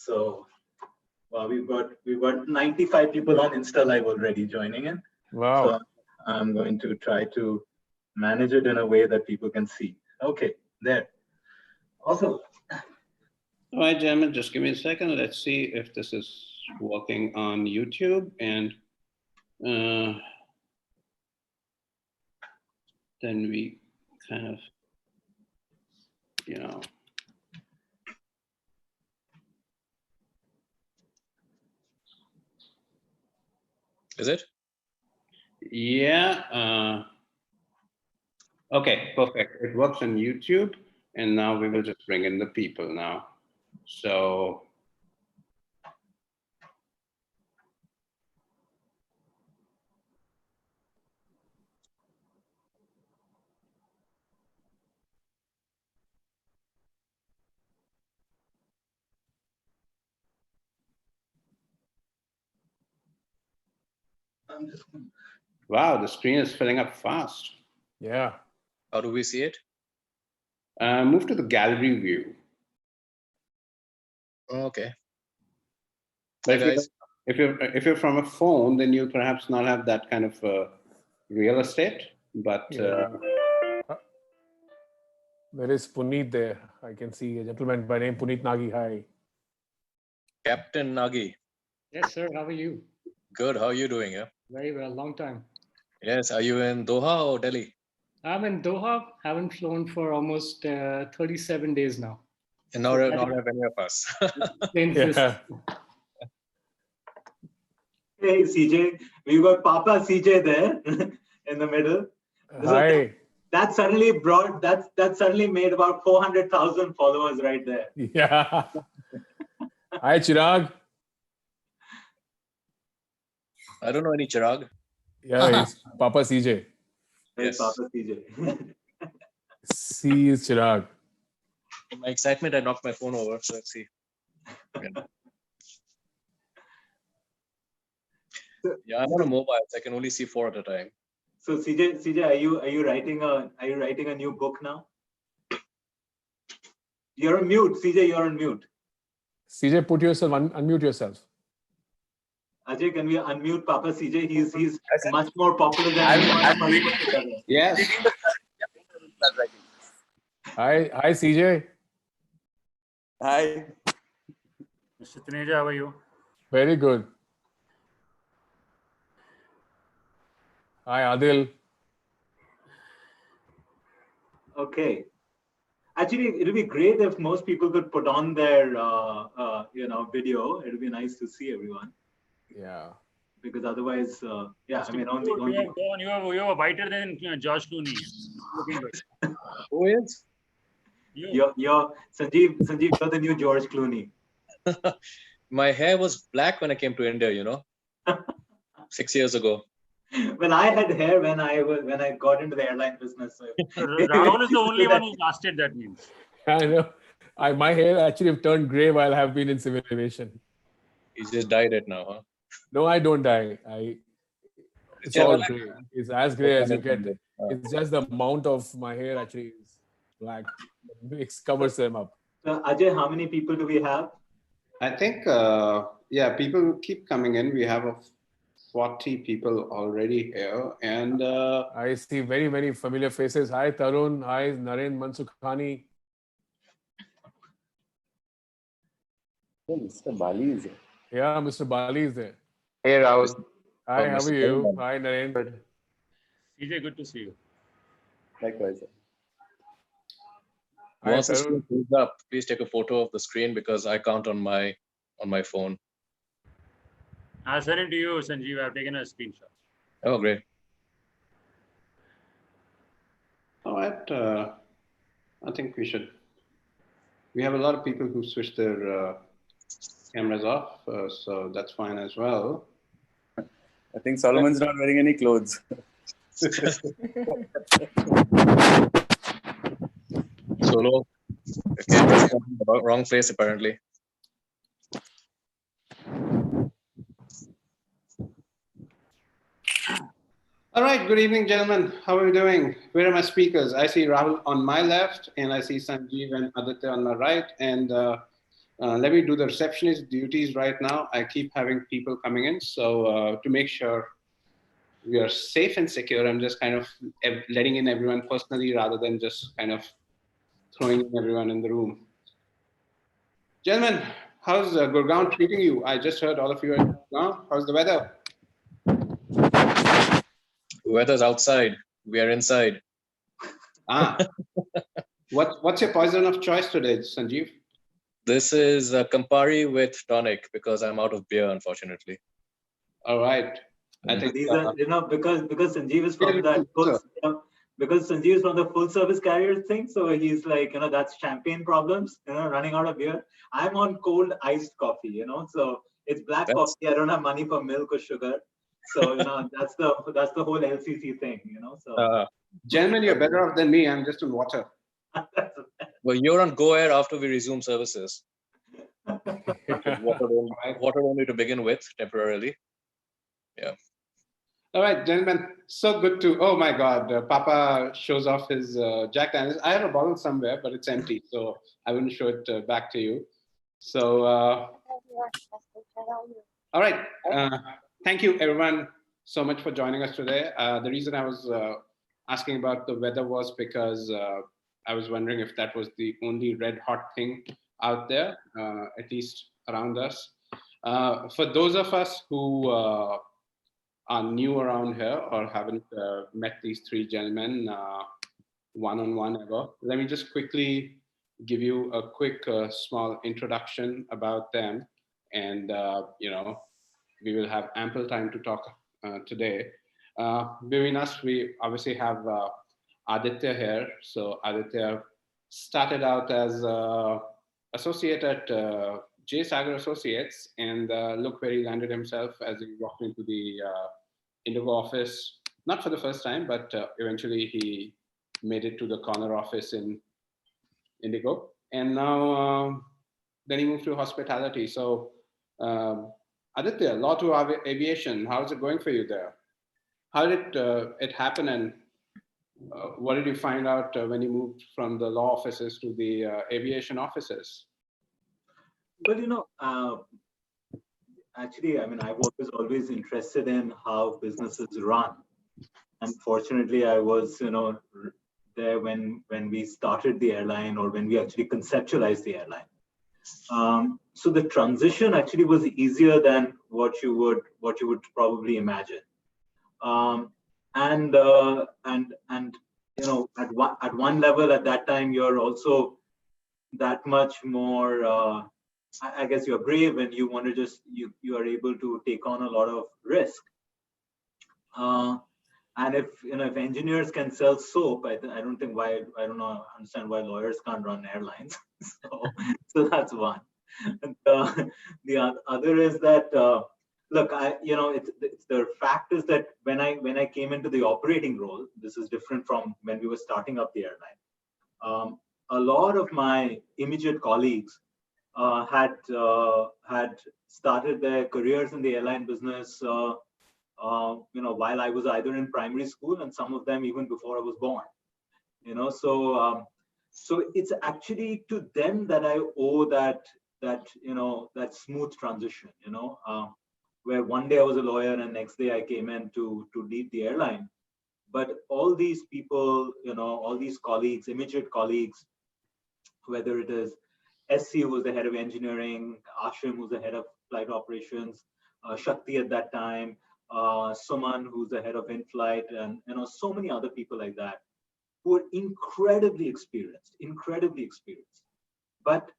So we've got 95 people on Insta Live already joining in. Wow. So I'm going to try to manage it in a way that people can see. Okay, there. Awesome. All right, gentlemen, just give me a second. Let's see if this is working on YouTube, and then we kind of, Is it? Yeah. Okay, perfect. It works on YouTube, and now we will just bring in the people now. So. Wow, the screen is filling up fast. Yeah. How do we see it? Move to the gallery view. Okay. But if you're from a phone, then you'll perhaps not have that kind of real estate. But there is Puneet there. I can see a gentleman by name Puneet Nagi. Hi. Captain Nagi. Yes, sir. How are you? Good. How are you doing? Yeah. Very well. Long time. Yes. Are you in Doha or Delhi? I'm in Doha. Haven't flown for almost 37 days now. And not have any of us. Yeah. Hey, CJ. We've got Papa CJ there in the middle. Hi. That suddenly made about 400,000 followers right there. Yeah. Hi, Chirag. I don't know any Chirag. Yeah, he's Papa CJ. Yes. Papa CJ. C is Chirag. In my excitement, I knocked my phone over. So let's see. Yeah, I'm on a mobile. So I can only see 4 at a time. So CJ, are you writing a new book now? You're on mute, CJ. You're on mute. CJ, put yourself unmute yourself. Ajay, can we unmute Papa CJ? He's much more popular than anyone. yes. Hi, CJ. Hi. Mr. Taneja, how are you? Very good. Hi, Adil. Okay. Actually, it'll be great if most people could put on their, video. It'll be nice to see everyone. Yeah. Because otherwise, yeah, I mean, you are whiter than George Clooney. Looking good. Who is? You're Sanjiv, you're the new George Clooney. My hair was black when I came to India, 6 years ago. Well, I had hair when I got into the airline business. So Rahul is the only one who lasted, that means. I know. My hair actually turned gray while I have been in civil aviation. You just dyed it now, huh? No, I don't dye. It's all gray. It's as gray as you get. It's just the amount of my hair actually is black. It covers them up. So Ajay, how many people do we have? I think, people keep coming in. We have 40 people already here. And I see very, very familiar faces. Hi, Tarun. Hi, Naren Mansukhani. Oh, Mr. Bali is here. Yeah, Mr. Bali is there. Hey, Rahul. Hi, how are you? Hi, Naren. CJ, good to see you. Likewise. Once the screen fills up, please take a photo of the screen because I count on my phone. I'll send it to you, Sanjeev. I've taken a screenshot. Oh, great. all right, I think we have a lot of people who switch their cameras off, so that's fine as well. I think Solomon's not wearing any clothes. Solo. The camera's in the wrong place, apparently. All right, good evening, gentlemen. How are we doing? Where are my speakers? I see Rahul on my left, and I see Sanjeev and Aditya on my right. And Let me do the receptionist duties right now. I keep having people coming in. So to make sure we are safe and secure, I'm just kind of letting in everyone personally rather than just kind of throwing in everyone in the room. Gentlemen, how's Gurgaon treating you? I just heard all of you are in Gurgaon. How's the weather? Weather's outside. We are inside. What's your poison of choice today, Sanjiv? This is Campari with tonic because I'm out of beer, unfortunately. All right. I think these are, because Sanjiv is from that because Sanjiv is from the full service carrier thing, so he's like, that's champagne problems, running out of beer. I'm on cold iced coffee, so it's black coffee. I don't have money for milk or sugar, so that's the whole LCC thing, So, gentlemen, you're better off than me. I'm just on water. Well, you're on Go Air after we resume services. Water only to begin with, temporarily. Yeah. All right, gentlemen. So good to. Oh my God, Papa shows off his Jack Daniels. I have a bottle somewhere, but it's empty, so I wouldn't show it back to you. So, all right. Thank you, everyone, so much for joining us today. The reason I was asking about the weather was because I was wondering if that was the only red hot thing out there, at least around us. For those of us who are new around here or haven't met these three gentlemen one-on-one ever, let me just quickly give you a quick small introduction about them. And, we will have ample time to talk today. Between us, we obviously have Aditya here. So Aditya started out as associate at J. Sagar Associates, and look where he landed himself as he walked into the IndiGo office, not for the first time, but eventually he made it to the corner office in IndiGo. And now, then he moved to hospitality. So Aditya, law to aviation, how's it going for you there? How did it happen, and what did you find out when you moved from the law offices to the aviation offices? Well, actually, I was always interested in how businesses run. Unfortunately, I was, there when we started the airline, or when we actually conceptualized the airline. So the transition actually was easier than what you would probably imagine. At one level at that time, you're also that much more, I guess you're brave, and you want to you are able to take on a lot of risk. And if engineers can sell soap, I don't understand why lawyers can't run airlines. so that's one. And, the other is that look, it's the fact is that when I came into the operating role, this is different from when we were starting up the airline. A lot of my immediate colleagues had started their careers in the airline business. While I was either in primary school, and some of them even before I was born. So it's actually to them that I owe that smooth transition. Where one day I was a lawyer and next day I came in to lead the airline. But all these people, all these colleagues, immediate colleagues, whether it is SC, who was the head of engineering, Ashim, who's the head of flight operations, Shakti at that time, Suman, who's the head of in-flight, and so many other people like that, who are incredibly experienced. But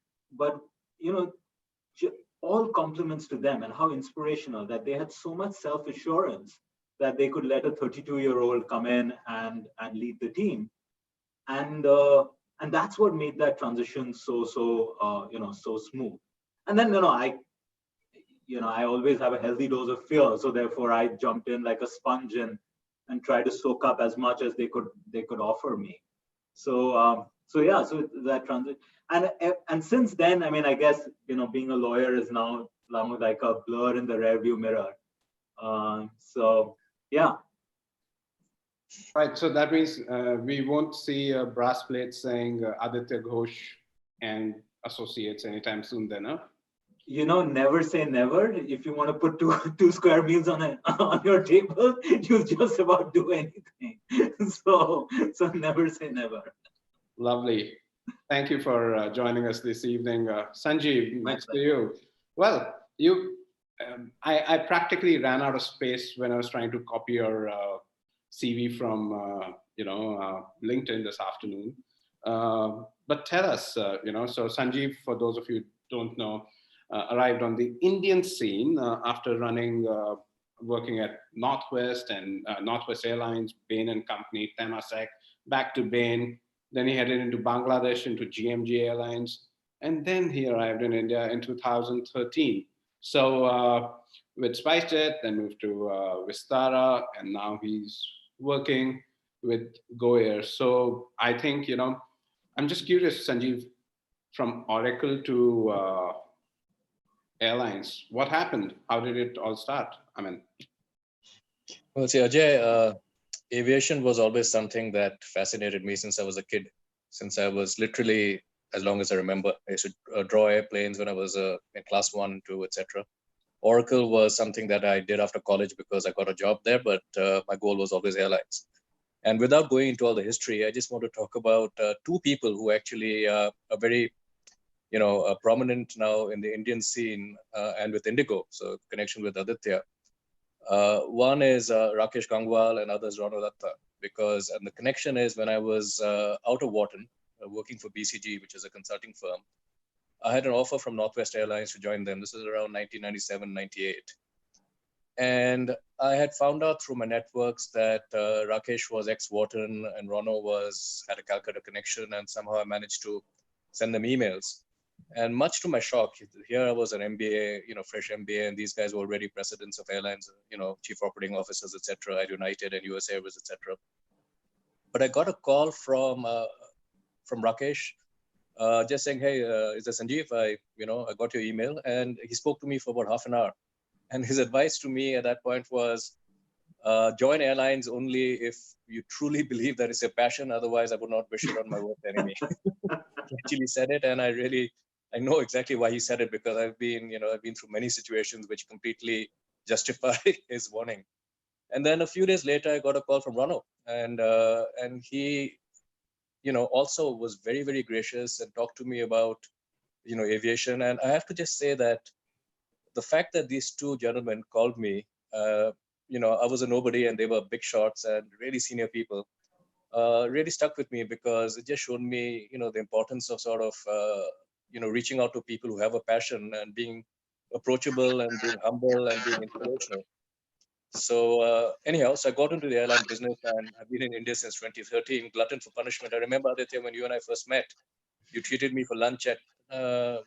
all compliments to them, and how inspirational that they had so much self-assurance that they could let a 32-year-old come in and lead the team, and that's what made that transition so smooth. And then I always have a healthy dose of fear, so therefore I jumped in like a sponge and tried to soak up as much as they could offer me. So that transition, and since then, I guess being a lawyer is now like a blur in the rearview mirror. So yeah. Right. So that means we won't see a brass plate saying Aditya Ghosh and associates anytime soon then, huh? Never say never. If you want to put two square meals on your table, you just about do anything. So never say never. Lovely. Thank you for joining us this evening. Sanjiv, next to you. Well, I practically ran out of space when I was trying to copy your CV from, LinkedIn this afternoon. But tell us, so Sanjiv, for those of you who don't know, arrived on the Indian scene after working at Northwest and Northwest Airlines, Bain and Company, Temasek, back to Bain. Then he headed into Bangladesh, into GMG Airlines. And then he arrived in India in 2013. So with SpiceJet, then moved to Vistara, and now he's working with Go Air. So I think, I'm just curious, Sanjiv, from Oracle to Airlines, what happened? How did it all start? Well, see, Ajay, aviation was always something that fascinated me since I was a kid. Since I was literally, as long as I remember, I used to draw airplanes when I was in class 1, 2, etc. Oracle was something that I did after college because I got a job there, but my goal was always airlines. And without going into all the history, I just want to talk about two people who actually are very, prominent now in the Indian scene and with IndiGo, so connection with Aditya. One is Rakesh Gangwal and others Rano Datta, and the connection is when I was out of Wharton, working for BCG, which is a consulting firm, I had an offer from Northwest Airlines to join them. This is around 1997, 98. And I had found out through my networks that Rakesh was ex-Wharton and Rano had a Calcutta connection, and somehow I managed to send them emails. And much to my shock, here I was an MBA, fresh MBA, and these guys were already presidents of airlines, chief operating officers, etc., at United and US Airways, etc. But I got a call from Rakesh, just saying, "Hey, is that Sanjiv? I got your email," and he spoke to me for about half an hour. And his advice to me at that point was, join airlines only if you truly believe that it's your passion. Otherwise, I would not wish it on my worst enemy. He actually said it, and I know exactly why he said it, because I've been through many situations which completely justify his warning. And then a few days later, I got a call from Rano, and he, also was very, very gracious and talked to me about, aviation. And I have to just say that the fact that these two gentlemen called me, I was a nobody and they were big shots and really senior people, really stuck with me, because it just showed me, the importance of sort of, reaching out to people who have a passion and being approachable and being humble and being inspirational. So anyhow, so I got into the airline business, and I've been in India since 2013, glutton for punishment. I remember, Aditya, when you and I first met, you treated me for lunch at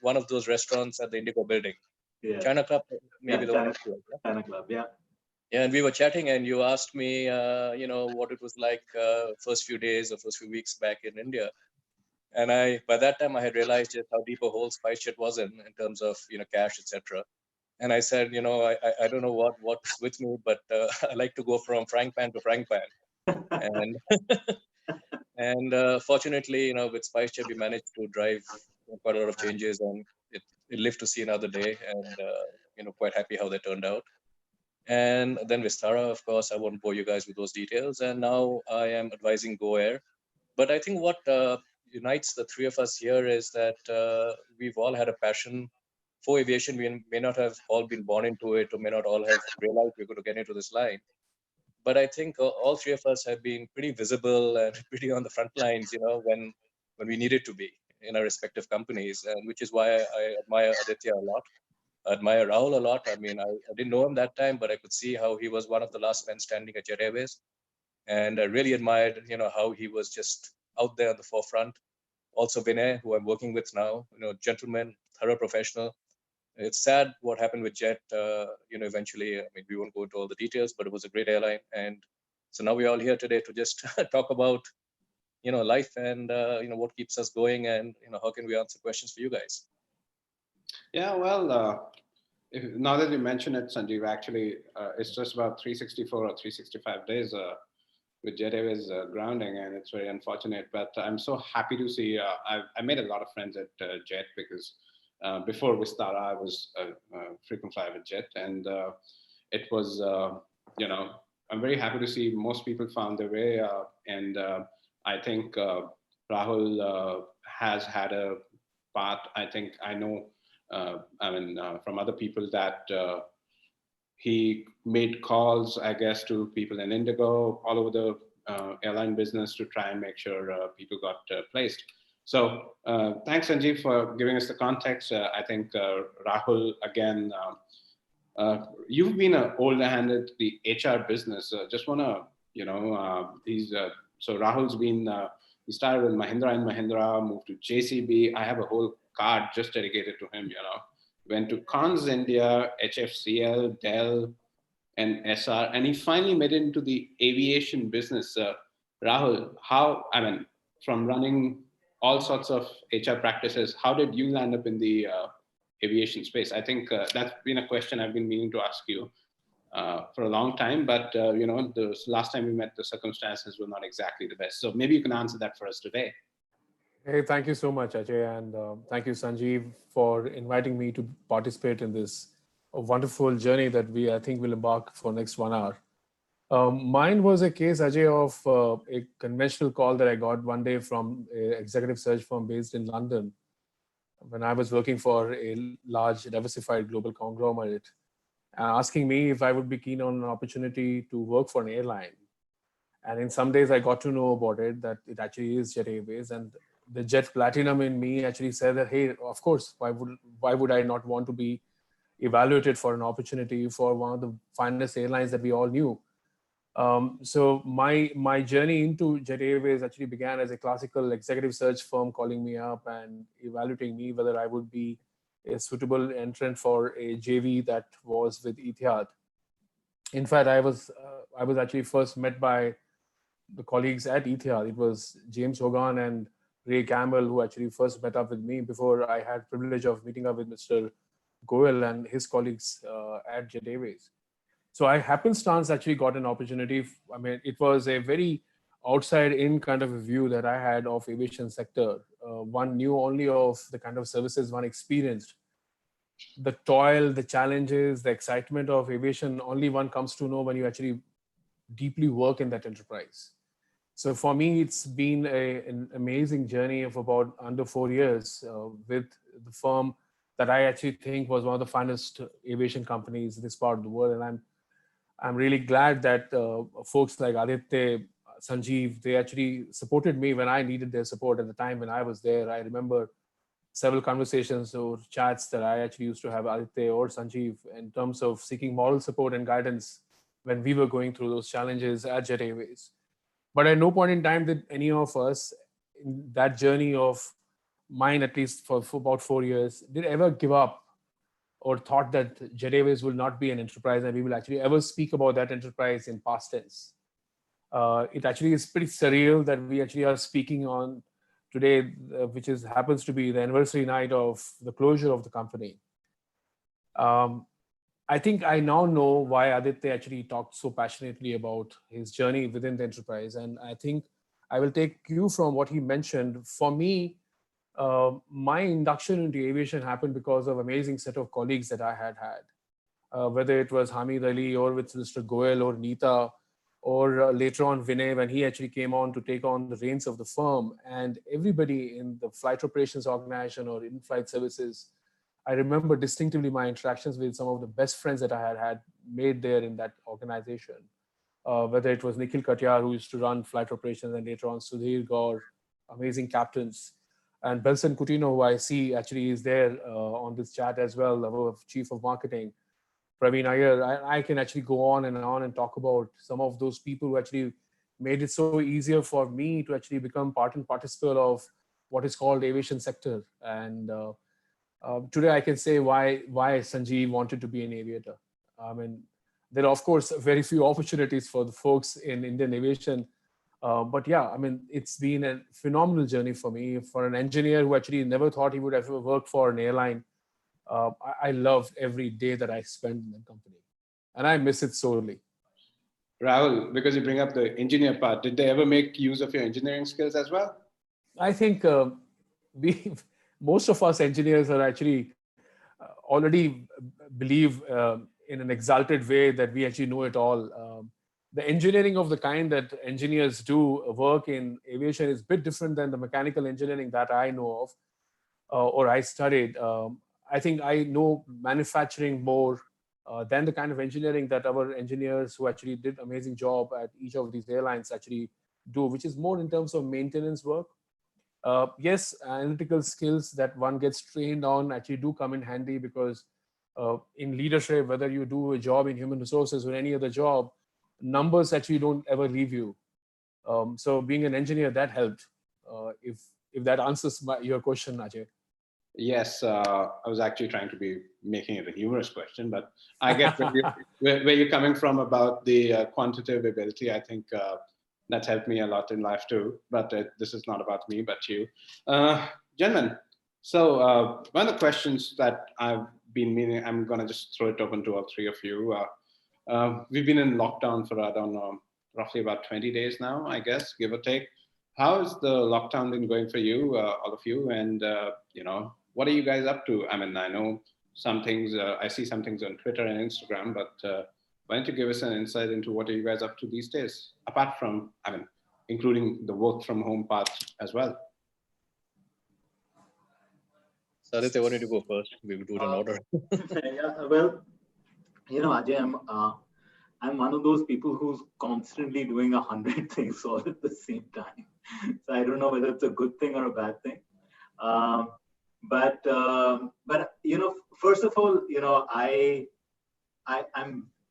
one of those restaurants at the IndiGo building. Yeah. China Club, maybe yeah, the one. China Club, yeah. Yeah, and we were chatting, and you asked me, what it was like first few days or first few weeks back in India. And by that time, I had realized just how deep a hole SpiceJet was in terms of, cash, etc. And I said, I don't know what's with me, but I like to go from frying pan to frying pan. And and fortunately, with SpiceJet, we managed to drive quite a lot of changes, and it lived to see another day. And quite happy how they turned out. And then Vistara, of course, I won't bore you guys with those details. And now I am advising Go Air. But I think what unites the three of us here is that we've all had a passion for aviation. We may not have all been born into it, or may not all have realized we're going to get into this line. But I think all three of us have been pretty visible and pretty on the front lines, when we needed to be in our respective companies, and which is why I admire Aditya a lot. I admire Rahul a lot. I mean, I didn't know him that time, but I could see how he was one of the last men standing at Jet Airways. And I really admired, how he was just out there on the forefront. Also Vinay, who I'm working with now, gentleman, thorough professional. It's sad what happened with Jet, eventually. I mean, we won't go into all the details, but it was a great airline. And so now we're all here today to just talk about, life and, what keeps us going, and, how can we answer questions for you guys? Yeah, well, now that you mention it, Sanjeev, actually, it's just about 364 or 365 days with Jet Airways grounding, and it's very unfortunate. But I'm so happy to see. I made a lot of friends at Jet because before Vistara, I was a frequent flyer with Jet, and it was, I'm very happy to see most people found their way, and I think Rahul has had a path. I think I know, from other people that he made calls, I guess, to people in IndiGo, all over the airline business to try and make sure people got placed. So thanks, Sanjiv, for giving us the context. I think Rahul, again, you've been an older hand at the HR business. Just want to, so Rahul's been, he started with Mahindra and Mahindra, moved to JCB. I have a whole card just dedicated to him, Went to Cons India, HFCL, Dell, and SR, and he finally made it into the aviation business. Rahul, from running all sorts of HR practices, how did you land up in the aviation space? I think that's been a question I've been meaning to ask you for a long time, but the last time we met, the circumstances were not exactly the best. So maybe you can answer that for us today. Hey, thank you so much, Ajay, and thank you, Sanjiv, for inviting me to participate in this wonderful journey that I think, will embark for next 1 hour. Mine was a case, Ajay, of a conventional call that I got one day from an executive search firm based in London when I was working for a large diversified global conglomerate, asking me if I would be keen on an opportunity to work for an airline. And in some days I got to know about it, that it actually is Jet Airways, and the Jet Platinum in me actually said that, hey, of course, why would I not want to be evaluated for an opportunity for one of the finest airlines that we all knew. So my journey into Jet Airways actually began as a classical executive search firm calling me up and evaluating me whether I would be a suitable entrant for a JV that was with Etihad. In fact, I was actually first met by the colleagues at Etihad. It was James Hogan and Ray Campbell who actually first met up with me before I had privilege of meeting up with Mr. Goel and his colleagues at Jet Airways. So I happenstance actually got an opportunity. I mean, it was a very outside-in kind of a view that I had of aviation sector. One knew only of the kind of services one experienced. The toil, the challenges, the excitement of aviation, only one comes to know when you actually deeply work in that enterprise. So for me, it's been an amazing journey of about under 4 years with the firm that I actually think was one of the finest aviation companies in this part of the world. And I'm really glad that folks like Aditya, Sanjiv, they actually supported me when I needed their support at the time when I was there. I remember several conversations or chats that I actually used to have Aditya or Sanjiv in terms of seeking moral support and guidance when we were going through those challenges at Jet Airways. But at no point in time did any of us in that journey of mine, at least for about 4 years, did ever give up or thought that Jet Airways will not be an enterprise and we will actually ever speak about that enterprise in past tense. It actually is pretty surreal that we actually are speaking on today, which happens to be the anniversary night of the closure of the company. I think I now know why Aditya actually talked so passionately about his journey within the enterprise. And I think I will take cue from what he mentioned. For me, my induction into aviation happened because of amazing set of colleagues that I had. Whether it was Hamid Ali or with Mr. Goel or Neeta, or later on Vinay, when he actually came on to take on the reins of the firm, and everybody in the flight operations organization or in-flight services. I remember distinctively my interactions with some of the best friends that I had made there in that organization. Whether it was Nikhil Katyar, who used to run flight operations, and later on Sudhir Gaur, amazing captains. And Belson Coutinho, who I see actually is there on this chat as well, our Chief of Marketing. Praveen Iyer, I can actually go on and talk about some of those people who actually made it so easier for me to actually become part and participant of what is called aviation sector. And today I can say why Sanjeev wanted to be an aviator. I mean, there are of course very few opportunities for the folks in Indian aviation, but yeah, I mean, it's been a phenomenal journey for me. For an engineer who actually never thought he would ever work for an airline, I loved every day that I spent in the company, and I miss it sorely. Rahul, because you bring up the engineer part, did they ever make use of your engineering skills as well? I think most of us engineers are actually already believe in an exalted way that we actually know it all. The engineering of the kind that engineers do work in aviation is a bit different than the mechanical engineering that I know of or I studied. I think I know manufacturing more than the kind of engineering that our engineers who actually did amazing job at each of these airlines actually do, which is more in terms of maintenance work. Yes, analytical skills that one gets trained on actually do come in handy because in leadership, whether you do a job in human resources or any other job, numbers actually don't ever leave you. So being an engineer, that helped. If that answers your question, Ajay. Yes, I was actually trying to be making it a humorous question, but I get where you're coming from about the quantitative ability. I think that's helped me a lot in life too, but this is not about me, but you. Gentlemen, so one of the questions that I've been meaning, I'm gonna just throw it open to all three of you. We've been in lockdown for, I don't know, roughly about 20 days now, I guess, give or take. How has the lockdown been going for you, all of you? And, what are you guys up to? I mean, I know some things, I see some things on Twitter and Instagram, but why don't you give us an insight into what are you guys up to these days? Apart from, including the work from home part as well. So Aditya, why don't you go first? We will do it in order. Yeah, well, Ajay, I'm one of those people who's constantly doing 100 things all at the same time. So I don't know whether it's a good thing or a bad thing. But first of all,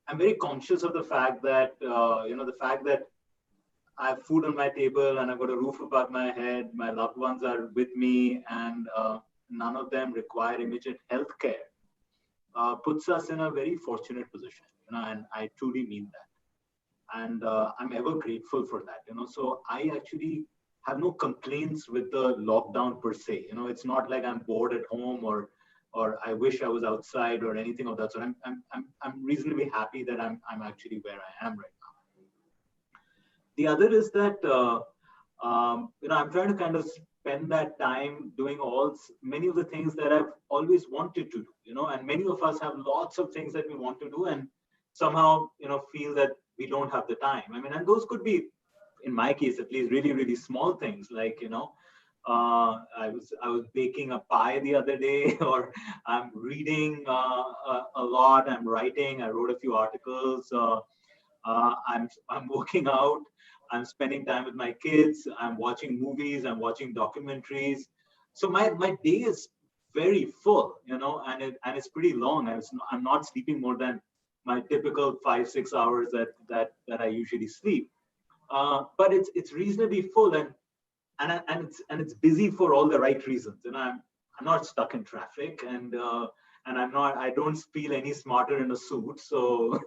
I'm very conscious of the fact that the fact that I have food on my table and I've got a roof above my head. My loved ones are with me, and none of them require immediate health care. Puts us in a very fortunate position, and I truly mean that. And I'm ever grateful for that. So I actually have no complaints with the lockdown per se. It's not like I'm bored at home or I wish I was outside or anything of that sort. I'm reasonably happy that I'm actually where I am right now. The other is that I'm trying to kind of spend that time doing many of the things that I've always wanted to do. And many of us have lots of things that we want to do and somehow feel that we don't have the time. And those could be, in my case at least, really, really small things like, I was baking a pie the other day, or I'm reading a lot, I'm writing, I wrote a few articles, I'm working out, I'm spending time with my kids, I'm watching movies, I'm watching documentaries. So my day is very full, and it's pretty long. I'm not sleeping more than my typical 5-6 hours that I usually sleep. But it's reasonably full and it's busy for all the right reasons. And I'm not stuck in traffic, and I don't feel any smarter in a suit. So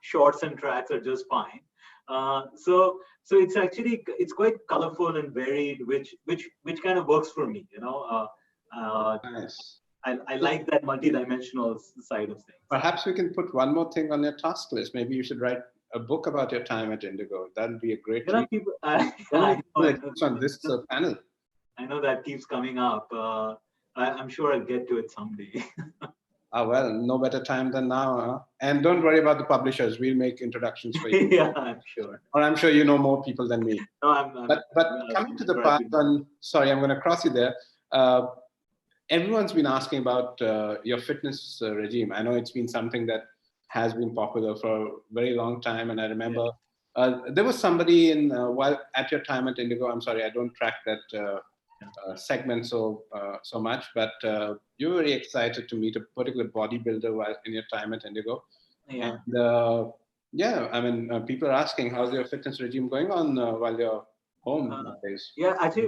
shorts and tracks are just fine. So it's quite colorful and varied, which kind of works for me. Nice. I like that multidimensional side of things. Perhaps we can put one more thing on your task list. Maybe you should write a book about your time at IndiGo. That would be a great people, on this panel. I know that keeps coming up. I'm sure I'll get to it someday. Well, no better time than now. Huh? And don't worry about the publishers. We'll make introductions for you. Yeah, I'm sure. Or I'm sure you know more people than me. No, but coming to the part on, sorry, I'm going to cross you there. Everyone's been asking about your fitness regime. I know it's been something that has been popular for a very long time. And I remember there was somebody while at your time at IndiGo, I'm sorry, I don't track that segment so much, but you were very excited to meet a particular bodybuilder while in your time at IndiGo. Yeah. And people are asking, how's your fitness regime going on while you're home nowadays? Yeah, actually,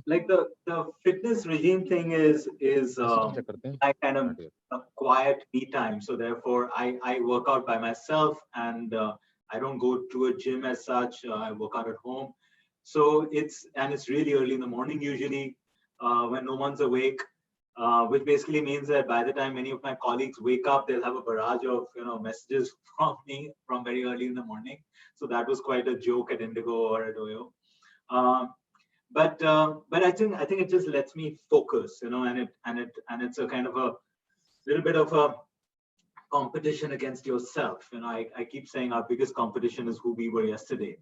like the fitness regime thing is I kind of a quiet me time. So therefore, I work out by myself, and I don't go to a gym as such. I work out at home. So it's really early in the morning usually when no one's awake. which basically means that by the time many of my colleagues wake up, they'll have a barrage of messages from me from very early in the morning. So that was quite a joke at IndiGo or at OYO. But I think it just lets me focus, and it's a kind of a little bit of a competition against yourself. I keep saying our biggest competition is who we were yesterday.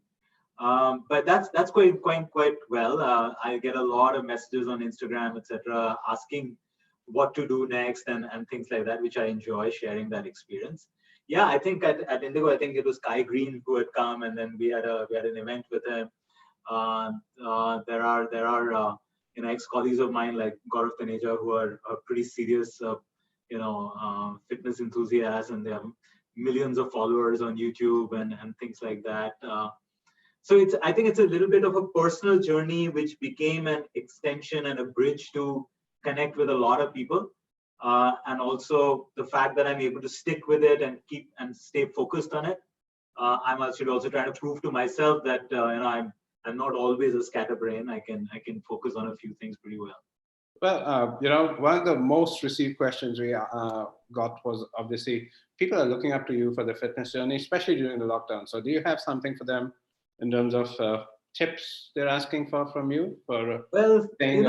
But that's going quite well. I get a lot of messages on Instagram, etc., asking what to do next and things like that, which I enjoy sharing that experience. Yeah, I think at IndiGo, I think it was Kai Green who had come, and then we had an event with him. There are ex-colleagues of mine like Rahul Taneja who are pretty serious fitness enthusiasts, and they have millions of followers on YouTube and things like that. So I think it's a little bit of a personal journey which became an extension and a bridge to connect with a lot of people. And also the fact that I'm able to stick with it and stay focused on it. I'm actually also trying to prove to myself that I'm not always a scatterbrain. I can focus on a few things pretty well. Well, one of the most received questions we got was obviously people are looking up to you for the fitness journey, especially during the lockdown. So do you have something for them in terms of tips they're asking from you for staying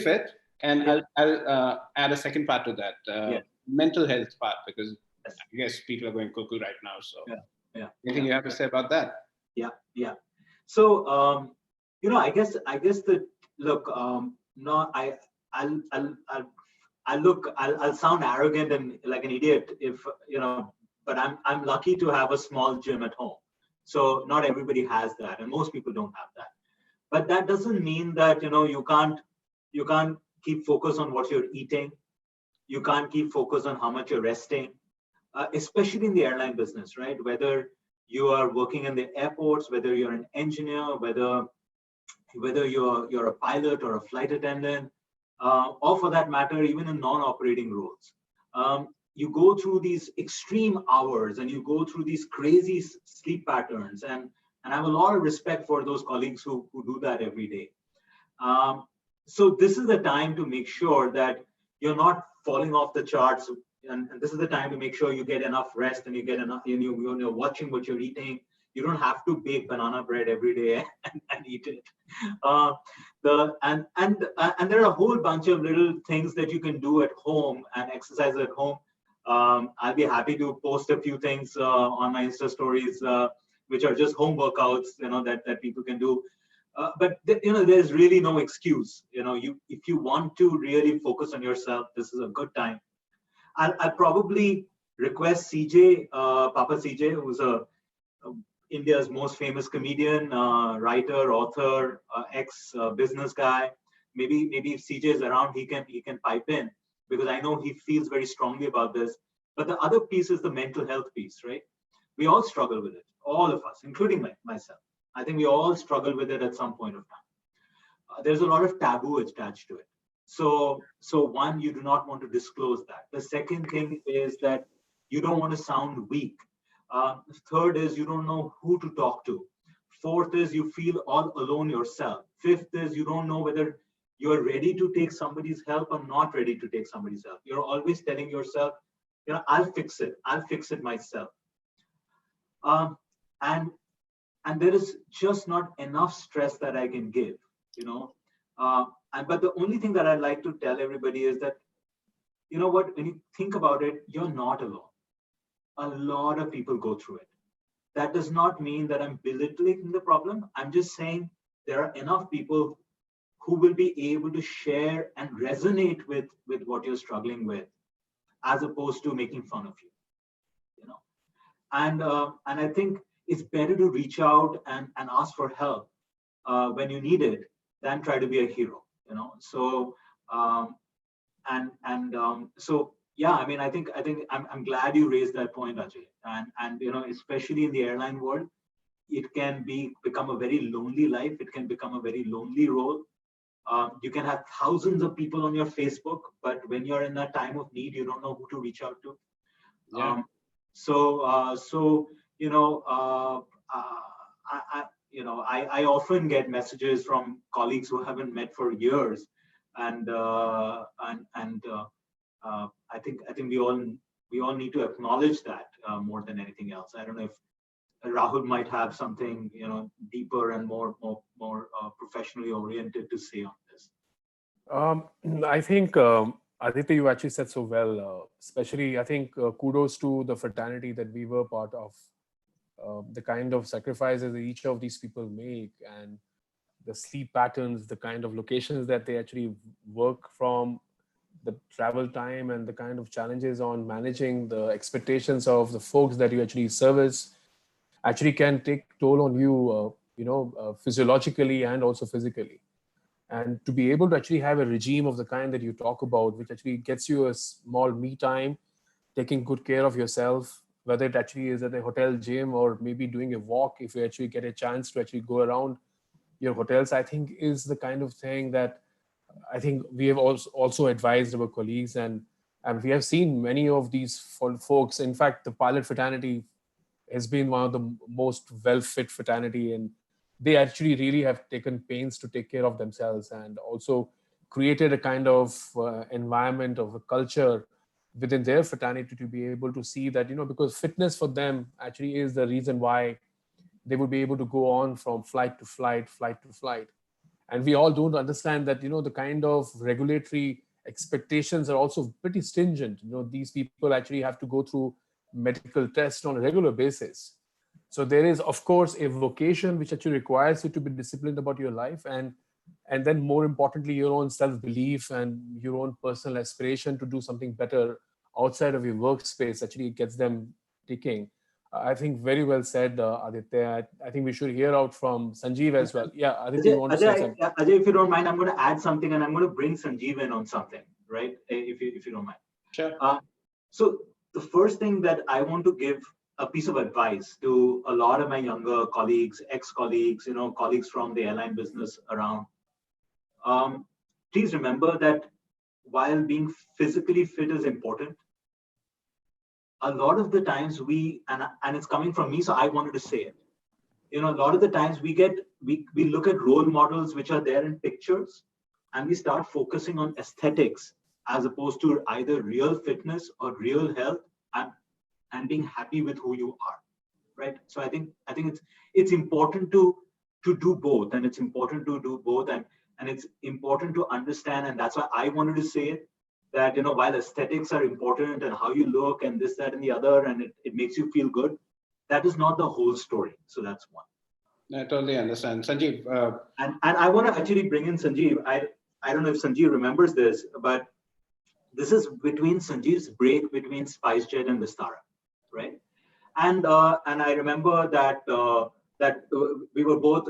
fit? And yeah. I'll add a second part to that, mental health part, because I guess people are going cuckoo right now. So anything you have to say about that? Yeah. So I guess that look, I'll sound arrogant and like an idiot if but I'm lucky to have a small gym at home. So not everybody has that, and most people don't have that. But that doesn't mean that you can't keep focus on what you're eating. You can't keep focus on how much you're resting, especially in the airline business, right? Whether you are working in the airports, whether you're an engineer, whether you're a pilot or a flight attendant, or for that matter, even in non-operating roles. You go through these extreme hours and you go through these crazy sleep patterns. And I have a lot of respect for those colleagues who do that every day. So this is the time to make sure that you're not falling off the charts. And this is the time to make sure you get enough rest and you get enough, you're watching what you're eating. You don't have to bake banana bread every day and eat it. And there are a whole bunch of little things that you can do at home and exercise at home. I'll be happy to post a few things on my Insta stories, which are just home workouts, that people can do. But there's really no excuse. If you want to really focus on yourself, this is a good time. I'll probably request CJ, Papa CJ, who's India's most famous comedian, writer, author, ex-business guy. Maybe if CJ is around, he can pipe in, because I know he feels very strongly about this. But the other piece is the mental health piece, right? We all struggle with it, all of us, including myself. I think we all struggle with it at some point of time. There's a lot of taboo attached to it. So one, you do not want to disclose that. The second thing is that you don't want to sound weak. Third is you don't know who to talk to. Fourth is you feel all alone yourself. Fifth is you don't know whether you're ready to take somebody's help or not ready to take somebody's help. You're always telling yourself, I'll fix it myself. And there is just not enough stress that I can give, but the only thing that I'd like to tell everybody is that, when you think about it, you're not alone. A lot of people go through it. That does not mean that I'm belittling the problem. I'm just saying there are enough people who will be able to share and resonate with what you're struggling with, as opposed to making fun of you. And I think it's better to reach out and ask for help when you need it than try to be a hero. So yeah, I think I'm glad you raised that point, Ajay. And especially in the airline world, it can become a very lonely life. It can become a very lonely role. You can have thousands of people on your Facebook, but when you're in a time of need, you don't know who to reach out to. Yeah. I often get messages from colleagues who haven't met for years, and I think we all need to acknowledge that more than anything else. I don't know if Rahul might have something deeper and more professionally oriented to say on this. I think Aditya, you actually said so well. Especially, I think kudos to the fraternity that we were part of. The kind of sacrifices that each of these people make, and the sleep patterns, the kind of locations that they actually work from, the travel time, and the kind of challenges on managing the expectations of the folks that you actually service, actually can take toll on you, physiologically and also physically. And to be able to actually have a regime of the kind that you talk about, which actually gets you a small me time, taking good care of yourself, whether it actually is at a hotel gym or maybe doing a walk, if you actually get a chance to actually go around your hotels, I think is the kind of thing that I think we have also advised our colleagues, and we have seen many of these folks. In fact, the pilot fraternity has been one of the most well-fit fraternity, and they actually really have taken pains to take care of themselves and also created a kind of environment of a culture within their fraternity to be able to see that, because fitness for them actually is the reason why they would be able to go on from flight to flight, flight to flight. And we all don't understand that, the kind of regulatory expectations are also pretty stringent. These people actually have to go through medical tests on a regular basis. So there is, of course, a vocation which actually requires you to be disciplined about your life, and then more importantly, your own self-belief and your own personal aspiration to do something better outside of your workspace actually gets them ticking. I think very well said, Aditya. I think we should hear out from Sanjeev as well. Yeah, Aditya, you want to say something? Ajay, if you don't mind, I'm going to add something, and I'm going to bring Sanjeev in on something, right? If you don't mind. Sure. So the first thing that I want to give a piece of advice to a lot of my younger colleagues, ex-colleagues, colleagues from the airline business around. Please remember that while being physically fit is important, a lot of the times and it's coming from me, so I wanted to say it. A lot of the times we look at role models which are there in pictures, and we start focusing on aesthetics as opposed to either real fitness or real health and being happy with who you are, right? So I think it's important to do both, and it's important to do both, and it's important to understand, and that's why I wanted to say it, that while aesthetics are important and how you look and this, that, and the other, and it makes you feel good, that is not the whole story. So that's one. I totally understand. Sanjeev. And I want to actually bring in Sanjeev. I don't know if Sanjeev remembers this, but this is between Sanjeev's break between SpiceJet and Vistara, right? And I remember that we were both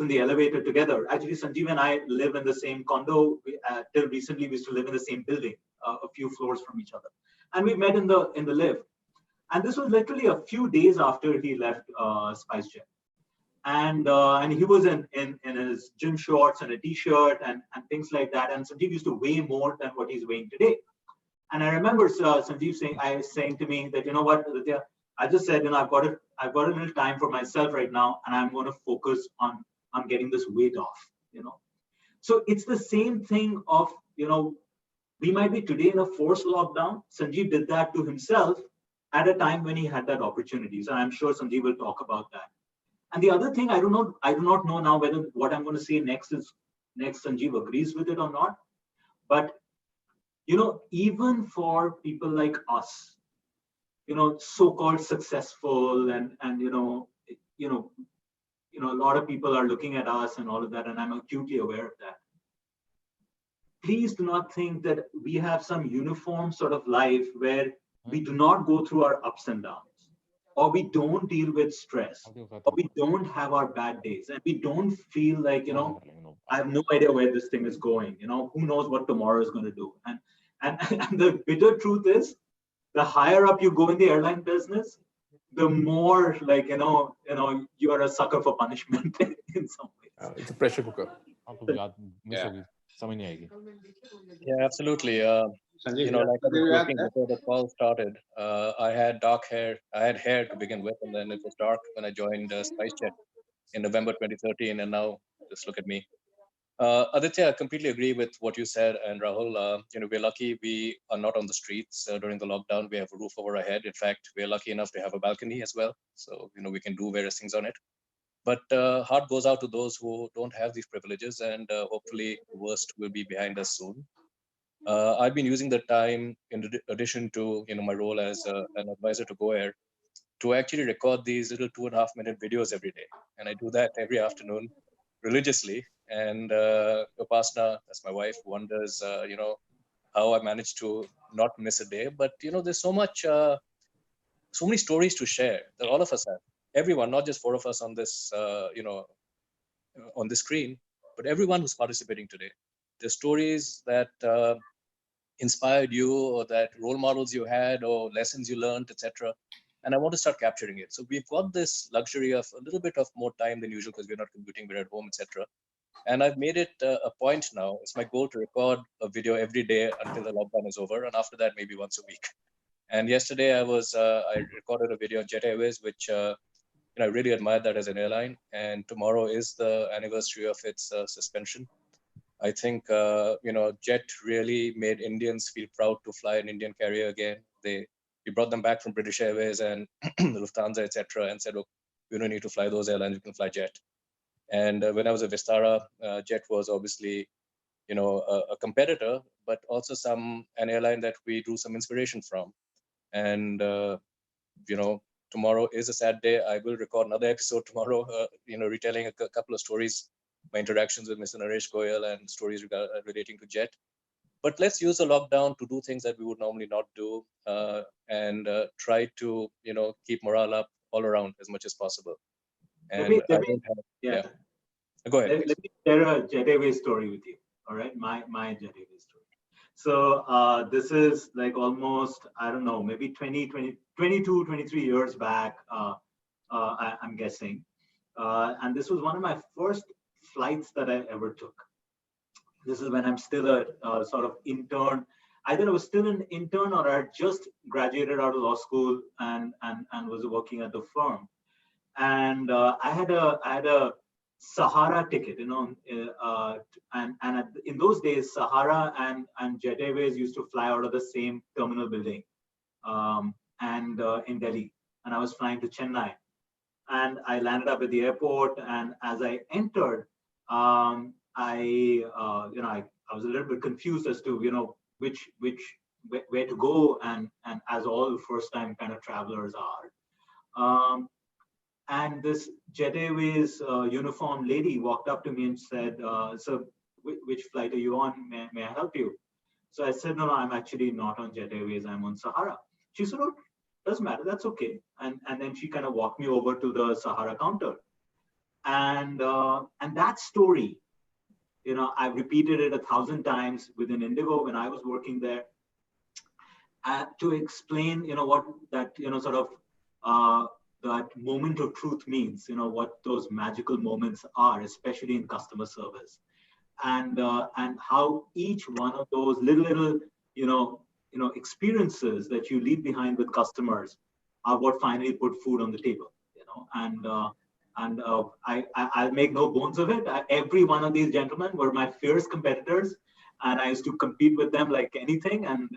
in the elevator together. Actually, Sanjeev and I live in the same condo. Till recently, we used to live in the same building, a few floors from each other, and we met in the lift. And this was literally a few days after he left SpiceJet. And he was in his gym shorts and a t-shirt and things like that. And Sanjeev used to weigh more than what he's weighing today. And I remember Sanjeev saying to me that, you know what, Aditya, I just said, I've got a little time for myself right now, and I'm going to focus on getting this weight off, So it's the same thing of, we might be today in a forced lockdown. Sanjeev did that to himself at a time when he had that opportunity. So I'm sure Sanjeev will talk about that. And the other thing, I do not know now whether what I'm going to say next Sanjeev agrees with it or not. But, even for people like us, so-called successful and a lot of people are looking at us and all of that, and I'm acutely aware of that. Please do not think that we have some uniform sort of life where we do not go through our ups and downs, or we don't deal with stress, or we don't have our bad days, and we don't feel like, I have no idea where this thing is going. Who knows what tomorrow is going to do. And the bitter truth is, the higher up you go in the airline business, the more like, you are a sucker for punishment in some ways. It's a pressure cooker. Yeah. Yeah, absolutely. Sanjeev, like I was joking before the call started, I had dark hair. I had hair to begin with, and then it was dark when I joined SpiceJet in November 2013, and now just look at me. Aditya, I completely agree with what you said, and Rahul. We're lucky we are not on the streets during the lockdown. We have a roof over our head. In fact, we're lucky enough to have a balcony as well, so we can do various things on it. But heart goes out to those who don't have these privileges, and hopefully the worst will be behind us soon. I've been using the time, in addition to my role as an advisor to Go Air, to actually record these little 2.5-minute videos every day, and I do that every afternoon religiously. And Upasna, that's my wife, wonders, how I managed to not miss a day. But there's so many stories to share that all of us have. Everyone, not just four of us on this, on the screen, but everyone who's participating today. The stories that inspired you, or that role models you had, or lessons you learned, etc. And I want to start capturing it. So we've got this luxury of a little bit of more time than usual because we're not commuting, we're at home, etc. And I've made it a point now. It's my goal to record a video every day until the lockdown is over, and after that, maybe once a week. And yesterday, I recorded a video on Jet Airways, which I really admire that as an airline. And tomorrow is the anniversary of its suspension. I think Jet really made Indians feel proud to fly an Indian carrier again. We brought them back from British Airways and Lufthansa, etc., and said, look, we don't need to fly those airlines. We can fly Jet. And when I was at Vistara, Jet was obviously, a competitor, but also an airline that we drew some inspiration from. And tomorrow is a sad day. I will record another episode tomorrow, retelling a couple of stories, my interactions with Mr. Naresh Goyal and stories relating to Jet. But let's use the lockdown to do things that we would normally not do, and try to, keep morale up all around as much as possible. And Go ahead. Let me share a Jet Airways story with you. All right, my Jet Airways story. So this is like almost, I don't know, maybe 22, 23 years back, I'm guessing. And this was one of my first flights that I ever took. This is when I'm still a sort of intern. Either I was still an intern or I had just graduated out of law school and was working at the firm. And I had a Sahara ticket, and in those days, Sahara and Jet Airways used to fly out of the same terminal building, and in Delhi. And I was flying to Chennai, and I landed up at the airport. And as I entered, I was a little bit confused as to where to go, and as all first-time kind of travelers are. And this Jet Airways uniformed lady walked up to me and said, so which flight are you on? May I help you? So I said, no, I'm actually not on Jet Airways. I'm on Sahara. She said, oh, doesn't matter. That's okay. And then she kind of walked me over to the Sahara counter. And that story, I've repeated it 1,000 times within IndiGo when I was working there, to explain, what that, sort of, that moment of truth means, what those magical moments are, especially in customer service, and how each one of those little experiences that you leave behind with customers are what finally put food on the table, I'll make no bones of it. Every one of these gentlemen were my fierce competitors, and I used to compete with them like anything. And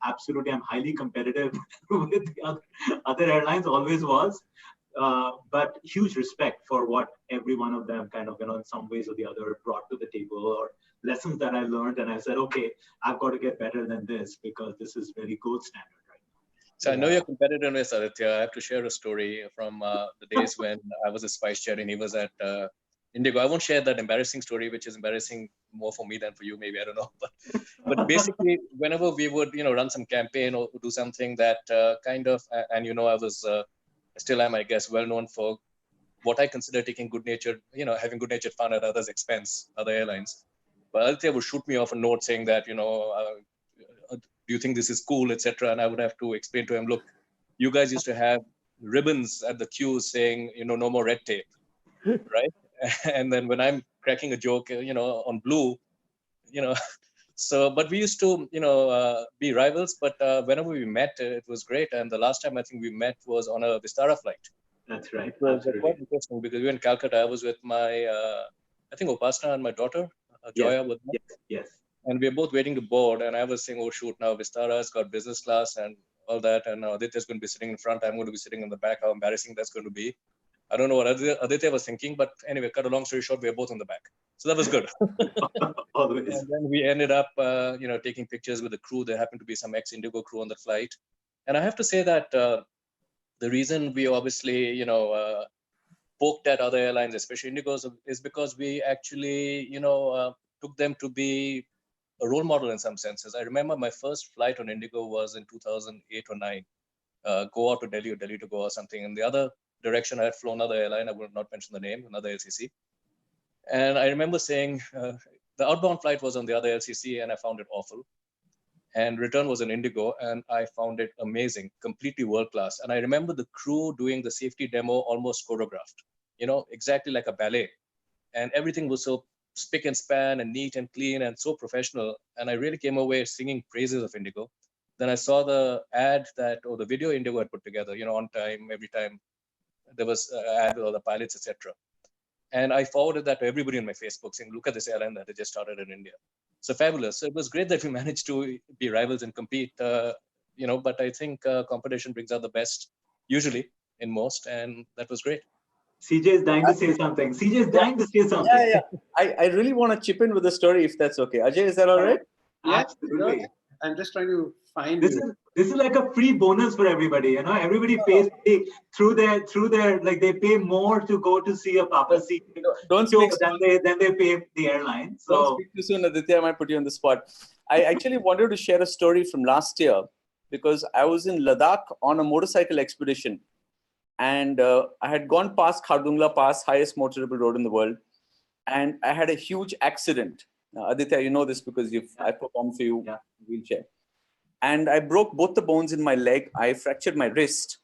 absolutely, I'm highly competitive with the other airlines, always was. But huge respect for what every one of them kind of, in some ways or the other brought to the table, or lessons that I learned. And I said, okay, I've got to get better than this, because this is very gold standard right now. So I know your competitiveness, Aditya. I have to share a story from the days when I was a spice chair and he was at IndiGo. I won't share that embarrassing story, which is embarrassing more for me than for you, maybe, I don't know. But basically, whenever we would, run some campaign or do something that kind of, and I was, still am, I guess, well known for what I consider taking good-natured, having good-natured fun at others' expense, other airlines. But Aditya would shoot me off a note saying that, do you think this is cool, etc. And I would have to explain to him, look, you guys used to have ribbons at the queues saying, no more red tape, right? And then when I'm cracking a joke, on blue, so, but we used to, be rivals, but whenever we met, it was great. And the last time I think we met was on a Vistara flight. That's right. It was quite interesting because we were in Calcutta. I was with my I think Upasna and my daughter, Joya, with me. Yes. And we were both waiting to board. And I was saying, oh, shoot, now Vistara's got business class and all that. And Aditya's going to be sitting in front. I'm going to be sitting in the back. How embarrassing that's going to be. I don't know what Aditya was thinking, but anyway, cut a long story short, we were both in the back. So that was good. Always. And then we ended up, taking pictures with the crew. There happened to be some ex-IndiGo crew on the flight. And I have to say that the reason we obviously, poked at other airlines, especially IndiGo's, is because we actually, took them to be a role model in some senses. I remember my first flight on IndiGo was in 2008 or 9, Goa to Delhi or Delhi to Goa or something. And the other direction, I had flown another airline. I will not mention the name, another LCC. And I remember saying the outbound flight was on the other LCC and I found it awful. And return was an IndiGo and I found it amazing, completely world-class. And I remember the crew doing the safety demo almost choreographed, exactly like a ballet. And everything was so spick and span and neat and clean and so professional. And I really came away singing praises of IndiGo. Then I saw the ad or the video IndiGo had put together, on time, every time there was an ad with all the pilots, etc. And I forwarded that to everybody on my Facebook saying, look at this airline that they just started in India. So fabulous. So it was great that we managed to be rivals and compete, but I think competition brings out the best, usually in most, and that was great. CJ is dying to say something. CJ is dying to say something. Yeah. I really want to chip in with the story if that's okay. Ajay, is that all right? Yes, Absolutely. I'm just trying to find This is like a free bonus for everybody. Everybody pays through their like they pay more to go to see a Papa seat Don't speak than they pay the airline. So don't speak too soon, Aditya. I might put you on the spot. I actually wanted to share a story from last year because I was in Ladakh on a motorcycle expedition, and I had gone past Khardungla Pass, highest motorable road in the world, and I had a huge accident. Aditya, you know this because I performed for you in wheelchair. And I broke both the bones in my leg. I fractured my wrist.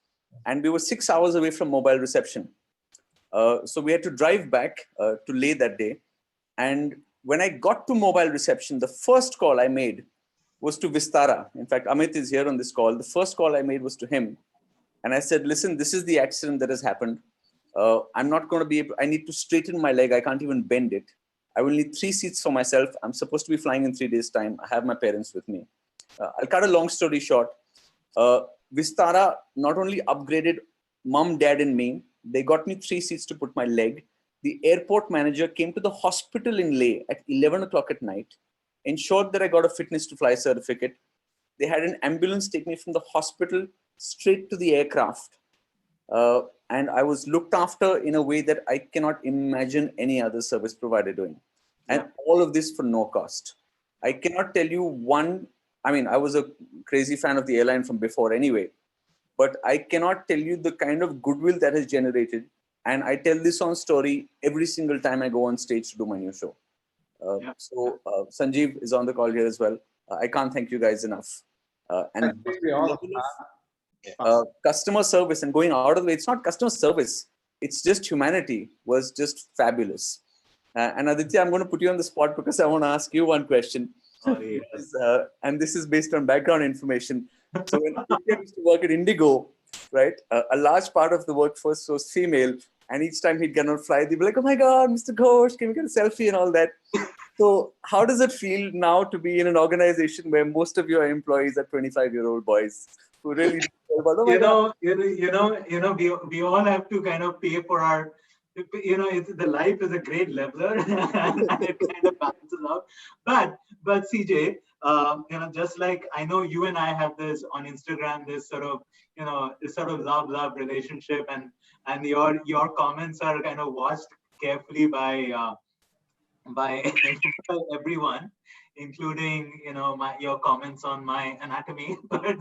And we were 6 hours away from mobile reception. So we had to drive back to Leh that day. And when I got to mobile reception, the first call I made was to Vistara. In fact, Amit is here on this call. The first call I made was to him. And I said, listen, this is the accident that has happened. I'm not going to be able, I need to straighten my leg. I can't even bend it. I will need 3 seats for myself. I'm supposed to be flying in 3 days' time. I have my parents with me. I'll cut a long story short. Vistara not only upgraded mom, dad, and me, they got me 3 seats to put my leg. The airport manager came to the hospital in Leh at 11 o'clock at night, ensured that I got a fitness to fly certificate. They had an ambulance take me from the hospital straight to the aircraft. And I was looked after in a way that I cannot imagine any other service provider doing. And all of this for no cost. I cannot tell you I was a crazy fan of the airline from before anyway, but I cannot tell you the kind of goodwill that has generated. And I tell this on story every single time I go on stage to do my new show. So Sanjiv is on the call here as well. I can't thank you guys enough. And customer service and going out of the way, it's not customer service. It's just humanity was just fabulous. And Aditya, I'm going to put you on the spot because I want to ask you one question. And this is based on background information. So when Aditya used to work at IndiGo, right, a large part of the workforce was female. And each time he'd get on a flight, they'd be like, oh my God, Mr. Ghosh, can we get a selfie and all that? So how does it feel now to be in an organization where most of your employees are 25-year-old boys who really we all have to kind of pay for our, the life is a great leveler and it kind of balances out. But CJ, just like I know you and I have this on Instagram, this sort of love relationship, and your comments are kind of watched carefully by everyone, including your comments on my anatomy. But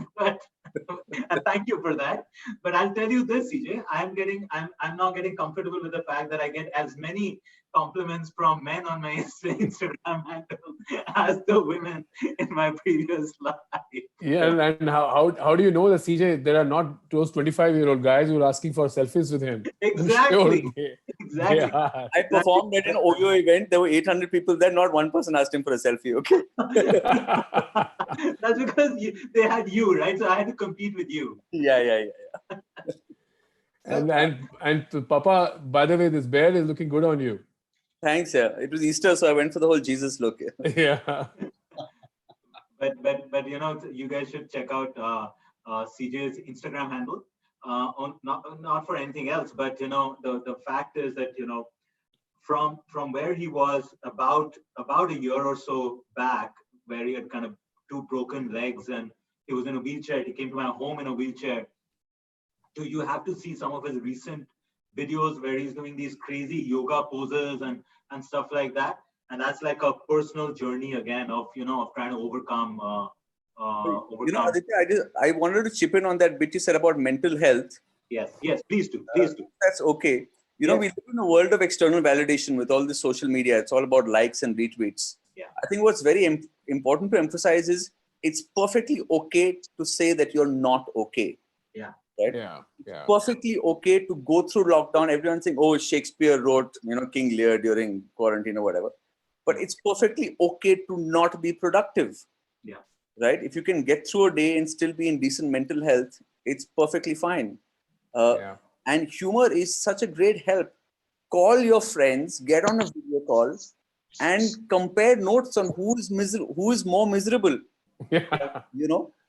and thank you for that. But I'll tell you this, CJ, I'm now getting comfortable with the fact that I get as many compliments from men on my Instagram handle as the women in my previous life. Yeah, and how do you know that, CJ, there are not those 25-year-old guys who are asking for selfies with him? Exactly. Sure, Exactly. I performed at an OYO event. There were 800 people there. Not one person asked him for a selfie. Okay. That's because they had you, right? So I had to compete with you. Yeah. And Papa, by the way, this beard is looking good on you. Thanks. Yeah, it was Easter, so I went for the whole Jesus look. Yeah. But you guys should check out CJ's Instagram handle. On not for anything else, but the fact is that from where he was about a year or so back, where he had kind of 2 broken legs and he was in a wheelchair. He came to my home in a wheelchair. So you have to see some of his recent videos where he's doing these crazy yoga poses and stuff like that. And that's like a personal journey again of trying to overcome. Aditya, I wanted to chip in on that bit you said about mental health. Yes, please do. That's okay. We Yes. live in a world of external validation with all this social media. It's all about likes and retweets. Yeah. I think what's very important to emphasize is it's perfectly okay to say that you're not okay. Yeah. Right? Yeah. Perfectly okay to go through lockdown. Everyone's saying, oh, Shakespeare wrote, King Lear during quarantine or whatever. But it's perfectly okay to not be productive. Yeah. Right? If you can get through a day and still be in decent mental health, it's perfectly fine. And humor is such a great help. Call your friends, get on a video call, and compare notes on who is more miserable. Yeah.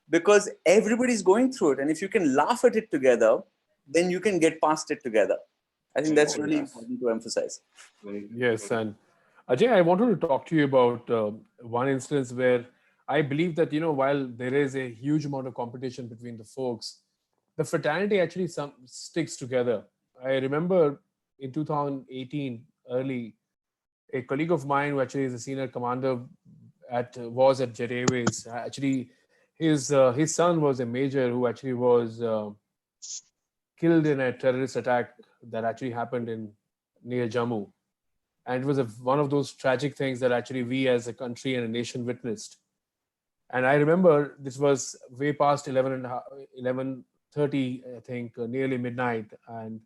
Because everybody's going through it. And if you can laugh at it together, then you can get past it together. I think that's really important to emphasize. Yes. And Ajay, I wanted to talk to you about one instance where I believe that, while there is a huge amount of competition between the folks, the fraternity actually sticks together. I remember in 2018, early, a colleague of mine who actually is a senior commander was at Jet Airways. Actually, his son was a major who actually was killed in a terrorist attack that actually happened near Jammu. And it was one of those tragic things that actually we as a country and a nation witnessed. And I remember this was way past 11:30, I think, nearly midnight. And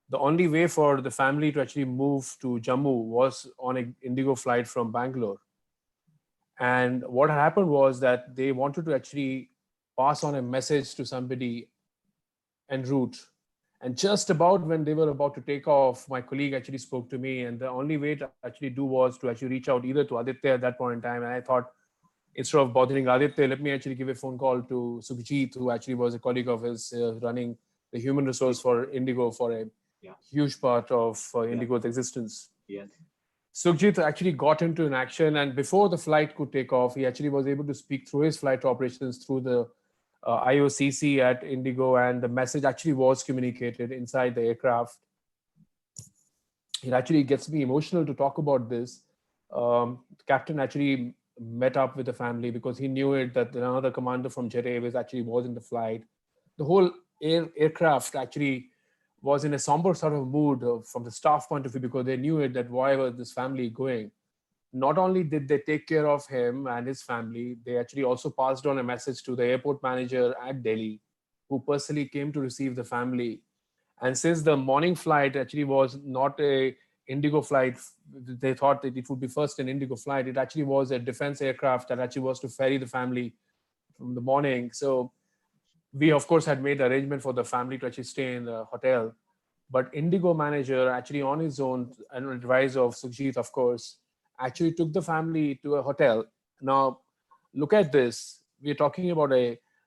the only way for the family to actually move to Jammu was on an IndiGo flight from Bangalore. And what happened was that they wanted to actually pass on a message to somebody en route. And just about when they were about to take off, my colleague actually spoke to me. And the only way to actually do was to actually reach out either to Aditya at that point in time. And I thought, instead of bothering Aditya, let me actually give a phone call to Sukhjit, who actually was a colleague of his running the human resource for IndiGo for a huge part of IndiGo's existence. Yes. Sukhjit actually got into an action, and before the flight could take off, he actually was able to speak through his flight operations through the IOCC at IndiGo, and the message actually was communicated inside the aircraft. It actually gets me emotional to talk about this. The captain actually met up with the family because he knew that another commander from Jet Airways actually was in the flight. The whole aircraft actually was in a somber sort of mood from the staff point of view, because they knew that why was this family going. Not only did they take care of him and his family, they actually also passed on a message to the airport manager at Delhi, who personally came to receive the family. And since the morning flight actually was not a IndiGo flight, they thought that it would be first an IndiGo flight. It actually was a defense aircraft that actually was to ferry the family from the morning. So we, of course, had made arrangement for the family to actually stay in the hotel. But IndiGo manager actually on his own, and advice of Sukhjit, of course, actually took the family to a hotel. Now, look at this. We're talking about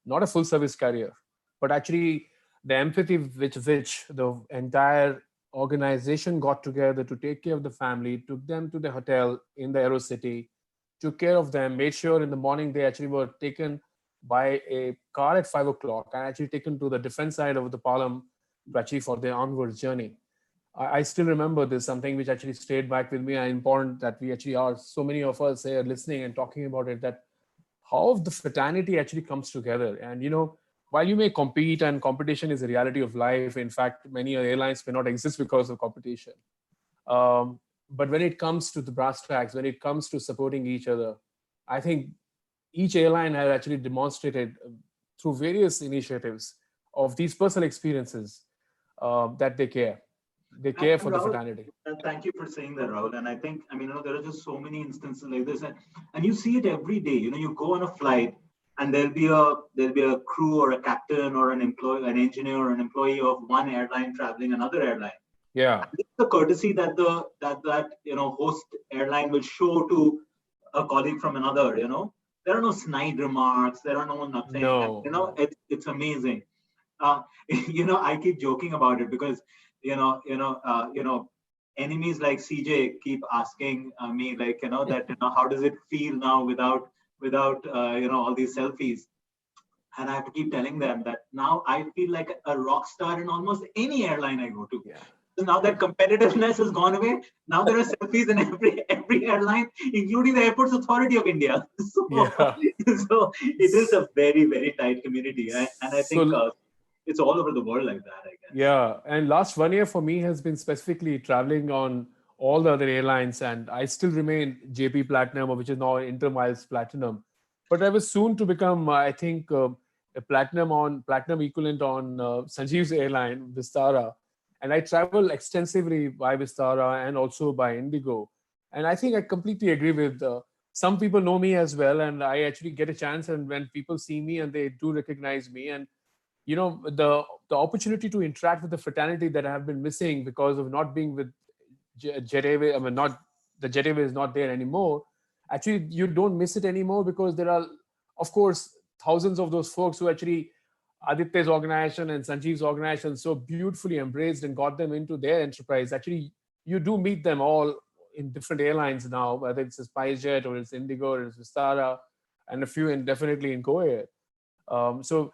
not a full service carrier, but actually the empathy which the entire organization got together to take care of the family, took them to the hotel in the Aero City, took care of them, made sure in the morning they actually were taken by a car at 5 o'clock and actually taken to the defense side of the Palam to actually for their onwards journey. I still remember this, something which actually stayed back with me, and important that we actually are, so many of us here listening and talking about it, that how the fraternity actually comes together. And, while you may compete, and competition is a reality of life, in fact, many airlines may not exist because of competition. But when it comes to the brass tacks, when it comes to supporting each other, I think each airline has actually demonstrated through various initiatives of these personal experiences that they care. They care for the fraternity. Thank you for saying that, Rahul. And I think, there are just so many instances like this, and you see it every day. You go on a flight, and there'll be a crew or a captain or an employee, an engineer or an employee of one airline traveling another airline, Yeah. It's the courtesy that host airline will show to a colleague from another. There are no snide remarks. There are no nothing. No. It's amazing. I keep joking about it because enemies like CJ keep asking me like that how does it feel now without all these selfies, and I have to keep telling them that now I feel like a rock star in almost any airline I go to. Yeah. So now that competitiveness has gone away, now there are selfies in every airline, including the Airports Authority of India. So, Yeah. so it is a very, very tight community, and I think it's all over the world like that, I guess. Yeah, and last 1 year for me has been specifically traveling on all the other airlines, and I still remain JP Platinum, which is now Intermiles Platinum. But I was soon to become, I think, a platinum equivalent on Sanjeev's airline, Vistara. And I travel extensively by Vistara and also by IndiGo. And I think I completely agree with some people know me as well, and I actually get a chance. And when people see me and they do recognize me, and the opportunity to interact with the fraternity that I have been missing because of not being with Jet Airways. I mean, not the Jet Airways is not there anymore. Actually, you don't miss it anymore because there are, of course, thousands of those folks who actually Aditya's organization and Sanjeev's organization so beautifully embraced and got them into their enterprise. Actually, you do meet them all in different airlines now, whether it's a SpiceJet or it's IndiGo or it's Vistara, and a few, and definitely in Go Air. So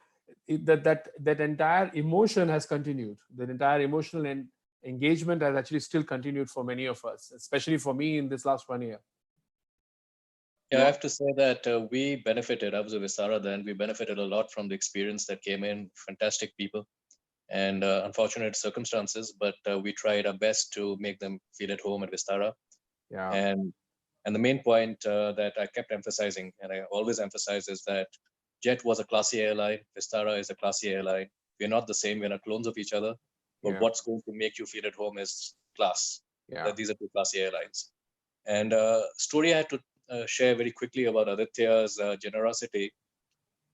that entire emotion has continued. That entire emotional and engagement has actually still continued for many of us, especially for me in this last 1 year. Yeah, I have to say that we benefited. I was with Vistara then. We benefited a lot from the experience that came in. Fantastic people, and unfortunate circumstances, but we tried our best to make them feel at home at Vistara. Yeah. And the main point that I kept emphasizing, and I always emphasize, is that Jet was a classy airline. Vistara is a classy airline. We're not the same. We're not clones of each other. But what's going to make you feel at home is class. Yeah. These are two classy airlines. And story I had to share very quickly about Aditya's generosity.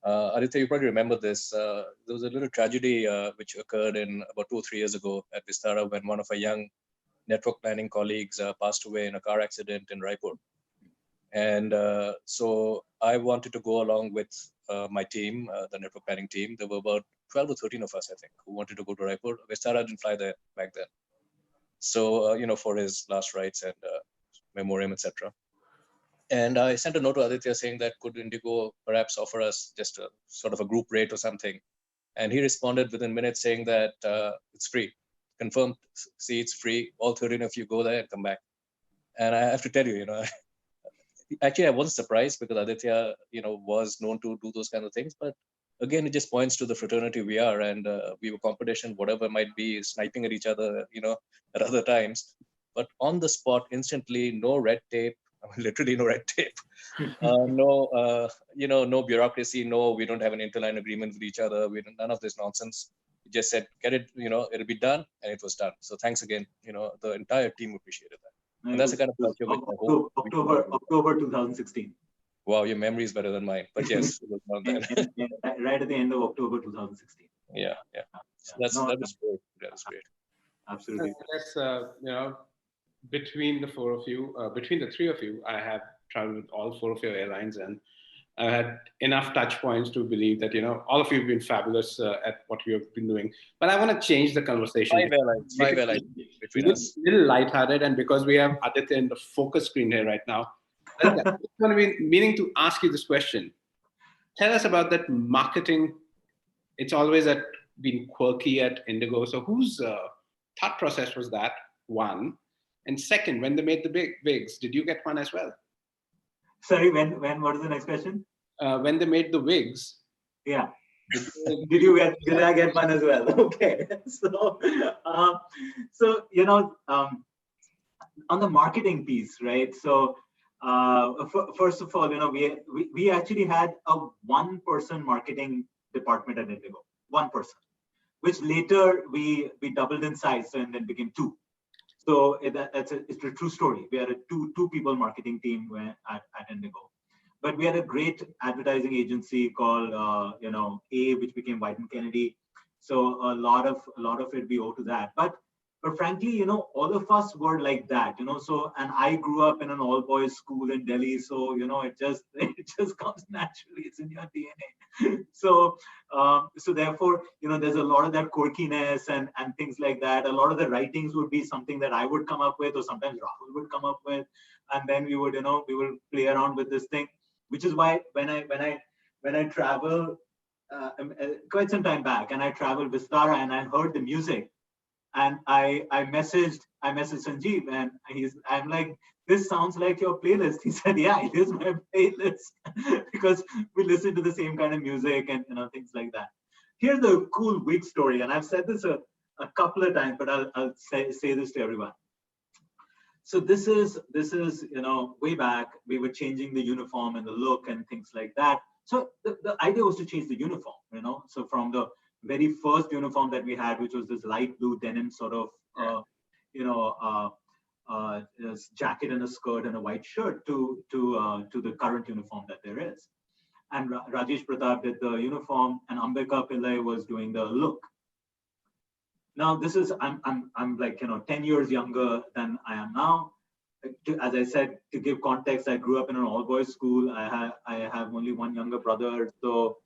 Aditya, you probably remember this. There was a little tragedy which occurred in about 2 or 3 years ago at Vistara when one of our young network planning colleagues passed away in a car accident in Raipur. And so I wanted to go along with my team, the network planning team. There were about 12 or 13 of us, I think, who wanted to go to Raipur. Vistara didn't fly there back then. So, for his last rites and memoriam, etc. And I sent a note to Aditya saying that could IndiGo perhaps offer us just a sort of a group rate or something. And he responded within minutes saying that it's free. Confirmed seats, free. All 13 of you go there and come back. And I have to tell you, actually, I wasn't surprised because Aditya, was known to do those kind of things. But again, it just points to the fraternity we are, and we were competition, whatever might be, sniping at each other, at other times. But on the spot, instantly, no red tape. I mean, literally no red tape. No bureaucracy. No, we don't have an interline agreement with each other. We don't, none of this nonsense. We just said, get it. It'll be done, and it was done. So thanks again. The entire team appreciated that. And that's the kind of culture which I hope. October 2016. Wow, your memory is better than mine. But yes, it was around then. Right at the end of October 2016. Yeah. So that was great. That was great. Absolutely. Yes, between the four of you, between the three of you, I have traveled with all four of your airlines, and I had enough touch points to believe that all of you have been fabulous at what you have been doing. But I want to change the conversation. Five airlines between us. A little lighthearted, and because we have Aditya in the focus screen here right now, I'm going to be meaning to ask you this question. Tell us about that marketing. It's always been quirky at IndiGo. So whose thought process was that? One. And second, when they made the wigs, did you get one as well? Sorry, when? What is the next question? When they made the wigs. Yeah. Did I get one as well? Okay. So, on the marketing piece, right? So, first of all, we actually had a one-person marketing department at IndiGo, one person, which later we doubled in size and then became two. So it's a true story. We had a two people marketing team at IndiGo, but we had a great advertising agency called A, which became White and Kennedy. So a lot of it we owe to that. But But frankly, all of us were like that, so, and I grew up in an all boys school in Delhi. So, it just, it just comes naturally. It's in your DNA. So therefore, there's a lot of that quirkiness and things like that. A lot of the writings would be something that I would come up with, or sometimes Rahul would come up with. And then we would, we would play around with this thing, which is why when I travel, quite some time back, and I traveled Vistara and I heard the music, and I messaged Sanjeev, and I'm like, this sounds like your playlist. He said, yeah, it is my playlist because we listen to the same kind of music and things like that. Here's a cool wig story, and I've said this a couple of times, but I'll say this to everyone. So this is way back, we were changing the uniform and the look and things like that. So the idea was to change the uniform, so from the very first uniform that we had, which was this light blue denim sort of, jacket and a skirt and a white shirt, to the current uniform that there is. And Rajesh Pratap did the uniform, and Ambika Pillai was doing the look. Now this is, I'm like 10 years younger than I am now. As I said, to give context, I grew up in an all-boys school. I have only one younger brother. So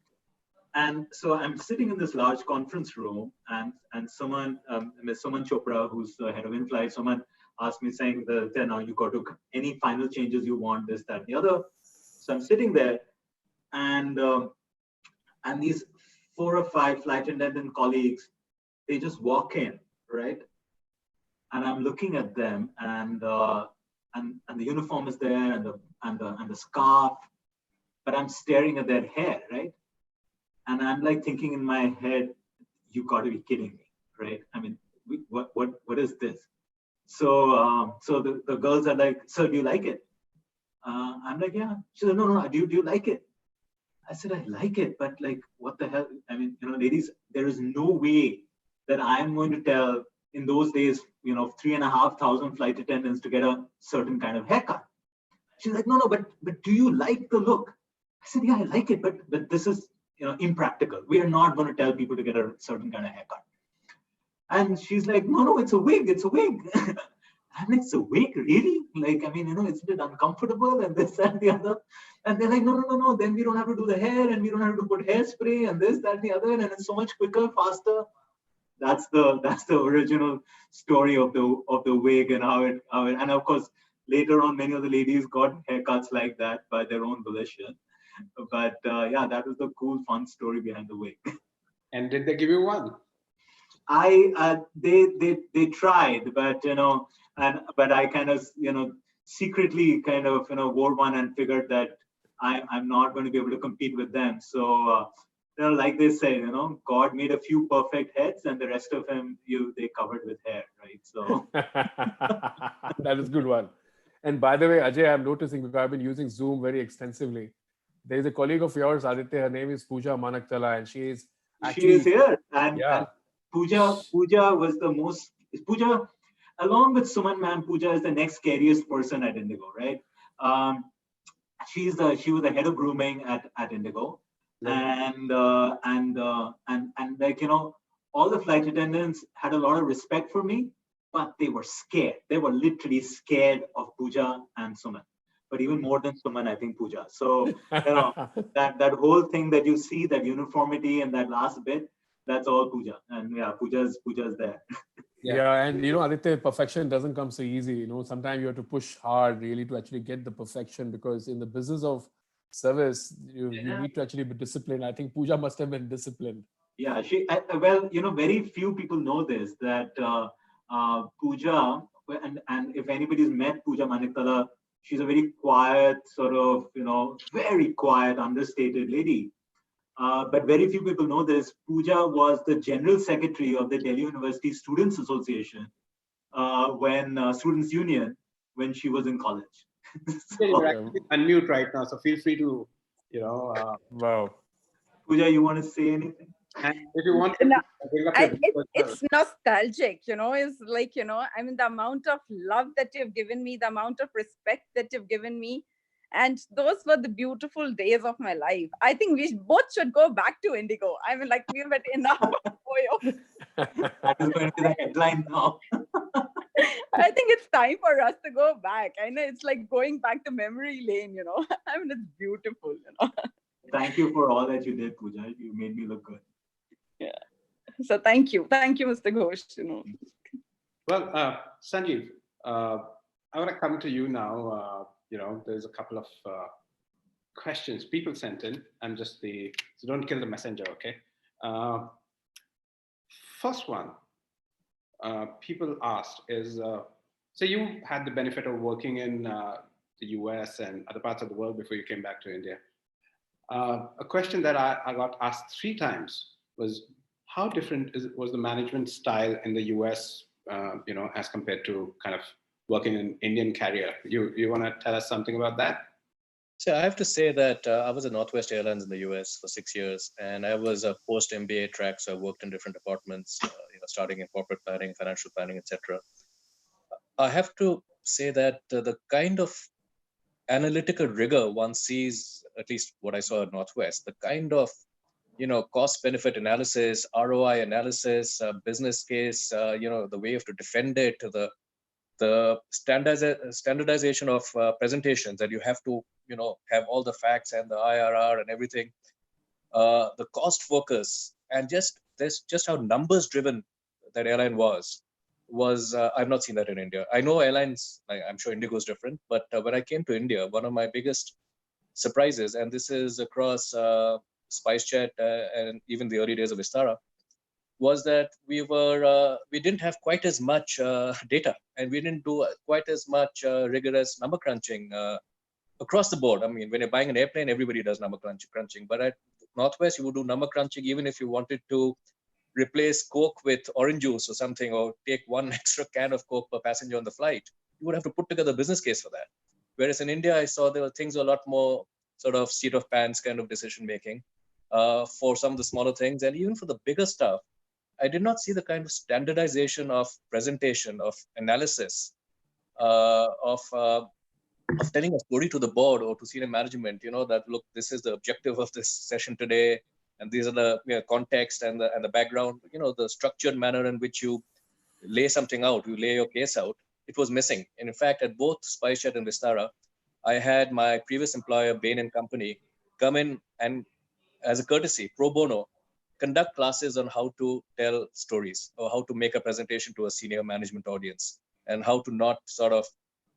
I'm sitting in this large conference room, and someone, Ms. Suman Chopra, who's the head of in-flight, someone asked me saying that, now you got to, any final changes you want, this, that, and the other. So I'm sitting there, and these 4 or 5 flight attendant colleagues, they just walk in, right? And I'm looking at them, and the uniform is there, and the scarf, but I'm staring at their hair, right? And I'm like thinking in my head, you got to be kidding me, right? I mean, what is this? So the girls are like, sir, do you like it? I'm like, yeah. She said, no, do you like it? I said, I like it, but like, what the hell? I mean, ladies, there is no way that I am going to tell, in those days, 3,500 flight attendants to get a certain kind of haircut. She's like, no, but do you like the look? I said, yeah, I like it, but this is, impractical. We are not going to tell people to get a certain kind of haircut. And she's like, no, it's a wig. It's a wig. I'm like, it's a wig, really? Like, I mean, isn't it uncomfortable and this and the other? And they're like, no. Then we don't have to do the hair, and we don't have to put hairspray and this, that, and the other, and it's so much quicker, faster. That's the original story of the wig and how it, and of course later on many of the ladies got haircuts like that by their own volition. But yeah, that was the cool, fun story behind the wig. And did they give you one? They tried, but but I kind of secretly kind of wore one and figured that I'm not going to be able to compete with them. So like they say, God made a few perfect heads, and the rest of him they covered with hair, right? So that is a good one. And by the way, Ajay, I'm noticing, because I've been using Zoom very extensively, there is a colleague of yours, Aditya. Her name is Pooja Manaktala, and she is here. And Pooja was the most. Pooja, along with Suman ma'am, Pooja is the next scariest person at IndiGo, right? She was the head of grooming at IndiGo. And like all the flight attendants had a lot of respect for me, but they were scared. They were literally scared of Pooja and Suman, but even more than Suman, I think Pooja. So that whole thing that you see, that uniformity and that last bit, that's all Pooja. And yeah, Pooja's there. Yeah, and Aditya, perfection doesn't come so easy. Sometimes you have to push hard really to actually get the perfection, because in the business of service, you need to actually be disciplined. I think Pooja must have been disciplined. Yeah, well, very few people know this, that Pooja, and if anybody's met Pooja Maniktala, she's a very quiet, sort of, very quiet, understated lady. But very few people know this. Pooja was the general secretary of the Delhi University Students Association, Students Union, when she was in college. So, you're actually unmute right now, so feel free to, Wow. Pooja, you want to say anything? And if you want, it's nostalgic, it's like, I mean, the amount of love that you've given me, the amount of respect that you've given me. And those were the beautiful days of my life. I think we both should go back to IndiGo. I mean, like, we've met enough. That is going to be the headline now. I think it's time for us to go back. I know it's like going back to memory lane, you know. I mean, it's beautiful, you know. Thank you for all that you did, Pooja. You made me look good. Yeah. So thank you, Mr. Ghosh. You know. Well, Sanjiv, I want to come to you now. There's a couple of questions people sent in. So don't kill the messenger, okay? First one, people asked is, so you had the benefit of working in the US and other parts of the world before you came back to India. A question that I got asked 3 times was, how different was the management style in the US, as compared to kind of working in an Indian carrier? You want to tell us something about that? So I have to say that I was at Northwest Airlines in the US for 6 years, and I was a post-MBA track, so I worked in different departments, starting in corporate planning, financial planning, etc. I have to say that the kind of analytical rigor one sees, at least what I saw at Northwest, the kind of cost-benefit analysis, ROI analysis, business case, the way you have to defend it, the standardization of presentations that you have to, have all the facts and the IRR and everything, the cost focus, and just how numbers driven that airline was I've not seen that in India. I know airlines, I'm sure IndiGo is different, but when I came to India, one of my biggest surprises, and this is across SpiceJet and even the early days of Vistara, was that we didn't have quite as much data, and we didn't do quite as much rigorous number crunching across the board. I mean, when you're buying an airplane, everybody does number crunching, but at Northwest, you would do number crunching even if you wanted to replace Coke with orange juice or something, or take one extra can of Coke per passenger on the flight. You would have to put together a business case for that. Whereas in India, I saw there were things a lot more sort of seat of pants kind of decision making for some of the smaller things, and even for the bigger stuff. I did not see the kind of standardization of presentation, of analysis, of telling a story to the board or to senior management, that look, this is the objective of this session today, and these are the context and the background, the structured manner in which you lay something out, you lay your case out. It was missing. And in fact, at both SpiceJet and Vistara, I had my previous employer, Bain & Company, come in and, as a courtesy, pro bono, conduct classes on how to tell stories or how to make a presentation to a senior management audience, and how to not sort of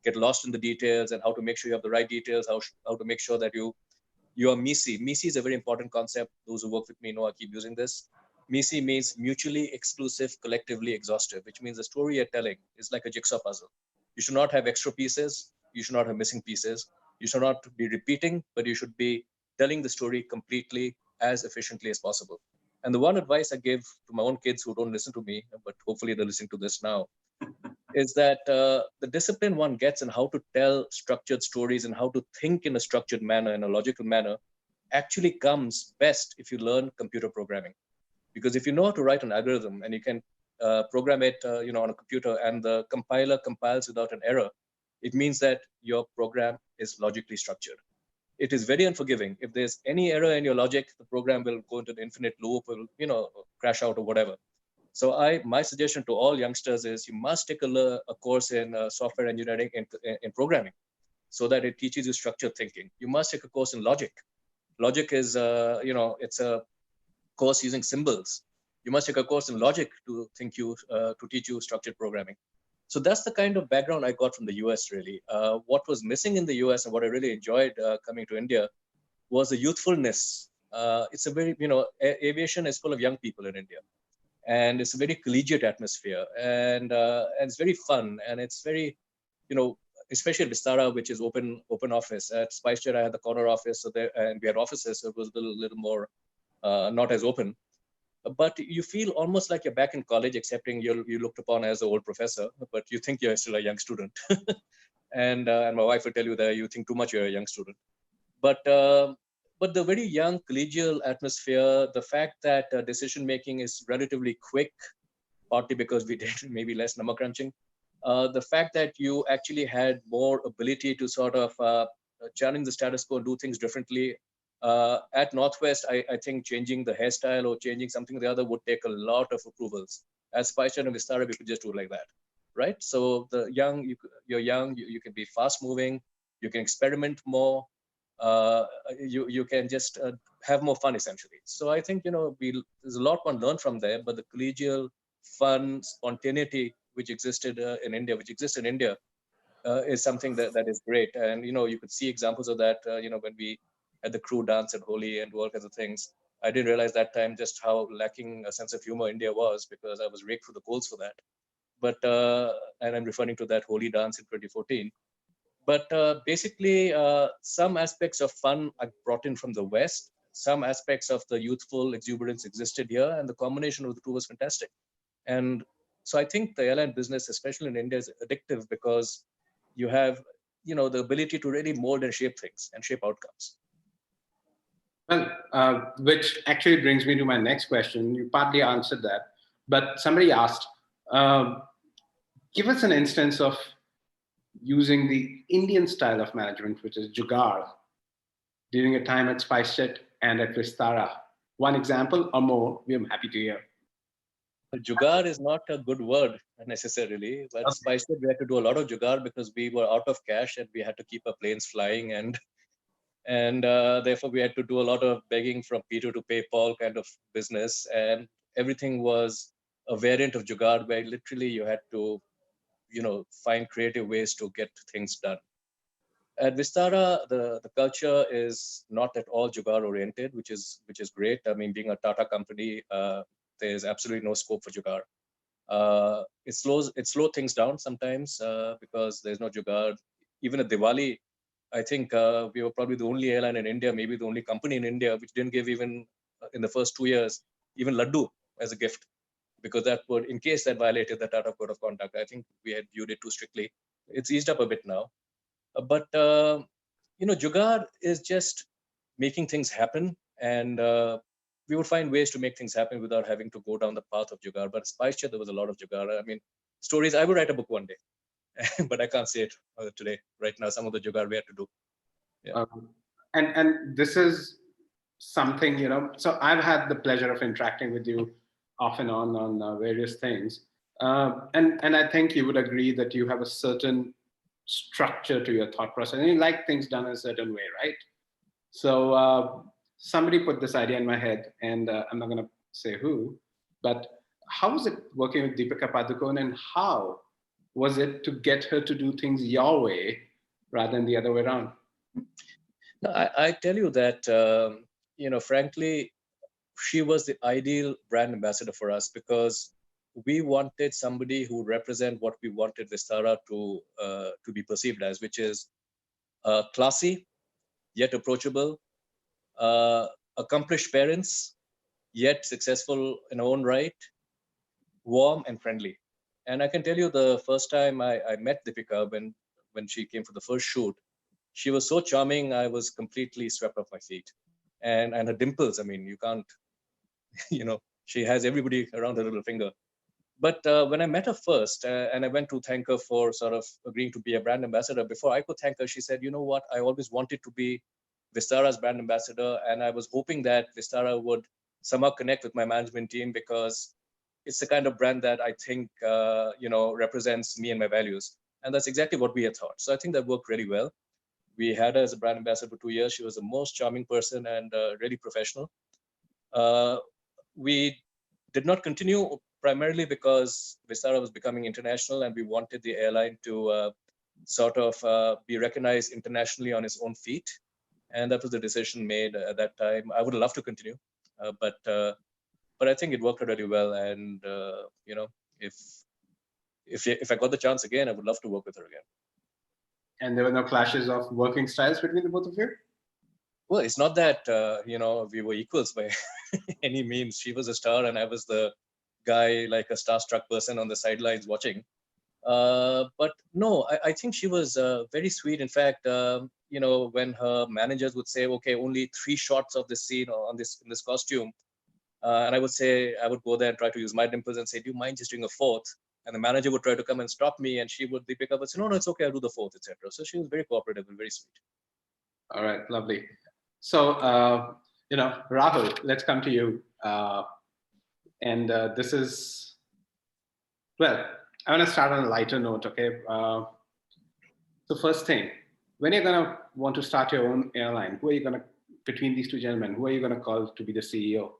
get lost in the details, and how to make sure you have the right details, how to make sure that you are MISI. MISI is a very important concept. Those who work with me know I keep using this. MISI means mutually exclusive, collectively exhaustive, which means the story you're telling is like a jigsaw puzzle. You should not have extra pieces. You should not have missing pieces. You should not be repeating, but you should be telling the story completely as efficiently as possible. And the one advice I give to my own kids who don't listen to me, but hopefully they're listening to this now, is that the discipline one gets in how to tell structured stories and how to think in a structured manner, in a logical manner, actually comes best if you learn computer programming. Because if you know how to write an algorithm and you can program it on a computer, and the compiler compiles without an error, it means that your program is logically structured. It is very unforgiving. If there's any error in your logic, the program will go into the infinite loop, will crash out or whatever. So my suggestion to all youngsters is you must take a course in software engineering in programming, so that it teaches you structured thinking. You must take a course in logic. Logic is it's a course using symbols. You must take a course in logic to teach you structured programming. So that's the kind of background I got from the US, really. What was missing in the US and what I really enjoyed coming to India was the youthfulness. It's a very, aviation is full of young people in India, and it's a very collegiate atmosphere, and it's very fun, and it's very, especially at Vistara, which is open office. At SpiceJet, I had the corner office, and we had offices, so it was a little more not as open. But you feel almost like you're back in college, excepting you're looked upon as an old professor, but you think you're still a young student. And my wife will tell you that you think too much you're a young student. But the very young collegial atmosphere, the fact that decision making is relatively quick, partly because we did maybe less number crunching, the fact that you actually had more ability to sort of challenge the status quo and do things differently. At Northwest, I think changing the hairstyle or changing something or the other would take a lot of approvals. At SpiceJet and Vistara, we could just do it like that. right? So you're young, you can be fast moving, you can experiment more, you can just have more fun essentially. So I think, there's a lot one learn from there, but the collegial fun, spontaneity which existed in India, is something that is great. And, you could see examples of that, when we had the crew dance at Holi and all kinds of things. I didn't realize that time just how lacking a sense of humor India was, because I was raked through the coals for that. But, and I'm referring to that Holi dance in 2014. But basically, some aspects of fun are brought in from the West. Some aspects of the youthful exuberance existed here, and the combination of the two was fantastic. And so I think the airline business, especially in India, is addictive because you have, the ability to really mold and shape things and shape outcomes. Well, which actually brings me to my next question. You partly answered that, but somebody asked, give us an instance of using the Indian style of management, which is Jugaad, during a time at SpiceJet and at Vistara. One example or more, we are happy to hear. Jugaad is not a good word necessarily, but okay. SpiceJet, we had to do a lot of Jugaad because we were out of cash and we had to keep our planes flying, and therefore we had to do a lot of begging from Peter to PayPal kind of business, and everything was a variant of Jugaad where literally you had to, find creative ways to get things done. At Vistara, the culture is not at all Jugaad oriented, which is great. I mean, being a Tata company, there's absolutely no scope for Jugaad. It slows things down sometimes because there's no Jugaad. Even at Diwali, I think we were probably the only airline in India, maybe the only company in India, which didn't give even in the first 2 years, even laddu as a gift, because that would, in case that violated the Tata Code of Conduct, I think we had viewed it too strictly. It's eased up a bit now. But, Jugaad is just making things happen, and we would find ways to make things happen without having to go down the path of Jugaad. But at SpiceJet, there was a lot of Jugaad. I mean, stories, I would write a book one day, but I can't say it today, right now, some of the Jugaad we had to do. Yeah. And this is something, so I've had the pleasure of interacting with you off and on various things. And I think you would agree that you have a certain structure to your thought process, and you like things done a certain way, right? So somebody put this idea in my head, and I'm not going to say who, but how was it working with Deepika Padukone, and how was it to get her to do things your way rather than the other way around? No, I tell you that, frankly, she was the ideal brand ambassador for us, because we wanted somebody who would represent what we wanted Vistara to be perceived as, which is classy, yet approachable, accomplished parents, yet successful in her own right, warm and friendly. And I can tell you, the first time I met Deepika, when she came for the first shoot, she was so charming, I was completely swept off my feet. And her dimples, I mean, you can't, she has everybody around her little finger. But when I met her first, and I went to thank her for sort of agreeing to be a brand ambassador, before I could thank her, she said, you know what, I always wanted to be Vistara's brand ambassador, and I was hoping that Vistara would somehow connect with my management team, because it's the kind of brand that I think, represents me and my values. And that's exactly what we had thought. So I think that worked really well. We had her as a brand ambassador for 2 years. She was the most charming person and really professional. We did not continue primarily because Vistara was becoming international, and we wanted the airline to sort of be recognized internationally on its own feet. And that was the decision made at that time. I would love to continue, but I think it worked out really well. And if I got the chance again, I would love to work with her again. And there were no clashes of working styles between the both of you? Well, it's not that we were equals by any means. She was a star, and I was the guy, like a starstruck person on the sidelines watching. But no, I think she was very sweet. In fact, when her managers would say, okay, only 3 shots of this scene or in this costume, and I would go there and try to use my dimples and say, do you mind just doing a 4th? And the manager would try to come and stop me, and she would pick up and say, no, it's okay, I'll do the 4th, etc. So she was very cooperative and very sweet. All right, lovely. So, Rahul, let's come to you. And this is, well, I want to start on a lighter note, okay? So first thing, when you're going to want to start your own airline, who are you going to, between these two gentlemen, who are you going to call to be the CEO?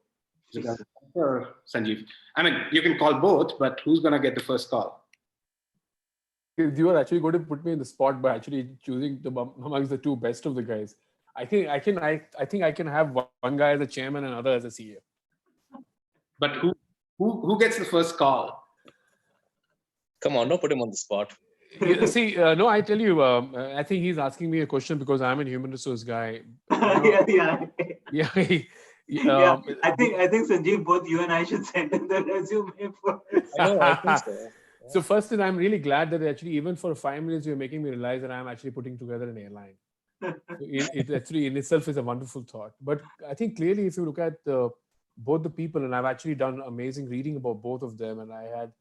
Is it Aditya or Sanjiv? I mean, you can call both, but who's going to get the first call? You are actually going to put me in the spot by actually choosing amongst the two best of the guys. I think I can have one guy as a chairman and another as a CEO. But who gets the first call? Come on, don't put him on the spot. See, no, I tell you, I think he's asking me a question because I'm a human resource guy. Yeah. Yeah. Yeah, I think Sanjeev, both you and I should send in the resume for. I think so. So first is I'm really glad that actually even for 5 minutes you're making me realize that I'm actually putting together an airline. So it actually in itself is a wonderful thought. But I think clearly if you look at both the people, and I've actually done amazing reading about both of them, and I had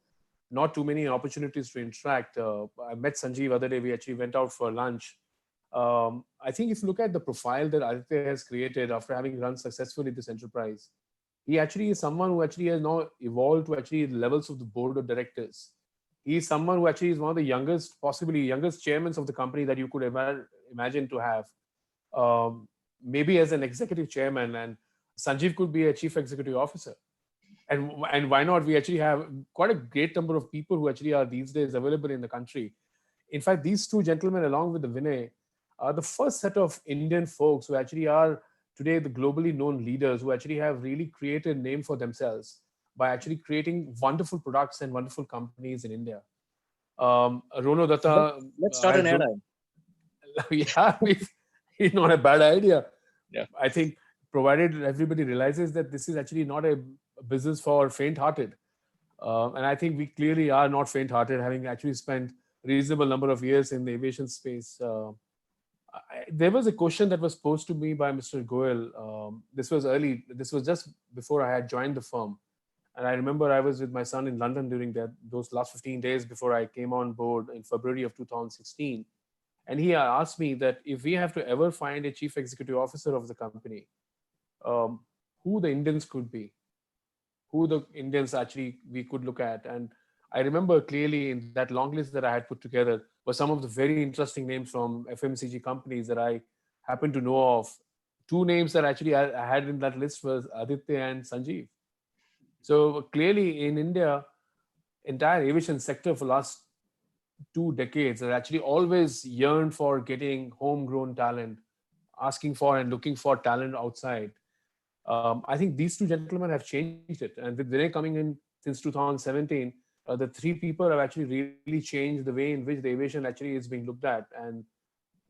not too many opportunities to interact. I met Sanjeev other day. We actually went out for lunch. I think if you look at the profile that Aditya has created after having run successfully this enterprise, he actually is someone who actually has now evolved to actually the levels of the board of directors. He is someone who actually is one of the youngest, possibly youngest chairmen of the company that you could ever imagine to have. Maybe as an executive chairman, and Sanjeev could be a chief executive officer. And why not? We actually have quite a great number of people who actually are these days available in the country. In fact, these two gentlemen, along with the Vinay, are the first set of Indian folks who actually are today the globally known leaders who actually have really created a name for themselves by actually creating wonderful products and wonderful companies in India. Rono Datta. Let's start an airline. Yeah, it's not a bad idea. Yeah. I think provided everybody realizes that this is actually not a business for faint-hearted. And I think we clearly are not faint-hearted, having actually spent a reasonable number of years in the aviation space. There was a question that was posed to me by Mr. Goel. This was early. This was just before I had joined the firm. And I remember I was with my son in London during those last 15 days before I came on board in February of 2016. And he asked me that if we have to ever find a chief executive officer of the company, who the Indians could be, who the Indians actually we could look at. And I remember clearly in that long list that I had put together were some of the very interesting names from FMCG companies that I happen to know of. Two names that actually I had in that list was Aditya and Sanjeev. So clearly in India, entire aviation sector for the last 2 decades has actually always yearned for getting homegrown talent, asking for and looking for talent outside. I think these two gentlemen have changed it. And with Vinay coming in since 2017, the three people have actually really changed the way in which the aviation actually is being looked at. And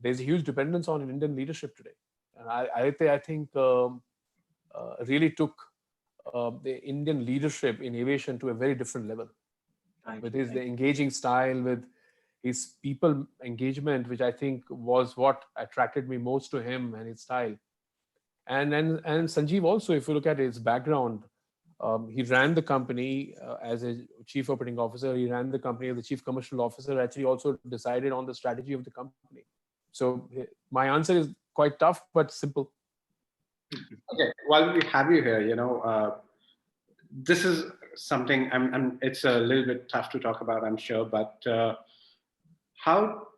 there's a huge dependence on Indian leadership today. And I think really took the Indian leadership in aviation to a very different level. With his engaging style, with his people engagement, which I think was what attracted me most to him and his style. And Sanjeev also, if you look at his background, he ran the company as a chief operating officer. He ran the company as the chief commercial officer, actually also decided on the strategy of the company. So my answer is quite tough, but simple. Okay, while we have you here, this is something it's a little bit tough to talk about, I'm sure, but how,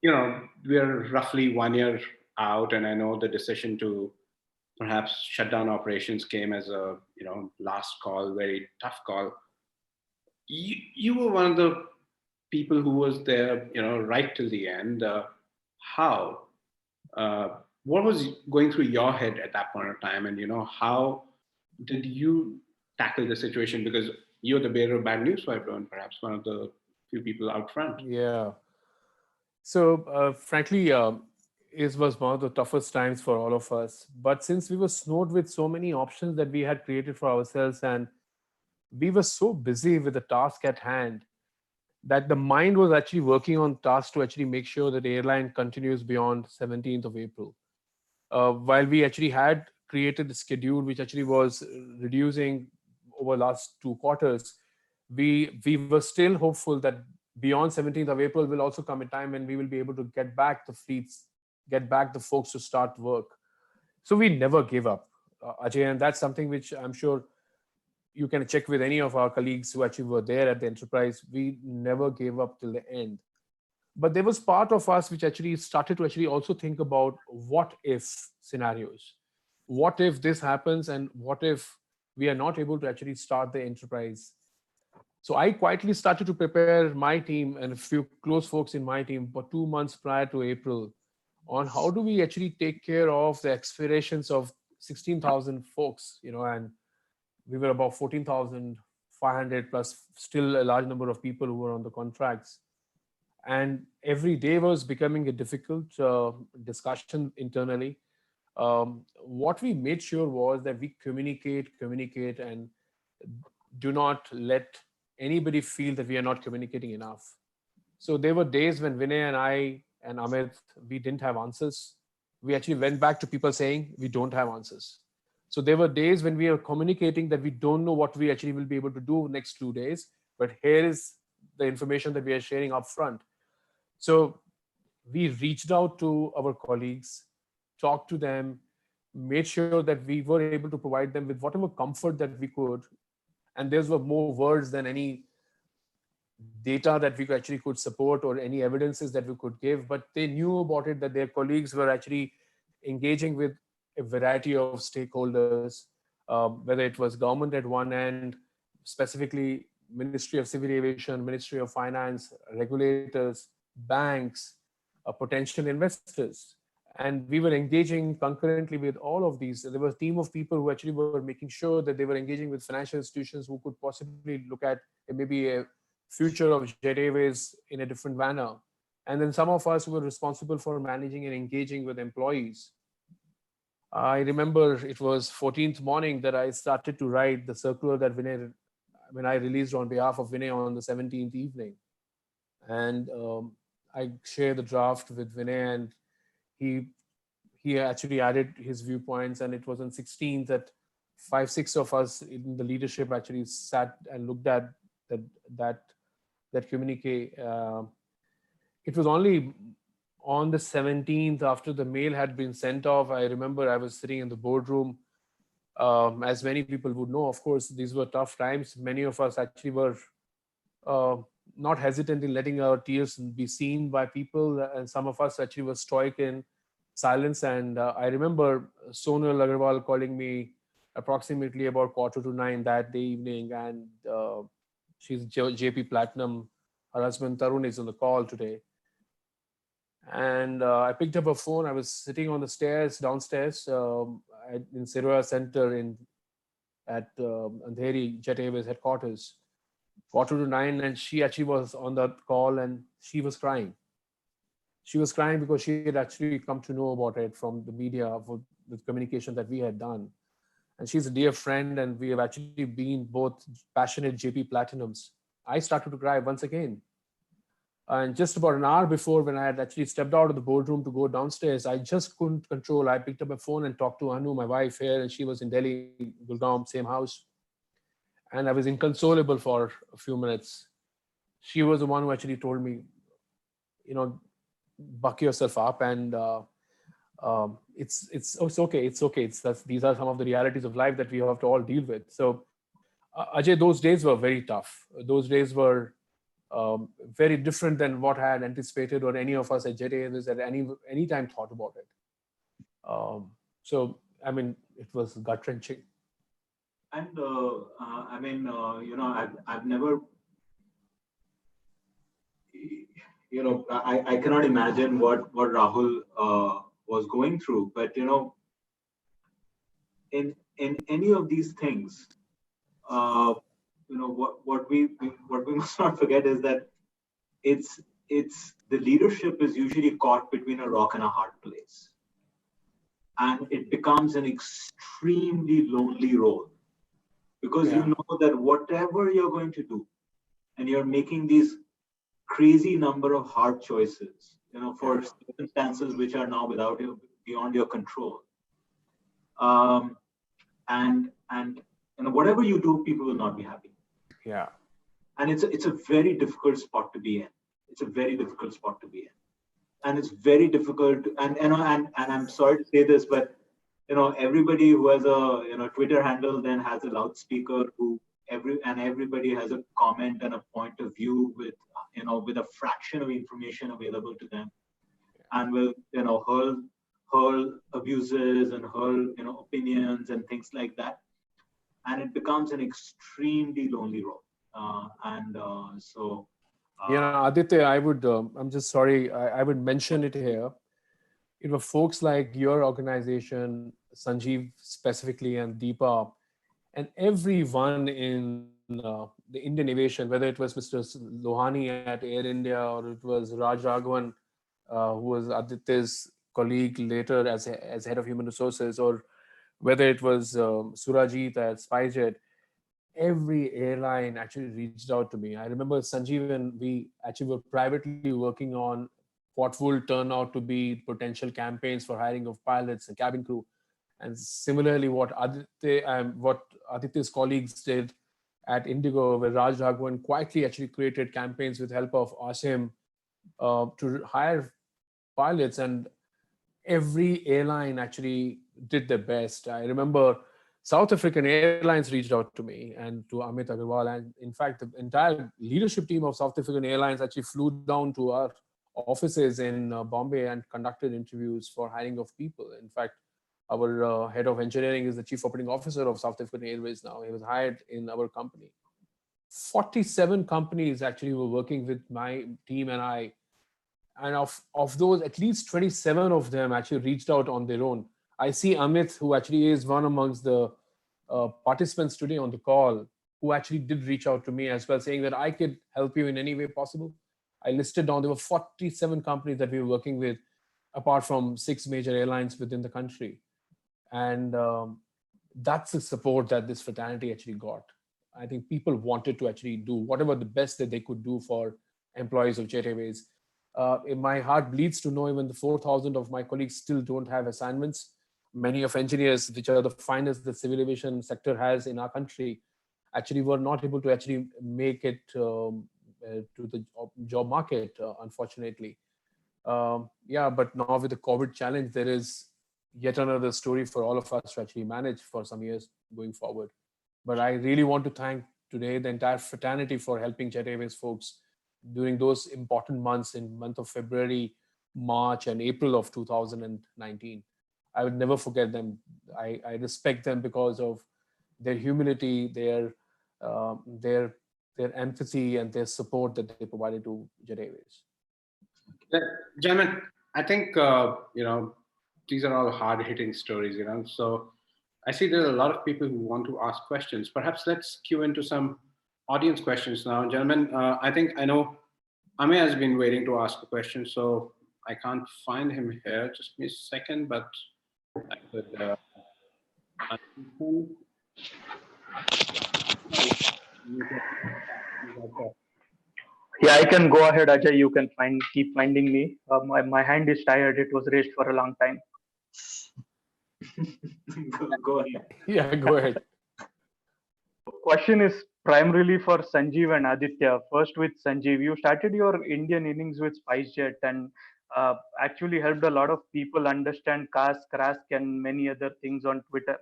we're roughly 1 year out, and I know the decision to perhaps shut down operations came as a, last call, very tough call. You were one of the people who was there, right till the end. What was going through your head at that point of time? And, how did you tackle the situation? Because you're the bearer of bad news for everyone, perhaps one of the few people out front. Yeah. So frankly, it was one of the toughest times for all of us. But since we were snowed with so many options that we had created for ourselves, and we were so busy with the task at hand, that the mind was actually working on tasks to actually make sure that the airline continues beyond 17th of April. While we actually had created the schedule, which actually was reducing over the last 2 quarters, we were still hopeful that beyond 17th of April will also come a time when we will be able to get back the fleets, get back the folks to start work. So we never gave up, Ajay, and that's something which I'm sure you can check with any of our colleagues who actually were there at the enterprise. We never gave up till the end. But there was part of us which actually started to actually also think about what if scenarios. What if this happens, and what if we are not able to actually start the enterprise? So I quietly started to prepare my team and a few close folks in my team for 2 months prior to April on how do we actually take care of the aspirations of 16,000 folks, and we were about 14,500 plus, still a large number of people who were on the contracts. And every day was becoming a difficult discussion internally. What we made sure was that we communicate, and do not let anybody feel that we are not communicating enough. So there were days when Vinay and I and Amit, we didn't have answers. We actually went back to people saying we don't have answers. So there were days when we are communicating that we don't know what we actually will be able to do next 2 days, but here is the information that we are sharing up front. So we reached out to our colleagues, talked to them, made sure that we were able to provide them with whatever comfort that we could. And those were more words than any data that we actually could support or any evidences that we could give. But they knew about it, that their colleagues were actually engaging with a variety of stakeholders, whether it was government at one end, specifically Ministry of Civil Aviation, Ministry of Finance, regulators, banks, potential investors. And we were engaging concurrently with all of these. There was a team of people who actually were making sure that they were engaging with financial institutions who could possibly look at maybe a future of Jet Airways in a different manner. And then some of us were responsible for managing and engaging with employees. I remember it was 14th morning that I started to write the circular that when I released on behalf of Vinay on the 17th evening. And I shared the draft with Vinay, and he actually added his viewpoints. And it was on 16th that 5-6 of us in the leadership actually sat and looked at that communique. It was only on the 17th, after the mail had been sent off, I remember I was sitting in the boardroom. As many people would know, of course, these were tough times. Many of us actually were not hesitant in letting our tears be seen by people. And some of us actually were stoic in silence. And I remember Sonal Agarwal calling me approximately about 8:45 that day evening. And she's JP Platinum. Her husband Tarun is on the call today. And I picked up a phone. I was sitting on the stairs downstairs in Sirua Center at Andheri Jet Airways headquarters, 8:45, and she actually was on that call, and she was crying. She was crying because she had actually come to know about it from the media, for the communication that we had done. And she's a dear friend, and we have actually been both passionate JP Platinums. I started to cry once again. And just about an hour before, when I had actually stepped out of the boardroom to go downstairs, I just couldn't control. I picked up my phone and talked to Anu, my wife here, and she was in Delhi, Gurgaon, same house. And I was inconsolable for a few minutes. She was the one who actually told me, buck yourself up, and it's okay. These are some of the realities of life that we have to all deal with. So, Ajay, those days were very tough. Those days were very different than what I had anticipated, or any of us at Jet Airways at any time thought about it. So, I mean, it was gut wrenching. And I've never, I cannot imagine what Rahul was going through. But in any of these things, what we must not forget is that it's the leadership is usually caught between a rock and a hard place, and it becomes an extremely lonely role, because you know that whatever you're going to do, and you're making these crazy number of hard choices, for circumstances which are now beyond your control, and whatever you do, people will not be happy. Yeah. And it's a very difficult spot to be in. It's a very difficult spot to be in. And it's very difficult. And I'm sorry to say this, but everybody who has a Twitter handle then has a loudspeaker everybody has a comment and a point of view with a fraction of information available to them, and will hurl abuses and hurl opinions and things like that, and it becomes an extremely lonely role. Aditya, I'm just sorry, I would mention it here. Folks like your organization, Sanjiv specifically, and Deepa, and everyone in the Indian aviation, whether it was Mr. Lohani at Air India, or it was Raj Raghavan, who was Aditya's colleague later as head of human resources, or whether it was Surajit at SpiceJet, every airline actually reached out to me. I remember Sanjeev and we actually were privately working on what will turn out to be potential campaigns for hiring of pilots and cabin crew. And similarly, what Aditya's colleagues did at IndiGo, where Raj Raghavan quietly actually created campaigns with help of Asim to hire pilots, and every airline actually did their best. I remember South African Airlines reached out to me and to Amit Agarwal, and in fact, the entire leadership team of South African Airlines actually flew down to our offices in Bombay and conducted interviews for hiring of people. In fact, our head of engineering is the chief operating officer of South African Airways now. He was hired in our company. 47 companies actually were working with my team and I. And of those, at least 27 of them actually reached out on their own. I see Amit, who actually is one amongst the participants today on the call, who actually did reach out to me as well, saying that I could help you in any way possible. I listed down, there were 47 companies that we were working with, apart from 6 major airlines within the country. And that's the support that this fraternity actually got. I think people wanted to actually do whatever the best that they could do for employees of Jet Airways. My heart bleeds to know even the 4,000 of my colleagues still don't have assignments. Many of engineers, which are the finest the civil aviation sector has in our country, actually were not able to actually make it to the job market, unfortunately. But now with the COVID challenge, there is yet another story for all of us to actually manage for some years going forward. But I really want to thank today the entire fraternity for helping Jet Airways folks during those important months in month of February, March, and April of 2019. I would never forget them. I respect them because of their humility, their empathy, and their support that they provided to Jet Airways. Gentlemen, I think these are all hard-hitting stories. So I see there are a lot of people who want to ask questions. Perhaps let's cue into some audience questions now, gentlemen. I know Ame has been waiting to ask a question, so I can't find him here. Just give me a second, but I could. Yeah, I can go ahead, Ajay. You can keep finding me. My hand is tired. It was raised for a long time. Go ahead. Yeah, go ahead. Question is primarily for Sanjeev and Aditya. First with Sanjeev, you started your Indian innings with SpiceJet and actually helped a lot of people understand CASK, CRASK, and many other things on Twitter.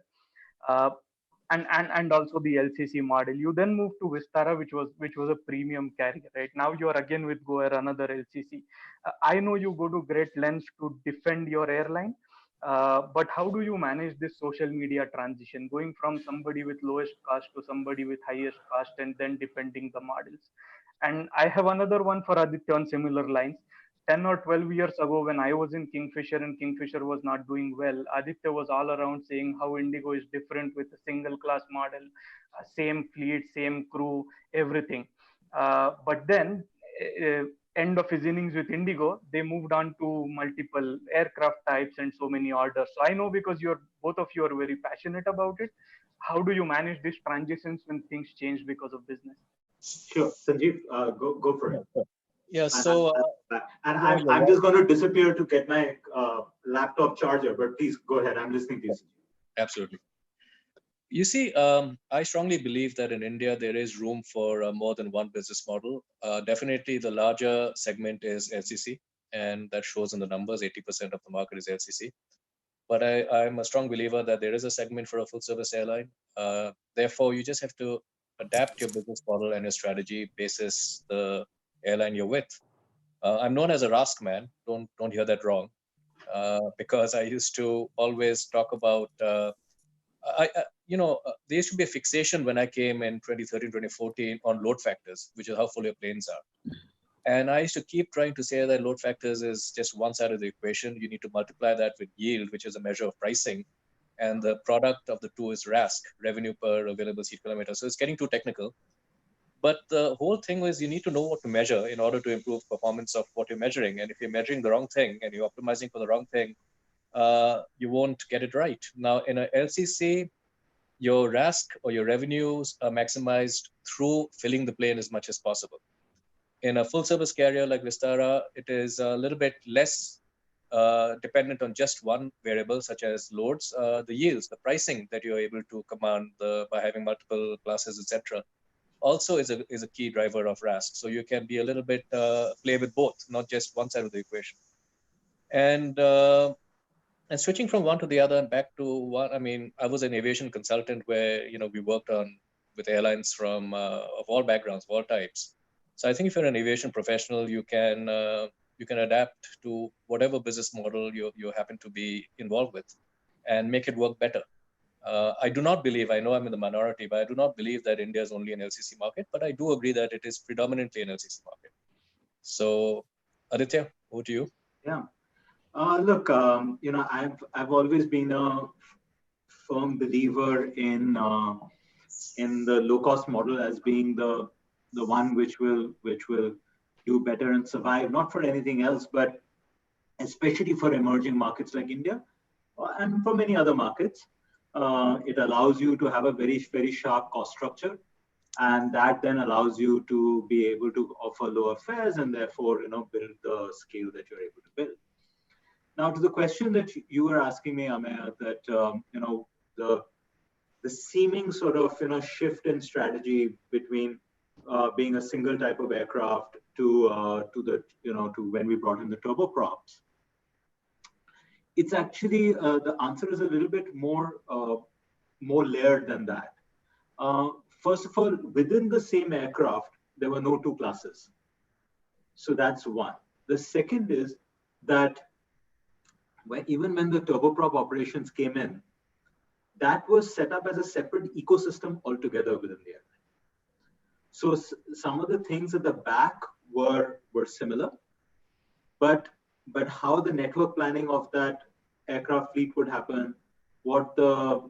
And also the LCC model. You then moved to Vistara, which was a premium carrier. Right now you are again with Go Air, another LCC. I know you go to great lengths to defend your airline, but how do you manage this social media transition, going from somebody with lowest cost to somebody with highest cost, and then defending the models? And I have another one for Aditya on similar lines. 10 or 12 years ago, when I was in Kingfisher and Kingfisher was not doing well, Aditya was all around saying how IndiGo is different with a single class model, same fleet, same crew, everything. But then, end of his innings with IndiGo, they moved on to multiple aircraft types and so many orders. So I know, because both of you are very passionate about it. How do you manage these transitions when things change because of business? Sure, Sanjeev, go for it. Yeah, so I'm just going to disappear to get my laptop charger, but please go ahead. I'm listening to you. Absolutely. You see, I strongly believe that in India, there is room for more than one business model. Definitely the larger segment is LCC, and that shows in the numbers, 80% of the market is LCC. But I'm a strong believer that there is a segment for a full service airline. Therefore, you just have to adapt your business model and your strategy basis the airline you're with. I'm known as a RASK man. Don't hear that wrong, because I used to always talk about. There used to be a fixation when I came in 2013, 2014 on load factors, which is how full your planes are. And I used to keep trying to say that load factors is just one side of the equation. You need to multiply that with yield, which is a measure of pricing. And the product of the two is RASK, revenue per available seat kilometer. So it's getting too technical. But the whole thing was you need to know what to measure in order to improve performance of what you're measuring. And if you're measuring the wrong thing and you're optimizing for the wrong thing, you won't get it right. Now, in a LCC, your RASK or your revenues are maximized through filling the plane as much as possible. In a full service carrier like Vistara, it is a little bit less dependent on just one variable, such as loads, the yields, the pricing that you're able to command by having multiple classes, etc. Also is a key driver of RASK. So you can be a little bit play with both, not just one side of the equation. And switching from one to the other and back to one, I mean, I was an aviation consultant where we worked with airlines from of all backgrounds, of all types. So I think if you're an aviation professional, you can adapt to whatever business model you happen to be involved with, and make it work better. I do not believe, I know I'm in the minority, but I do not believe that India is only an LCC market, but I do agree that it is predominantly an LCC market. So Aditya, over to you. Yeah. Look, I've always been a firm believer in the low cost model as being the one which will do better and survive, not for anything else, but especially for emerging markets like India and for many other markets. It allows you to have a very, very sharp cost structure, and that then allows you to be able to offer lower fares and therefore build the scale that you're able to build. Now, to the question that you were asking me, Amir, that the seeming sort of shift in strategy between being a single type of aircraft to when we brought in the turboprops, it's actually the answer is a little bit more layered than that. First of all, within the same aircraft, there were no two classes. So that's one. The second is that even when the turboprop operations came in, that was set up as a separate ecosystem altogether within the airline. So some of the things at the back were similar, but how the network planning of that aircraft fleet would happen, what the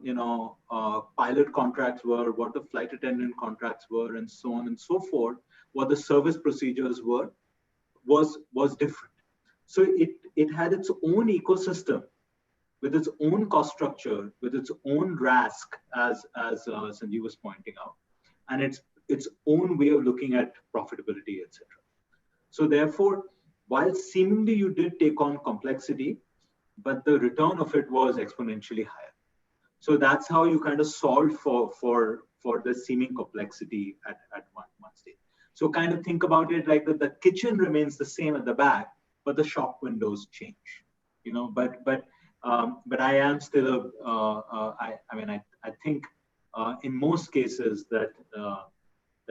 pilot contracts were, what the flight attendant contracts were, and so on and so forth, what the service procedures were, was different. So it had its own ecosystem with its own cost structure, with its own RASK, as Sanjiv was pointing out, and its own way of looking at profitability, etc. So therefore, while seemingly you did take on complexity, but the return of it was exponentially higher. So that's how you kind of solve for the seeming complexity at one stage. So kind of think about it like the kitchen remains the same at the back, but the shop windows change. But I am still I think in most cases that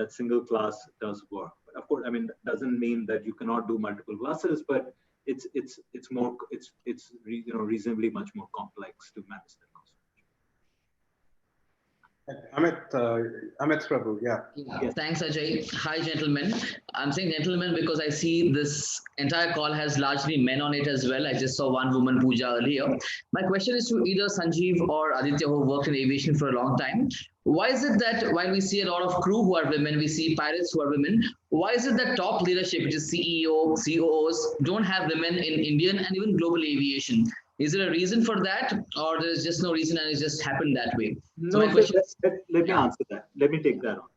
single class does work. But of course, that doesn't mean that you cannot do multiple classes, but it's reasonably much more complex to manage that cost. Amit Prabhu, yeah. Yes. Thanks, Ajay. Hi, gentlemen. I'm saying gentlemen because I see this entire call has largely men on it as well. I just saw one woman, Pooja, earlier. My question is to either Sanjiv or Aditya, who worked in aviation for a long time. Why is it that while we see a lot of crew who are women, we see pilots who are women, why is it that top leadership, which is CEO, COOs, don't have women in Indian and even global aviation? Is there a reason for that, or there's just no reason and it just happened that way? No, so my question let me answer that. Let me take that on.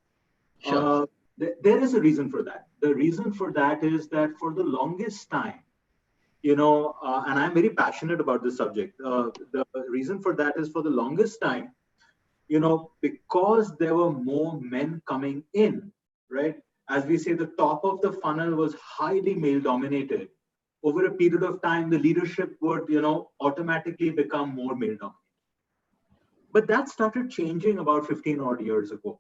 Sure. There is a reason for that. The reason for that is that for the longest time, and I'm very passionate about this subject. The reason for that is for the longest time, because there were more men coming in, right? As we say, the top of the funnel was highly male dominated. over a period of time, the leadership would, automatically become more male dominated. But that started changing about 15 odd years ago,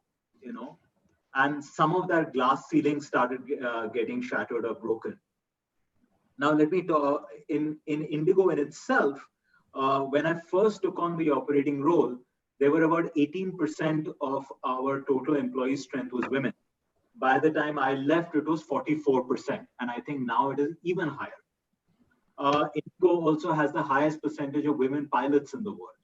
and some of that glass ceiling started getting shattered or broken. Now, let me talk in IndiGo in itself. When I first took on the operating role, there were about 18% of our total employee strength was women. By the time I left, it was 44%, and I think now it is even higher. IndiGo also has the highest percentage of women pilots in the world.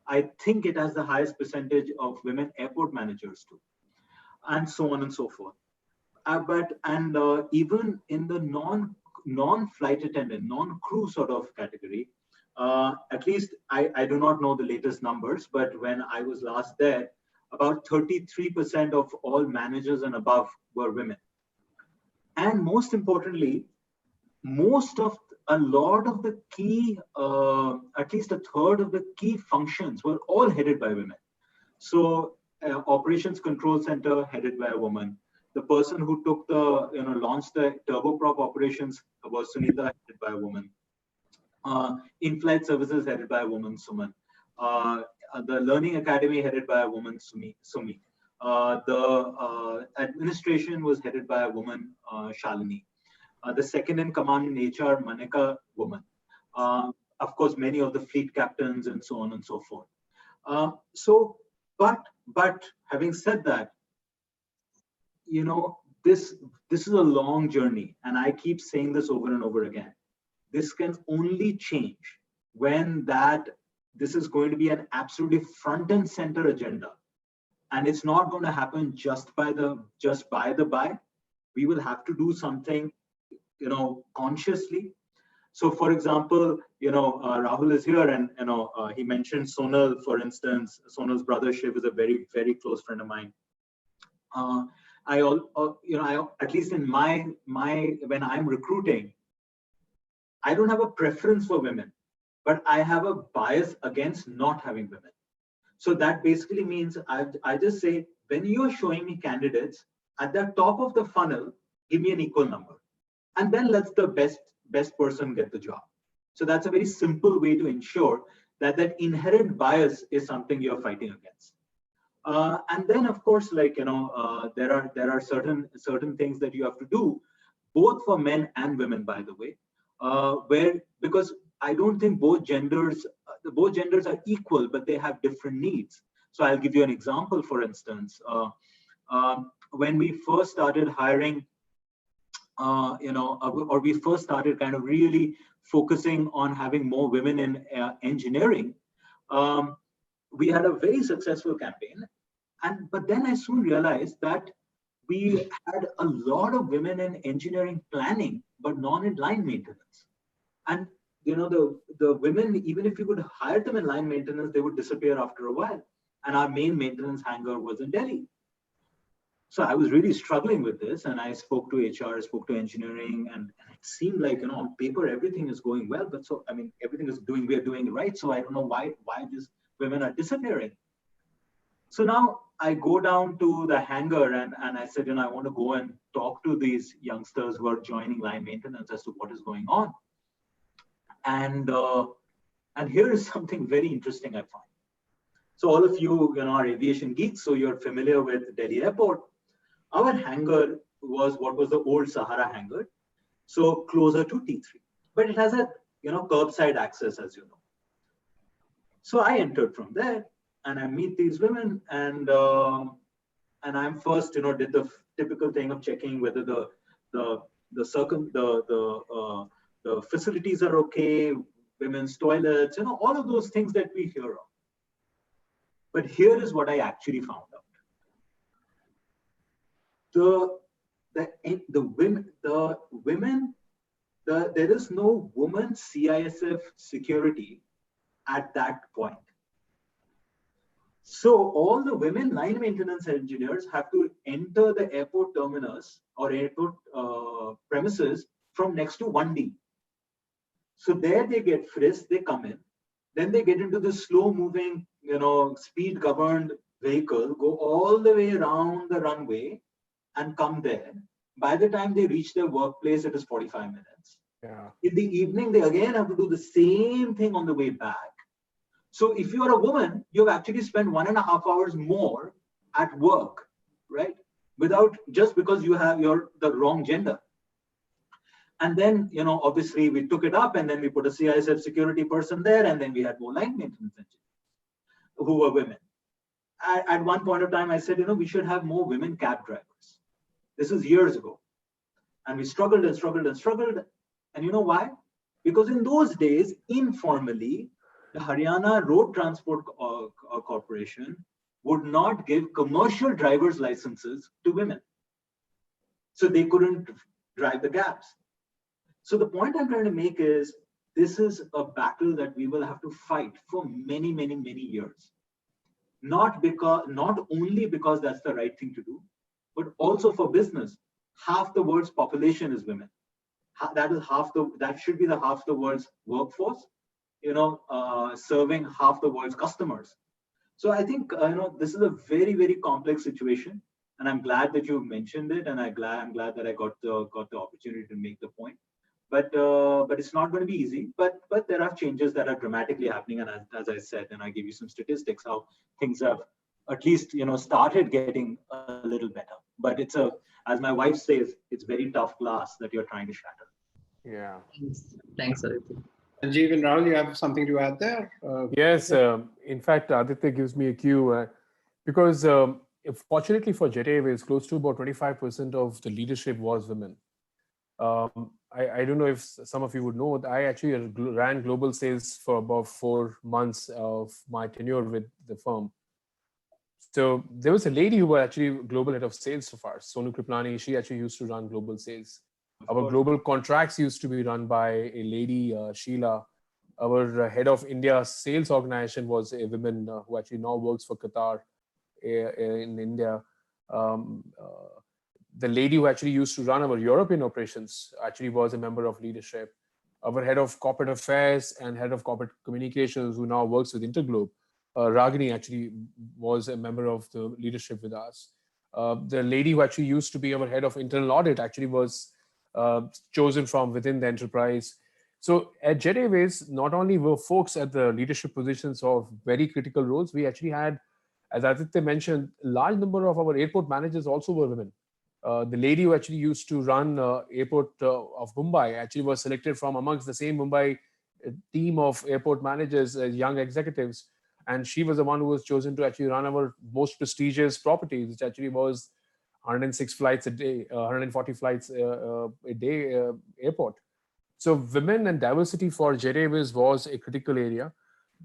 I think it has the highest percentage of women airport managers too, and so on and so forth. Even in the non-flight attendant, non-crew sort of category, at least I do not know the latest numbers, but when I was last there, about 33% of all managers and above were women. And most importantly, a lot of the key, at least a third of the key functions were all headed by women. So operations control center headed by a woman. The person who took launched the turboprop operations was Sunita, headed by a woman. In-flight services headed by a woman, Suman. The Learning Academy headed by a woman, Sumi. The administration was headed by a woman, Shalini. The second in command in HR, Manika, woman. Of course, many of the fleet captains and so on and so forth. But having said that, this is a long journey, and I keep saying this over and over again. This can only change when this is going to be an absolutely front and center agenda, and it's not going to happen just by the by. We will have to do something, consciously. So, for example, Rahul is here, and he mentioned Sonal, for instance. Sonal's brother Shiv is a very, very close friend of mine. At least in when I'm recruiting, I don't have a preference for women, but I have a bias against not having women. So that basically means I just say, when you are showing me candidates at the top of the funnel, give me an equal number, and then let's the best person get the job. So that's a very simple way to ensure that inherent bias is something you're fighting against. And then, of course, there are certain things that you have to do, both for men and women, by the way, because I don't think both genders are equal, but they have different needs. So I'll give you an example. For instance, when we first started hiring, or we first started kind of really focusing on having more women in engineering, we had a very successful campaign. But then I soon realized that we had a lot of women in engineering planning, but not in line maintenance. And the women, even if you could hire them in line maintenance, they would disappear after a while. And our main maintenance hangar was in Delhi. So I was really struggling with this, and I spoke to HR, spoke to engineering, and it seemed like, on paper, everything is going well, but everything is we are doing it right. So I don't know why these women are disappearing. So now I go down to the hangar and I said, I want to go and talk to these youngsters who are joining line maintenance as to what is going on. And here is something very interesting I found. So all of you, are aviation geeks, so you're familiar with Delhi Airport. Our hangar was what was the old Sahara hangar, so closer to T3. But it has a curbside access, as you know. So I entered from there, and I meet these women, and I'm first, did the typical thing of checking whether the facilities are okay, women's toilets, all of those things that we hear of. But here is what I actually found out. There is no woman CISF security at that point. So all the women line maintenance engineers have to enter the airport terminus or airport premises from next to 1D. So there they get frisked, they come in, then they get into the slow moving, speed governed vehicle, go all the way around the runway and come there. By the time they reach their workplace, it is 45 minutes. Yeah. In the evening, they again have to do the same thing on the way back. So if you're a woman, you've actually spent 1.5 hours more at work, right? Without, just because you're the wrong gender. And then, obviously we took it up and then we put a CISF security person there, and then we had more line maintenance engineers who were women. At one point of time, I said, we should have more women cab drivers. This was years ago. And we struggled and struggled and struggled. And you know why? Because in those days, informally, the Haryana Road Transport Corporation would not give commercial driver's licenses to women. So they couldn't drive the cabs. So the point I'm trying to make is, this is a battle that we will have to fight for many, many, many years. Not only because that's the right thing to do, but also for business. Half the world's population is women. That should be half the world's workforce, serving half the world's customers. So I think this is a very, very complex situation, and I'm glad that you mentioned it, and I'm glad that I got the opportunity to make the point. But it's not going to be easy. But there are changes that are dramatically happening, and as I said, and I give you some statistics how things have at least started getting a little better. But it's as my wife says, it's very tough glass that you're trying to shatter. Yeah. Thanks, Aditya. Sanjeev and Rahul, you have something to add there? Yes. In fact, Aditya gives me a cue because fortunately for Jet Airways, close to about 25% of the leadership was women. I don't know if some of you would know, I actually ran global sales for about 4 months of my tenure with the firm. So there was a lady who was actually global head of sales so far, Sonu Kriplani. She actually used to run global sales. Our global contracts used to be run by a lady, Sheila. Our head of India sales organization was a woman who actually now works for Qatar in India. The lady who actually used to run our European operations actually was a member of leadership. Our head of corporate affairs and head of corporate communications, who now works with Interglobe, Ragini, actually was a member of the leadership with us. The lady who actually used to be our head of internal audit actually was chosen from within the enterprise. So at Jet Airways, not only were folks at the leadership positions of very critical roles, we actually had, as Aditya mentioned, a large number of our airport managers also were women. The lady who actually used to run airport of Mumbai actually was selected from amongst the same Mumbai team of airport managers, young executives. And she was the one who was chosen to actually run our most prestigious properties, which actually was 106 flights a day, 140 flights a day airport. So women and diversity for Jet Airways was a critical area.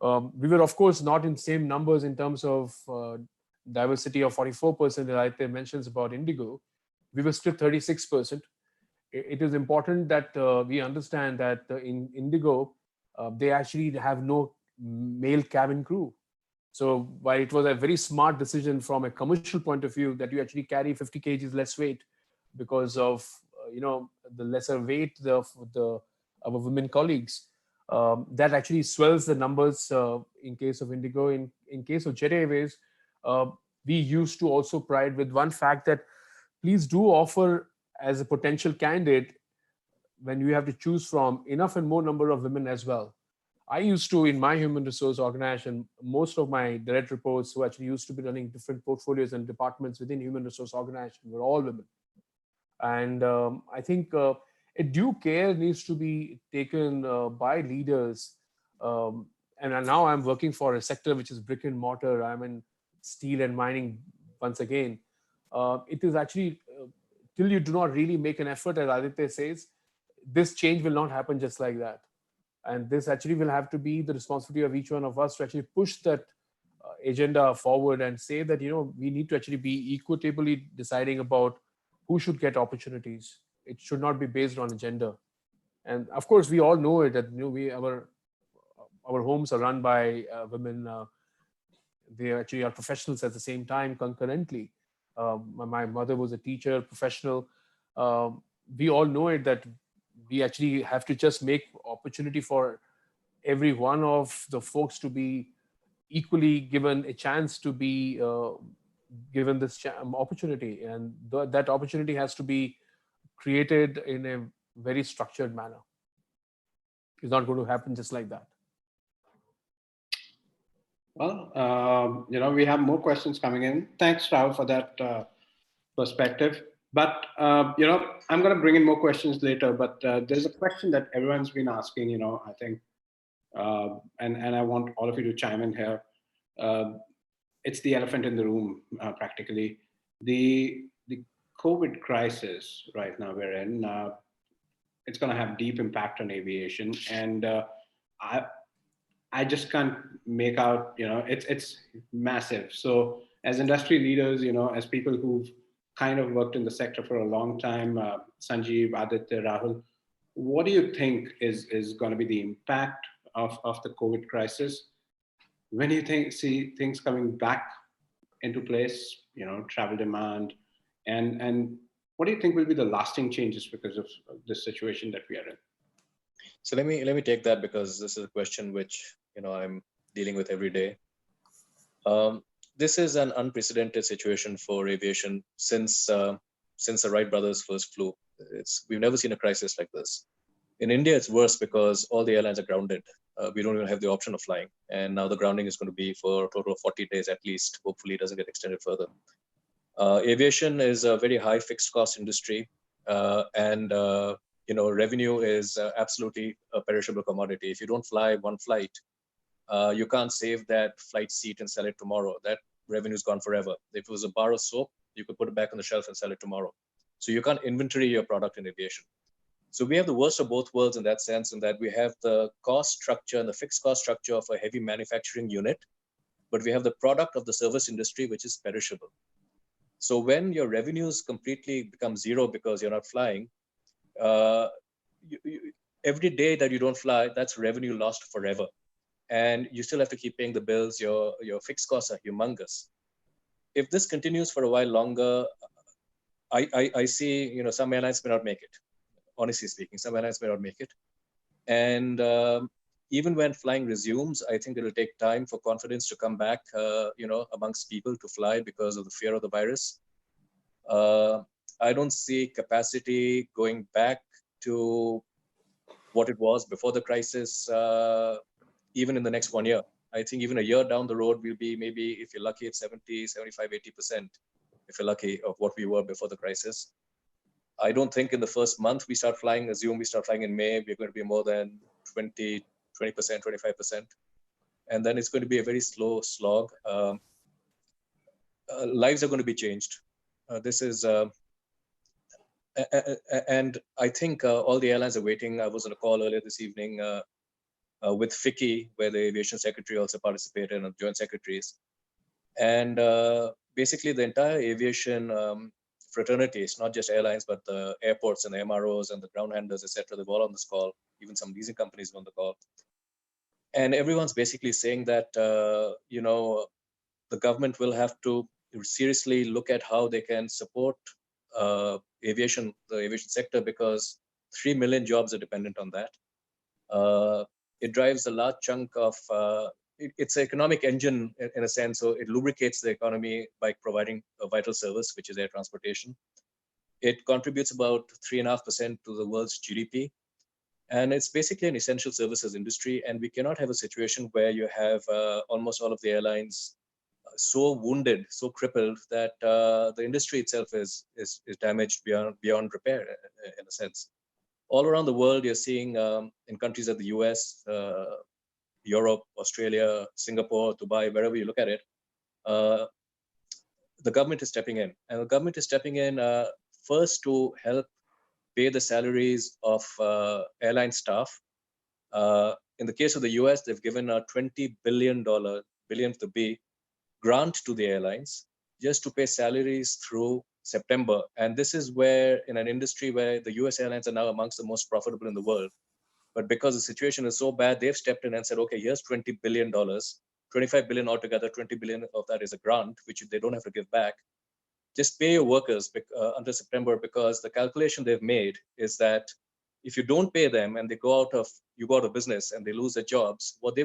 We were, of course, not in same numbers in terms of diversity of 44% that Aditya mentions about IndiGo. We were still 36%. It is important that we understand that in IndiGo, they actually have no male cabin crew. So while it was a very smart decision from a commercial point of view that you actually carry 50 kgs less weight because of the lesser weight of our women colleagues, that actually swells the numbers in case of IndiGo. In case of Jet Airways, we used to also pride with one fact that please do offer as a potential candidate, when you have to choose from, enough and more number of women as well. I used to, in my human resource organization, most of my direct reports who actually used to be running different portfolios and departments within human resource organization were all women. And I think a due care needs to be taken by leaders. And now I'm working for a sector which is brick and mortar. I'm in steel and mining once again. It is actually, till you do not really make an effort, as Aditya says, this change will not happen just like that. And this actually will have to be the responsibility of each one of us to actually push that agenda forward and say that, we need to actually be equitably deciding about who should get opportunities. It should not be based on gender. And of course, we all know it that our homes are run by women. They actually are professionals at the same time concurrently. My mother was a teacher, professional. We all know it that we actually have to just make opportunity for every one of the folks to be equally given a chance to be given this opportunity. And that opportunity has to be created in a very structured manner. It's not going to happen just like that. Well, we have more questions coming in. Thanks, Rahul, for that perspective. But, I'm going to bring in more questions later. But there's a question that everyone's been asking, I think, and I want all of you to chime in here. It's the elephant in the room, practically. The COVID crisis right now we're in, it's going to have deep impact on aviation. And I just can't make out, it's massive. So as industry leaders, as people who've kind of worked in the sector for a long time, Sanjiv, Aditya, Rahul, what do you think is going to be the impact of the COVID crisis? When do you see things coming back into place, travel demand, and what do you think will be the lasting changes because of this situation that we are in? So let me take that, because this is a question which I'm dealing with every day. This is an unprecedented situation for aviation since the Wright brothers first flew. We've never seen a crisis like this. In India, it's worse because all the airlines are grounded. We don't even have the option of flying, and now the grounding is going to be for a total of 40 days at least. Hopefully, it doesn't get extended further. Aviation is a very high fixed cost industry, and revenue is absolutely a perishable commodity. If you don't fly one flight, you can't save that flight seat and sell it tomorrow. That revenue is gone forever. If it was a bar of soap, you could put it back on the shelf and sell it tomorrow. So you can't inventory your product in aviation. So we have the worst of both worlds in that sense, in that we have the cost structure and the fixed cost structure of a heavy manufacturing unit, but we have the product of the service industry, which is perishable. So when your revenues completely become zero because you're not flying, every day that you don't fly, that's revenue lost forever. And you still have to keep paying the bills. Your fixed costs are humongous. If this continues for a while longer, I see, some airlines may not make it. Honestly speaking, some airlines may not make it. And even when flying resumes, I think it'll take time for confidence to come back, amongst people to fly because of the fear of the virus. I don't see capacity going back to what it was before the crisis, even in the next 1 year. I think even a year down the road, we'll be maybe, if you're lucky, at 70, 75, 80%, if you're lucky, of what we were before the crisis. I don't think in the first month we start flying, assume we start flying in May, we're going to be more than 20%, 25%. And then it's going to be a very slow slog. Lives are going to be changed. And I think all the airlines are waiting. I was on a call earlier this evening with FICCI, where the aviation secretary also participated, and joint secretaries. And basically the entire aviation fraternity, it's not just airlines, but the airports and the MROs and the ground handlers, etc. They're all on this call. Even some leasing companies are on the call. And everyone's basically saying that, the government will have to seriously look at how they can support the aviation sector, because 3 million jobs are dependent on that. It drives a large chunk of, it's an economic engine in a sense, so it lubricates the economy by providing a vital service, which is air transportation. It contributes about 3.5% to the world's GDP. And it's basically an essential services industry. And we cannot have a situation where you have almost all of the airlines so wounded, so crippled, that the industry itself is damaged beyond repair, in a sense. All around the world, you're seeing in countries like the US, Europe, Australia, Singapore, Dubai, wherever you look at it, the government is stepping in. And the government is stepping in first to help pay the salaries of airline staff. In the case of the US, they've given a $20 billion, billion with the B, grant to the airlines just to pay salaries through September. And this is where, in an industry where the US airlines are now amongst the most profitable in the world, but because the situation is so bad, they've stepped in and said, okay, here's $20 billion, 25 billion altogether, 20 billion of that is a grant, which they don't have to give back. Just pay your workers until September, because the calculation they've made is that if you don't pay them and you go out of business and they lose their jobs, what the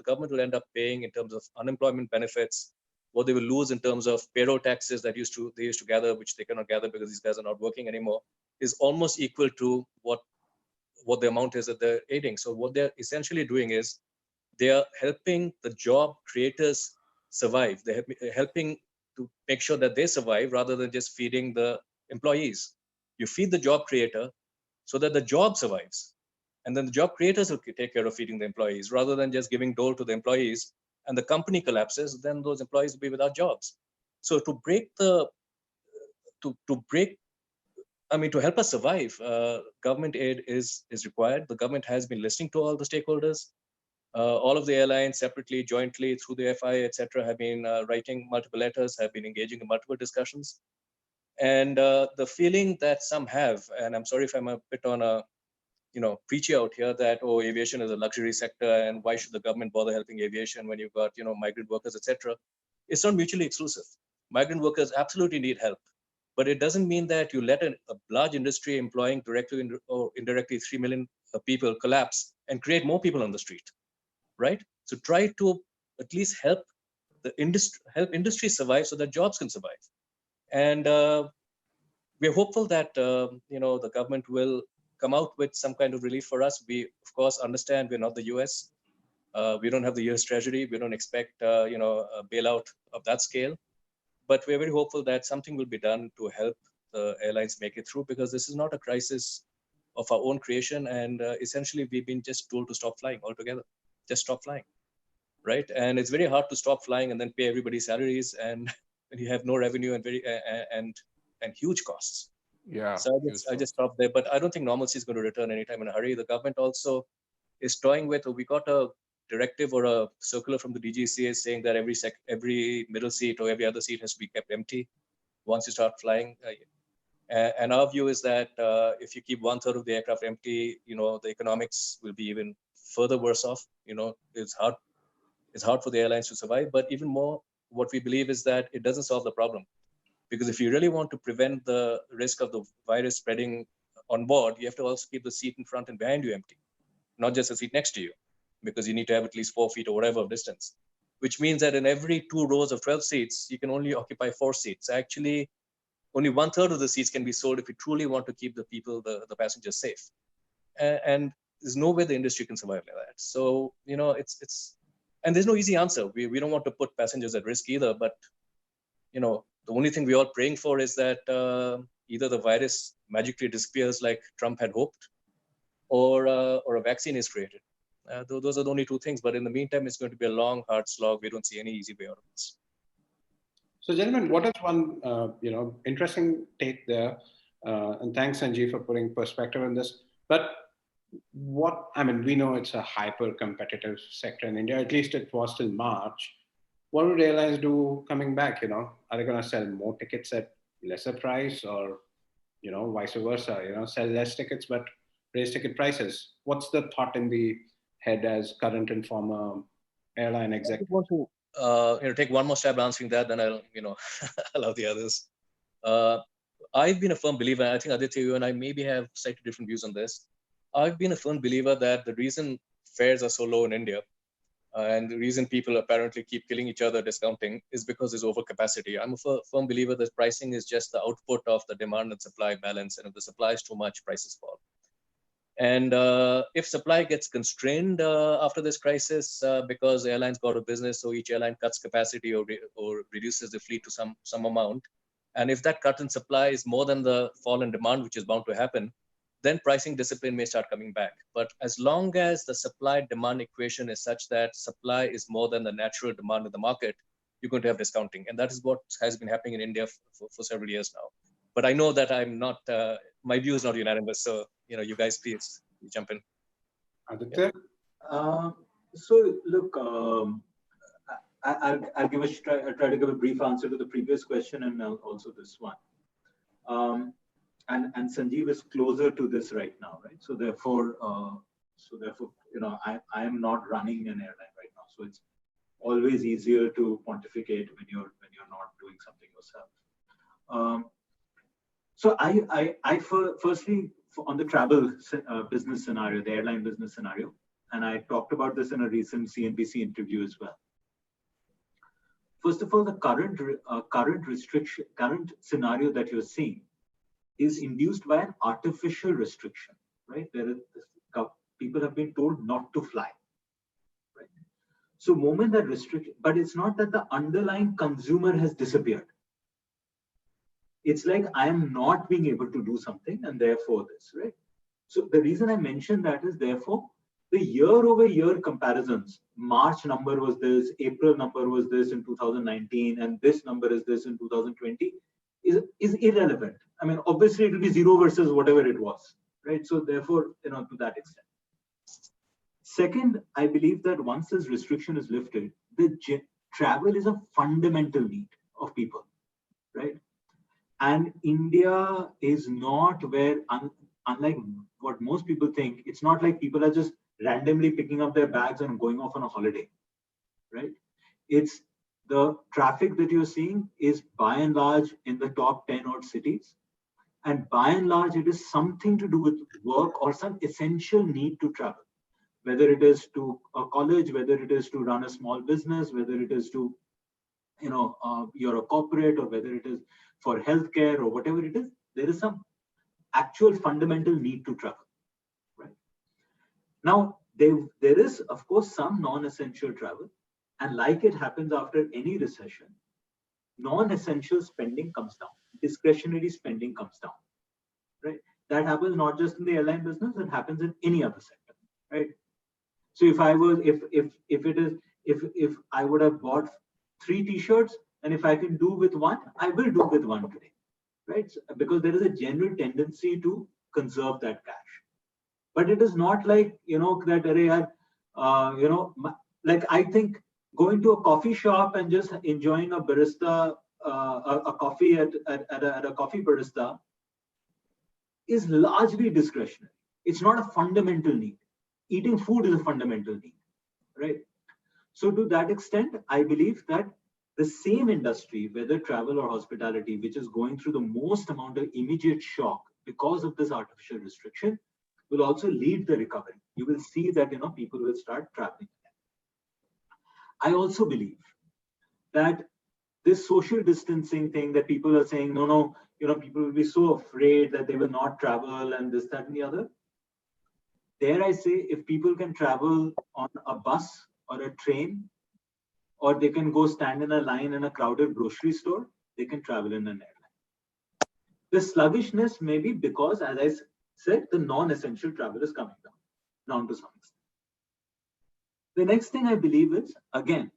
government will end up paying in terms of unemployment benefits, what they will lose in terms of payroll taxes that they used to gather, which they cannot gather because these guys are not working anymore, is almost equal to what what the amount is that they're aiding. So what they're essentially doing is they are helping the job creators survive. They're helping to make sure that they survive rather than just feeding the employees. You feed the job creator so that the job survives. And then the job creators will take care of feeding the employees rather than just giving dole to the employees and the company collapses, then those employees will be without jobs. So to help us survive, government aid is required. The government has been listening to all the stakeholders. All of the airlines separately, jointly, through the FIA, etc., have been writing multiple letters, have been engaging in multiple discussions. And the feeling that some have, and I'm sorry if I'm a bit on a preachy out here, that aviation is a luxury sector and why should the government bother helping aviation when you've got migrant workers, etc. It's not mutually exclusive. Migrant workers absolutely need help, but it doesn't mean that you let a large industry employing directly or indirectly 3 million people collapse and create more people on the street, right? So try to at least help the industry survive so that jobs can survive. And we're hopeful that the government will come out with some kind of relief for us. We of course understand we're not the US. We don't have the US Treasury. We don't expect a bailout of that scale. But we're very hopeful that something will be done to help the airlines make it through, because this is not a crisis of our own creation. And essentially, we've been just told to stop flying altogether. Just stop flying, right? And it's very hard to stop flying and then pay everybody salaries, and you have no revenue and huge costs. Yeah. So I just stopped there. But I don't think normalcy is going to return anytime in a hurry. The government also is toying with, we got a directive or a circular from the DGCA saying that every middle seat or every other seat has to be kept empty once you start flying. And our view is that if you keep 1/3 of the aircraft empty, the economics will be even further worse off. It's hard for the airlines to survive. But even more, what we believe is that it doesn't solve the problem. Because if you really want to prevent the risk of the virus spreading on board, you have to also keep the seat in front and behind you empty, not just the seat next to you, because you need to have at least 4 feet or whatever of distance, which means that in every 2 rows of 12 seats, you can only occupy 4 seats. Actually, only 1/3 of the seats can be sold if you truly want to keep the people, the passengers safe. And there's no way the industry can survive like that. So, and there's no easy answer. We don't want to put passengers at risk either, but, the only thing we're all praying for is that either the virus magically disappears like Trump had hoped, or a vaccine is created. Those are the only 2 things. But in the meantime, it's going to be a long, hard slog. We don't see any easy way out of this. So, gentlemen, what is one interesting take there? And thanks, Sanjiv, for putting perspective on this. But we know it's a hyper-competitive sector in India. At least it was till March. What would airlines do coming back? Are they going to sell more tickets at lesser price, or vice versa? Sell less tickets but raise ticket prices. What's the thought in the head as current and former airline executive? I want to take one more stab answering that, then I'll allow the others. I've been a firm believer. I think Aditya, you and I maybe have slightly different views on this. I've been a firm believer that the reason fares are so low in India, and the reason people apparently keep killing each other discounting, is because there's overcapacity. I'm a firm believer that pricing is just the output of the demand and supply balance. And if the supply is too much, prices fall. And if supply gets constrained after this crisis because airlines go out of business, so each airline cuts capacity or reduces the fleet to some amount, and if that cut in supply is more than the fall in demand, which is bound to happen, then pricing discipline may start coming back. But as long as the supply-demand equation is such that supply is more than the natural demand of the market, you're going to have discounting. And that is what has been happening in India for several years now. But I know that I'm not, my view is not unanimous. So, you guys, please jump in. Aditya? So look, I'll try to give a brief answer to the previous question and also this one. And Sanjiv is closer to this right now, right? So therefore, I am not running an airline right now. So it's always easier to pontificate when you're not doing something yourself. So I firstly, on the travel business scenario, the airline business scenario, and I talked about this in a recent CNBC interview as well. First of all, the current scenario that you're seeing is induced by an artificial restriction, right? people have been told not to fly. Right? So moment that restriction, but it's not that the underlying consumer has disappeared. It's like I am not being able to do something and therefore this, right? So the reason I mentioned that is therefore the year-over-year comparisons, March number was this, April number was this in 2019, and this number is this in 2020, is irrelevant. I mean, obviously it will be zero versus whatever it was, right? So therefore, to that extent. Second, I believe that once this restriction is lifted, travel is a fundamental need of people, right? And India is not where, unlike what most people think, it's not like people are just randomly picking up their bags and going off on a holiday, right? It's the traffic that you're seeing is by and large in the top 10 odd cities. And by and large, it is something to do with work or some essential need to travel, whether it is to a college, whether it is to run a small business, whether it is to, you're a corporate, or whether it is for healthcare or whatever it is, there is some actual fundamental need to travel, right? Now, there is, of course, some non-essential travel. And like it happens after any recession, non-essential spending comes down, discretionary spending comes down, right? That happens not just in the airline business, it happens in any other sector, right? So if I was, if I would have bought 3 t-shirts, and if I can do with one, I will do with one today, right? So, because there is a general tendency to conserve that cash. But it is not like, that, like I think going to a coffee shop and just enjoying a barista, a coffee at a coffee barista is largely discretionary. It's not a fundamental need. Eating food is a fundamental need, right? So to that extent, I believe that the same industry, whether travel or hospitality, which is going through the most amount of immediate shock because of this artificial restriction, will also lead the recovery. You will see that, people will start traveling again. I also believe that this social distancing thing that people are saying, no, people will be so afraid that they will not travel and this, that, and the other. Dare I say, if people can travel on a bus or a train, or they can go stand in a line in a crowded grocery store, they can travel in an airline. The sluggishness may be because, as I said, the non-essential travel is coming down to some extent. The next thing I believe is, again,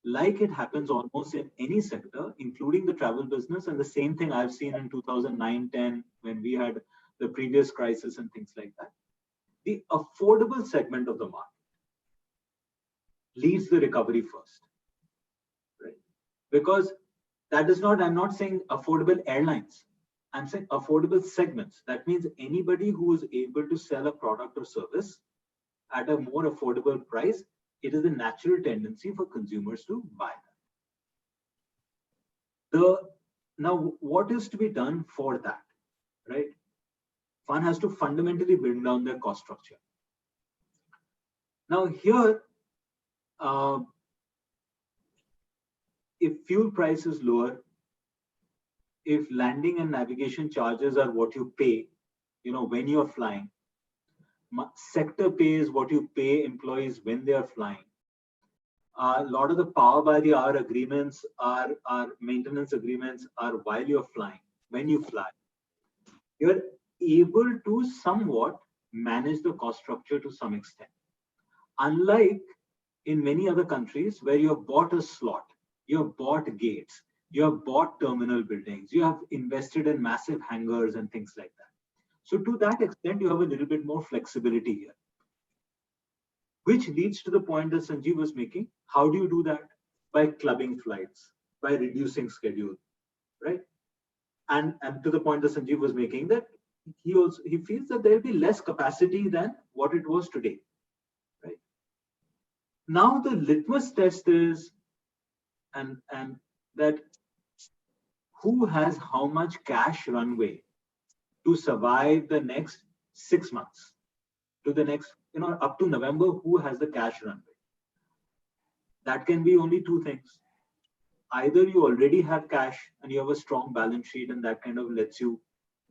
like it happens almost in any sector, including the travel business, and the same thing I've seen in 2009-10 when we had the previous crisis and things like that. The affordable segment of the market leads the recovery first, right? Because that is not, I'm not saying affordable airlines. I'm saying affordable segments. That means anybody who is able to sell a product or service at a more affordable price, it is a natural tendency for consumers to buy that. Now, what is to be done for that, right? One has to fundamentally bring down their cost structure. Now here, if fuel price is lower, if landing and navigation charges are what you pay, when you're flying, sector pay is what you pay employees when they are flying. A lot of the power by the hour agreements are maintenance agreements are while you're flying, when you fly. You're able to somewhat manage the cost structure to some extent. Unlike in many other countries where you have bought a slot, you have bought gates, you have bought terminal buildings, you have invested in massive hangars and things like that. So to that extent, you have a little bit more flexibility here. Which leads to the point that Sanjiv was making. How do you do that? By clubbing flights, by reducing schedule, right? And to the point that Sanjiv was making, that he feels that there will be less capacity than what it was today, right? Now the litmus test is, and that who has how much cash runway to survive the next 6 months, to the next, up to November, who has the cash runway? That can be only 2 things. Either you already have cash and you have a strong balance sheet and that kind of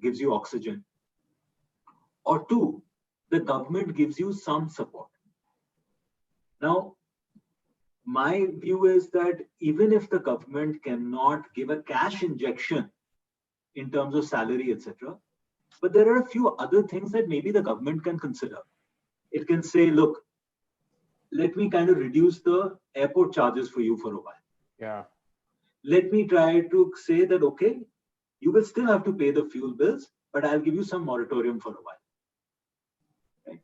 gives you oxygen. Or 2, the government gives you some support. Now, my view is that even if the government cannot give a cash injection in terms of salary, etc., but there are a few other things that maybe the government can consider. It can say, look, let me kind of reduce the airport charges for you for a while. Yeah. Let me try to say that, okay, you will still have to pay the fuel bills, but I'll give you some moratorium for a while. Right?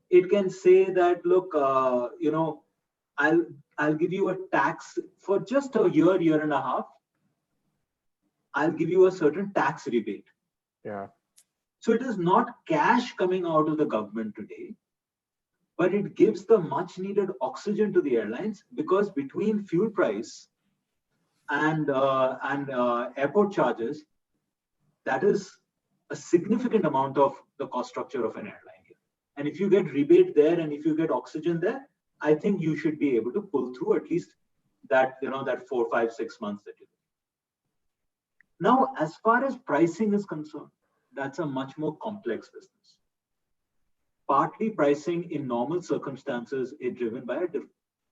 It can say that, look, I'll give you a tax for just a year and a half. I'll give you a certain tax rebate. Yeah. So it is not cash coming out of the government today, but it gives the much needed oxygen to the airlines, because between fuel price and airport charges, that is a significant amount of the cost structure of an airline here. And if you get rebate there and if you get oxygen there, I think you should be able to pull through at least that, that 4, 5, 6 months that you do. Now, as far as pricing is concerned, that's a much more complex business. Partly pricing in normal circumstances is driven by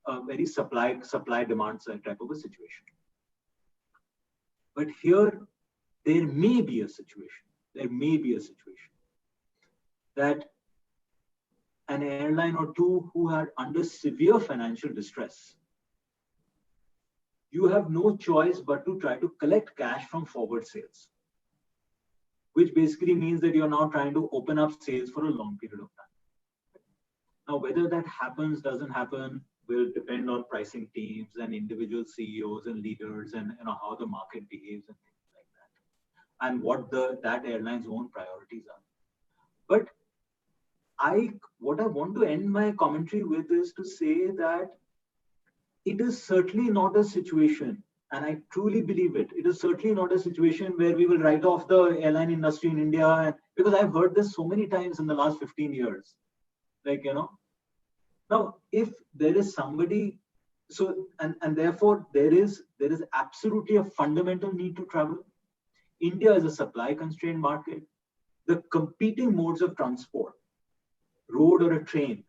a very supply-demand type of a situation. But here, there may be a situation that an airline or two who are under severe financial distress, you have no choice but to try to collect cash from forward sales, which basically means that you're now trying to open up sales for a long period of time. Now, whether that happens, doesn't happen, will depend on pricing teams and individual CEOs and leaders, and how the market behaves and things like that, and what that airline's own priorities are. But what I want to end my commentary with is to say that it is certainly not a situation, and I truly believe it is certainly not a situation where we will write off the airline industry in India, because I've heard this so many times in the last 15 years. Now, if there is somebody, and therefore there is absolutely a fundamental need to travel. India is a supply constrained market. The competing modes of transport, road or a train,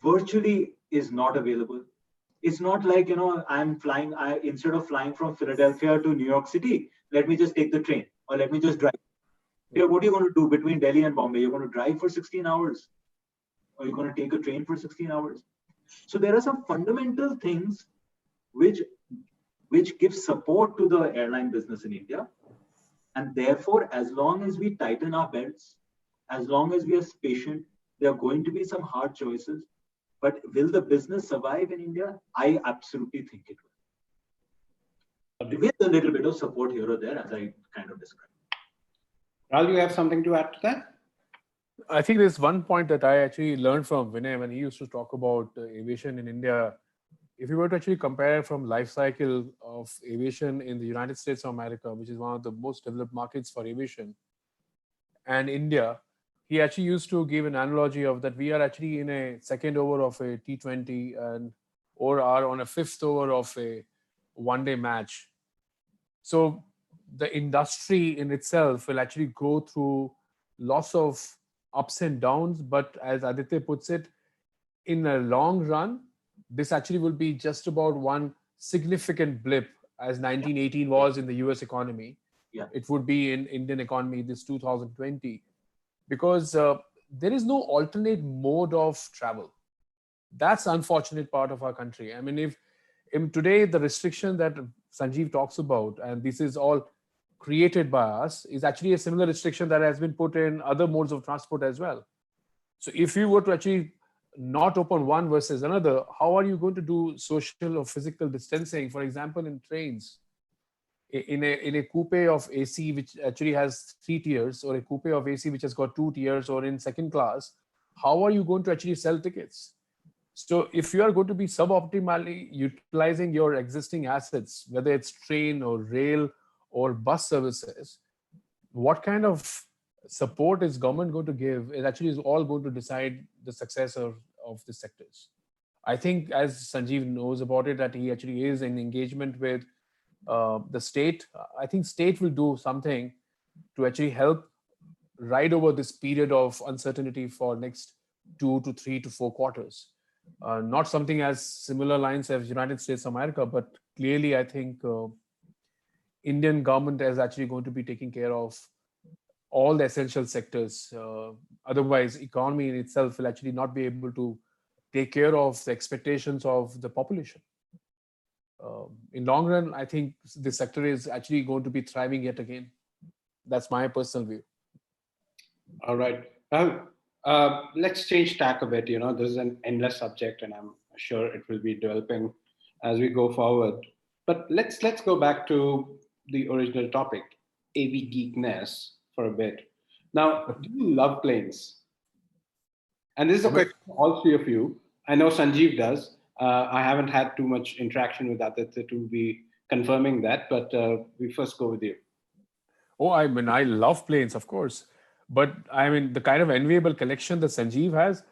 virtually is not available. It's not like, I'm flying, instead of flying from Philadelphia to New York City, let me just take the train, or let me just drive. Here, what are you going to do between Delhi and Bombay? You're going to drive for 16 hours, or you're going to take a train for 16 hours. So there are some fundamental things which give support to the airline business in India. And therefore, as long as we tighten our belts, as long as we are patient, there are going to be some hard choices. But will the business survive in India? I absolutely think it will. With a little bit of support here or there, as I kind of described. Rahul, you have something to add to that? I think there's one point that I actually learned from Vinay when he used to talk about aviation in India. If you were to actually compare from life cycle of aviation in the United States of America, which is one of the most developed markets for aviation, and India, he actually used to give an analogy of that we are actually in a second over of a T20 or are on a fifth over of a one-day match. So the industry in itself will actually go through lots of ups and downs, but as Aditya puts it, in a long run, this actually will be just about one significant blip, as 1918 was in the US economy. Yeah. It would be in Indian economy this 2020, because there is no alternate mode of travel. That's the unfortunate part of our country. I mean, if today the restriction that Sanjiv talks about, and this is all created by us, is actually a similar restriction that has been put in other modes of transport as well. So if you were to actually not open one versus another, how are you going to do social or physical distancing? For example, in trains, in a coupe of AC which actually has 3 tiers, or a coupe of AC which has got 2 tiers, or in second class, how are you going to actually sell tickets? So if you are going to be suboptimally utilizing your existing assets, whether it's train or rail or bus services, what kind of support is government going to give? It actually is all going to decide the success of the sectors. I think, as Sanjiv knows about it, that he actually is in engagement with the state. I think state will do something to actually help ride over this period of uncertainty for next 2 to 3 to 4 quarters. Not something as similar lines as United States of America, but clearly I think Indian government is actually going to be taking care of all the essential sectors. Otherwise, economy in itself will actually not be able to take care of the expectations of the population. In long run, I think this sector is actually going to be thriving yet again. That's my personal view. All right. Let's change tack a bit. You know, this is an endless subject, and I'm sure it will be developing as we go forward. But let's go back to the original topic, AV geekness, for a bit. Now, do you love planes? And this is a question for all three of you. I know Sanjiv does. I haven't had too much interaction with Aditya to be confirming that, but we first go with you. Oh, I mean, I love planes, of course. But I mean, the kind of enviable collection that Sanjiv has,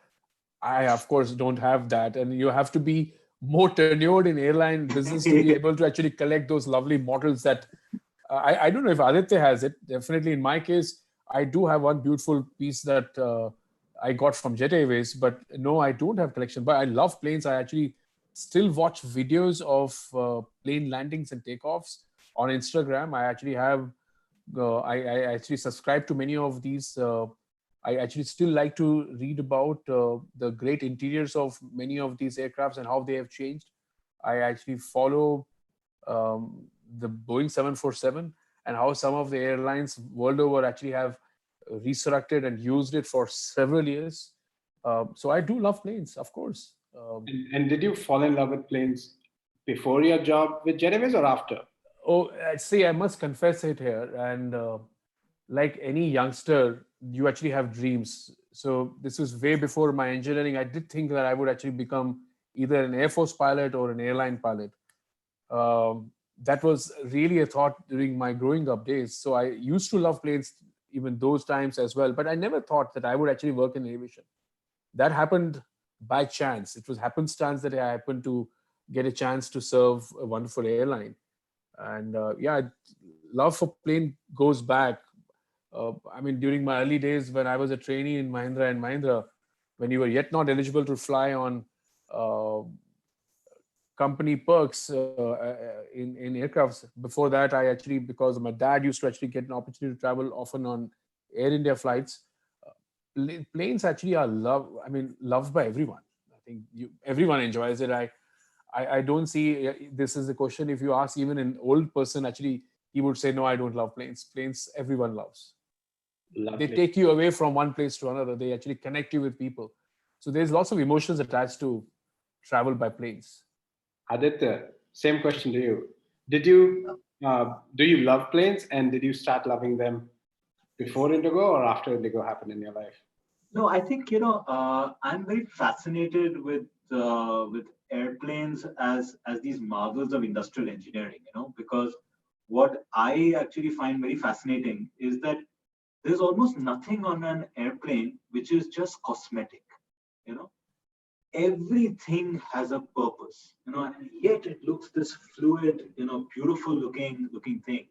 I, of course, don't have that. And you have to be more tenured in airline business to be able to actually collect those lovely models that I don't know if Aditya has it. Definitely in my case, I do have one beautiful piece that I got from Jet Airways, but no, I don't have collection. But I love planes. I actually still watch videos of plane landings and takeoffs on Instagram. I actually have, I actually subscribe to many of these. I actually still like to read about the great interiors of many of these aircrafts and how they have changed. I actually follow the Boeing 747 and how some of the airlines world over actually have resurrected and used it for several years. So I do love planes, of course. And did you fall in love with planes before your job with Jet Airways or after? Oh, see, I must confess it here. And like any youngster, you actually have dreams. So this was way before my engineering. I did think that I would actually become either an Air Force pilot or an airline pilot. That was really a thought during my growing up days. So I used to love planes even those times as well. But I never thought that I would actually work in aviation. That happened by chance. It was happenstance that I happened to get a chance to serve a wonderful airline. And yeah, love for plane goes back. I mean, during my early days when I was a trainee in Mahindra and Mahindra, when you were yet not eligible to fly on company perks in aircrafts. Before that, I actually, because my dad used to actually get an opportunity to travel often on Air India flights. Planes actually are loved by everyone. I think everyone enjoys it. I don't see this is a question. If you ask even an old person, actually, he would say, no, I don't love planes. Planes, everyone loves. Lovely. They take you away from one place to another. They actually connect you with people. So there's lots of emotions attached to travel by planes. Aditya, same question to you. Did you do you love planes, and did you start loving them before IndiGo or after IndiGo happened in your life? No, I think I'm very fascinated with airplanes as these marvels of industrial engineering. Because what I actually find very fascinating is that there's almost nothing on an airplane which is just cosmetic. Everything has a purpose, and yet it looks this fluid, beautiful looking thing.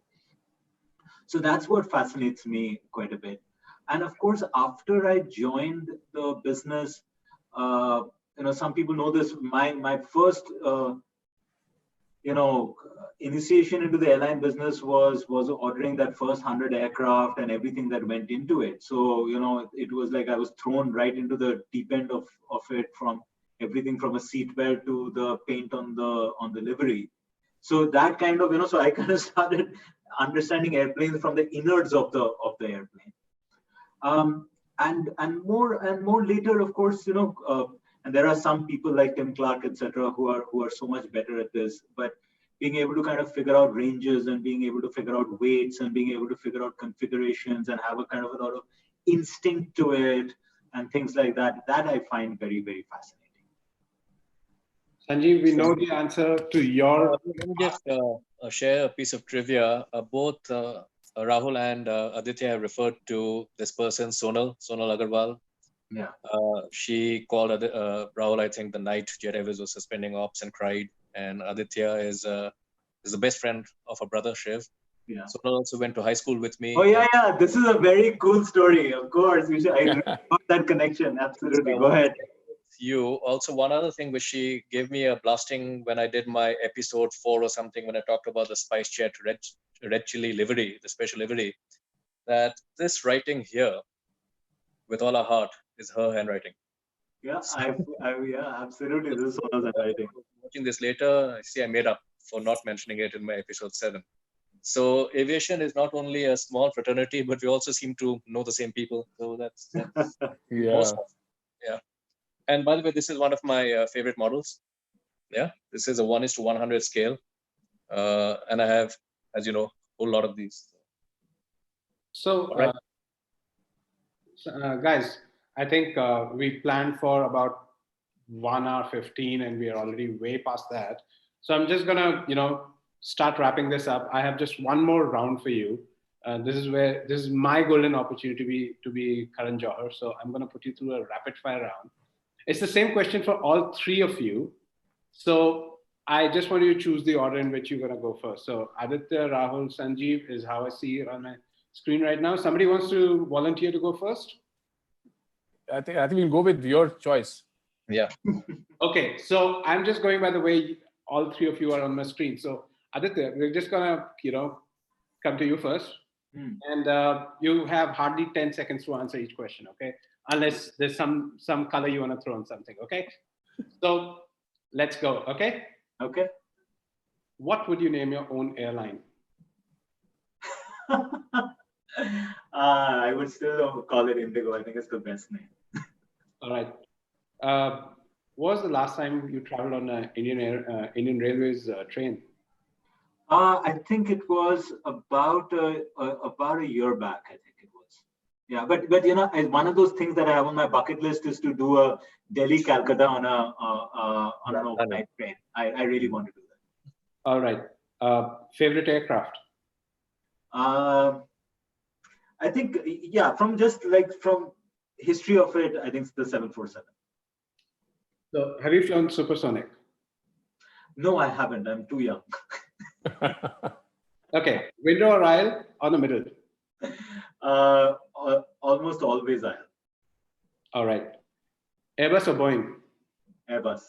So that's what fascinates me quite a bit. And of course, after I joined the business, some people know this. My first, initiation into the airline business was ordering that first 100 aircraft and everything that went into it. So it was like I was thrown right into the deep end of it, from everything from a seatbelt to the paint on the livery. So that kind of, so I kind of started understanding airplanes from the innards of the airplane. And more later, of course, and there are some people like Tim Clark, etc., who are so much better at this. But being able to kind of figure out ranges and being able to figure out weights and being able to figure out configurations and have a kind of a lot of instinct to it and things like that I find very, very fascinating. Sanjiv, we know the answer to your. Let me just share a piece of trivia. Both Rahul and Aditya have referred to this person, Sonal Agarwal. Yeah. She called Rahul, I think, the night Jet Airways was suspending ops and cried. And Aditya is the best friend of her brother, Shiv. Yeah. Sonal also went to high school with me. Oh yeah, yeah. This is a very cool story. Of course, we should. I really got that connection. Absolutely. Go ahead. You also, one other thing which she gave me a blasting when I did my episode 4 or something, when I talked about the SpiceJet red chili livery, the special livery, that this writing here with all our heart is her handwriting. Yeah, yeah, absolutely. This is Sonal's handwriting. Watching this later, see, I made up for not mentioning it in my episode 7. So aviation is not only a small fraternity, but we also seem to know the same people. So that's Yeah. Yeah. And by the way, this is one of my favorite models. Yeah, this is a 1:100 scale. And I have, as you know, a whole lot of these. So, Right. Guys, I think we planned for about 1 hour 15 and we are already way past that. So I'm just gonna, start wrapping this up. I have just one more round for you. This is my golden opportunity to be Karan Johar. So I'm gonna put you through a rapid fire round. It's the same question for all three of you. So I just want you to choose the order in which you're gonna go first. So Aditya, Rahul, Sanjeev is how I see it on my screen right now. Somebody wants to volunteer to go first? I think we'll go with your choice. Yeah. Okay, so I'm just going by the way all three of you are on my screen. So Aditya, we're just gonna, come to you first. And you have hardly 10 seconds to answer each question, okay? Unless there's some color you want to throw on something, okay? So let's go, okay? Okay. What would you name your own airline? I would still call it IndiGo. I think it's the best name. All right. What was the last time you traveled on an Indian Railways train? I think it was about a year back. I think it was. Yeah, but one of those things that I have on my bucket list is to do a Delhi Calcutta on an overnight train. I really want to do that. All right. Favorite aircraft? I think from history of it, I think it's the 747. So have you flown supersonic? No, I haven't. I'm too young. Okay, window or aisle or the middle? Almost always aisle. All right. Airbus or Boeing? Airbus.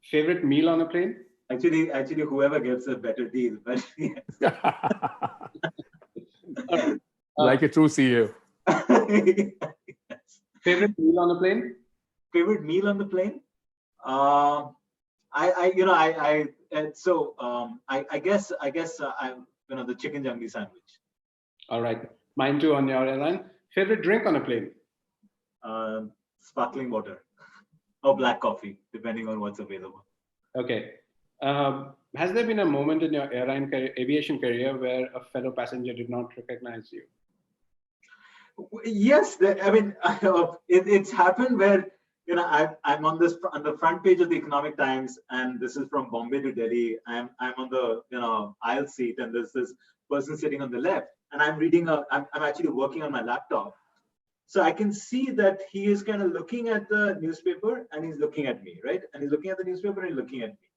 Favorite meal on a plane? Actually, whoever gets a better deal. But yes. Like a true CEO. Favorite meal on the plane? Favorite meal on the plane? I guess I'm the chicken jungle sandwich. All right, mine too on your airline. Favorite drink on a plane? Sparkling water or black coffee, depending on what's available. Okay. Has there been a moment in your aviation career where a fellow passenger did not recognize you? Yes, it's happened where I'm on the front page of the Economic Times, and this is from Bombay to Delhi. I'm on the aisle seat, and there's this person sitting on the left, and I'm reading I'm actually working on my laptop, so I can see that he is kind of looking at the newspaper and he's looking at me, right? And he's looking at the newspaper and he's looking at me.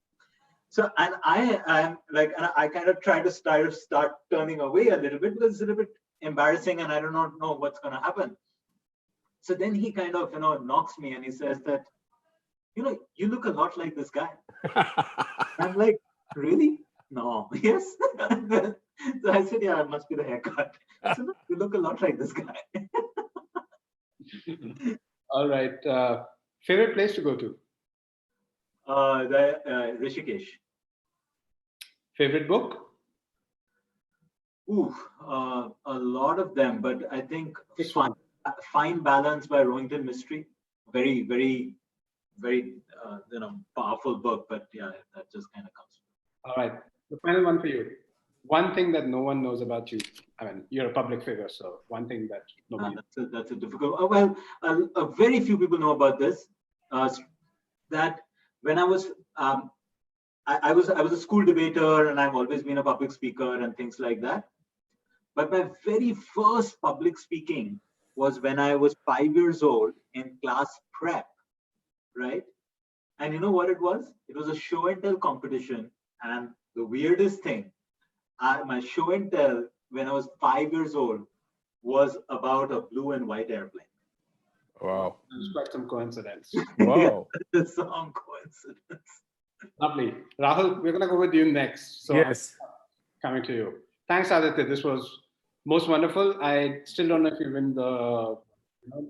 So and I kind of try to start turning away a little bit because it's a little bit embarrassing and I do not know what's going to happen. So then he kind of knocks me and he says that you look a lot like this guy. I'm like, really? No. Yes. So I said, yeah, it must be the haircut. So no, you look a lot like this guy. All right. Favorite place to go to? Rishikesh. Favorite book? Ooh, a lot of them, but I think Fine Balance by Rohinton Mistry. Very, very, very, powerful book. But yeah, that just kind of comes. All right. The final one for you. One thing that no one knows about you. I mean, you're a public figure, so one thing that nobody. That's a difficult. Very few people know about this. That when I was, I was a school debater, and I've always been a public speaker and things like that. But my very first public speaking was when I was 5 years old in class prep, right? And you know what it was? It was a show and tell competition, and The weirdest thing, my show and tell when I was 5 years old was about a blue and white airplane. Wow. It's quite some coincidence. Wow. Some coincidence. Lovely. Rahul, we're going to go with you next. So Yes. coming to you. Thanks, Aditya. This was most wonderful. I still don't know if you win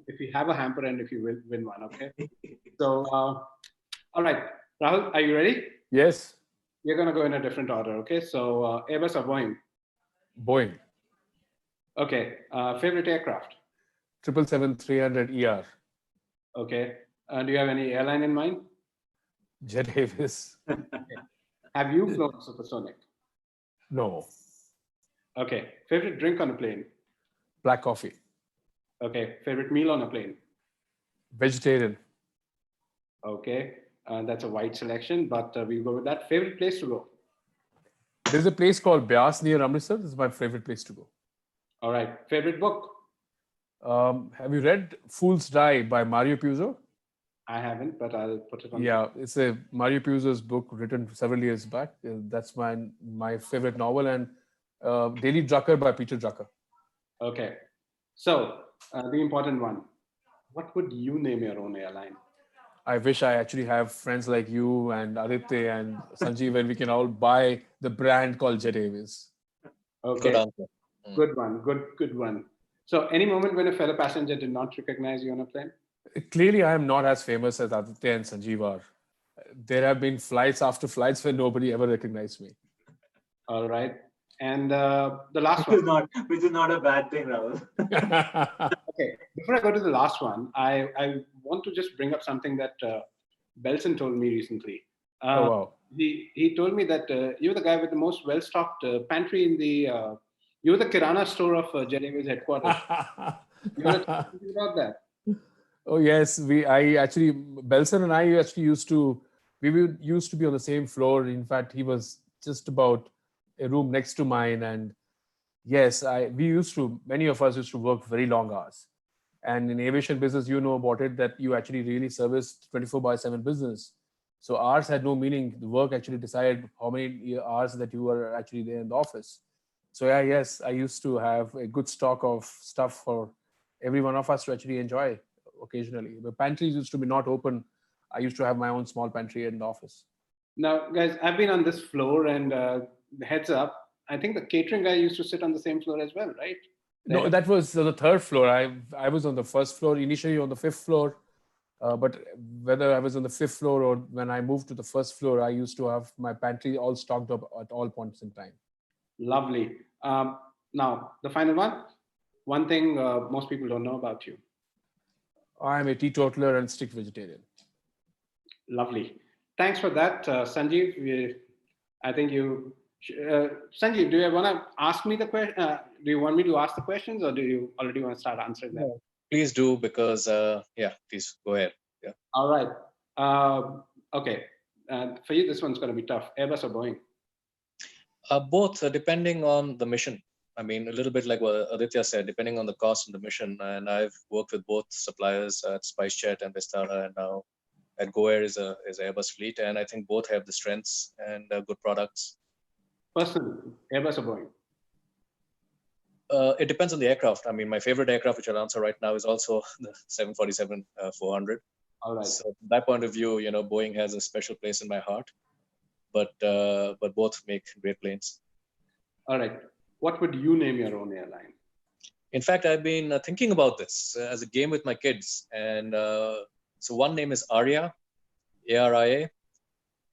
if you have a hamper and if you will win one, okay? So, all right. Rahul, are you ready? Yes. We're going to go in a different order, okay? So, Airbus or Boeing? Boeing. Okay. Favorite aircraft? 777-300 ER. Okay. Do you have any airline in mind? Jet Airways. Have you flown supersonic? No. Okay. Favorite drink on a plane? Black coffee. Okay. Favorite meal on a plane? Vegetarian. Okay. That's a wide selection, but we'll go with that. Favorite place to go? There's a place called Beas near Amritsar. This is my favorite place to go. All right. Favorite book? Have you read Fool's Die by Mario Puzo? I haven't, but I'll put it on. Yeah, it's a Mario Puzo's book written several years back. That's my favorite novel, and Daily Drucker by Peter Drucker. Okay. So the important one. What would you name your own airline? I wish I actually have friends like you and Aditya and Sanjiv, and we can all buy the brand called Jet Airways. Okay. Good answer. Good one. Good one. So any moment when a fellow passenger did not recognize you on a plane? Clearly, I am not as famous as Aditya and Sanjeev are. There have been flights after flights where nobody ever recognized me. All right. And the last one. Which is not a bad thing, Rahul. Okay. Before I go to the last one, I want to just bring up something that Belson told me recently. Oh, wow. He told me that you're the guy with the most well-stocked pantry in the... you're the Kirana store of Jet Airways headquarters. You want to talk about that? Oh yes, Belson and I actually used to be on the same floor. In fact, he was just about a room next to mine, and yes, many of us used to work very long hours. And in aviation business, you know about it, that you actually really service 24/7 business. So hours had no meaning. The work actually decided how many hours that you were actually there in the office. So yeah, yes, I used to have a good stock of stuff for every one of us to actually enjoy occasionally. The pantries used to be not open. I used to have my own small pantry in the office. Now, guys, I've been on this floor, and heads up, I think the catering guy used to sit on the same floor as well, right? No, that was on the third floor. I was on the first floor, initially on the fifth floor. But whether I was on the fifth floor or when I moved to the first floor, I used to have my pantry all stocked up at all points in time. Lovely. Now, the final one. One thing most people don't know about you. I'm a teetotaler and strict vegetarian. Lovely. Thanks for that, Sanjeev. I think you, Sanjeev, do you want to ask me the question? Do you want me to ask the questions, or do you already want to start answering them? No, please do, because please go ahead. Yeah. All right. Okay. For you, this one's going to be tough. Airbus or Boeing? Both, depending on the mission. I mean, a little bit like what Aditya said, depending on the cost and the mission. And I've worked with both suppliers at SpiceJet and Vistara, and now at Go Air is Airbus fleet. And I think both have the strengths and good products. Personally, Airbus or Boeing? It depends on the aircraft. I mean, my favorite aircraft, which I'll answer right now, is also the 747-400. All right. So from that point of view, Boeing has a special place in my heart. But both make great planes. All right. What would you name your own airline? In fact, I've been thinking about this as a game with my kids. And so one name is Aria, A-R-I-A.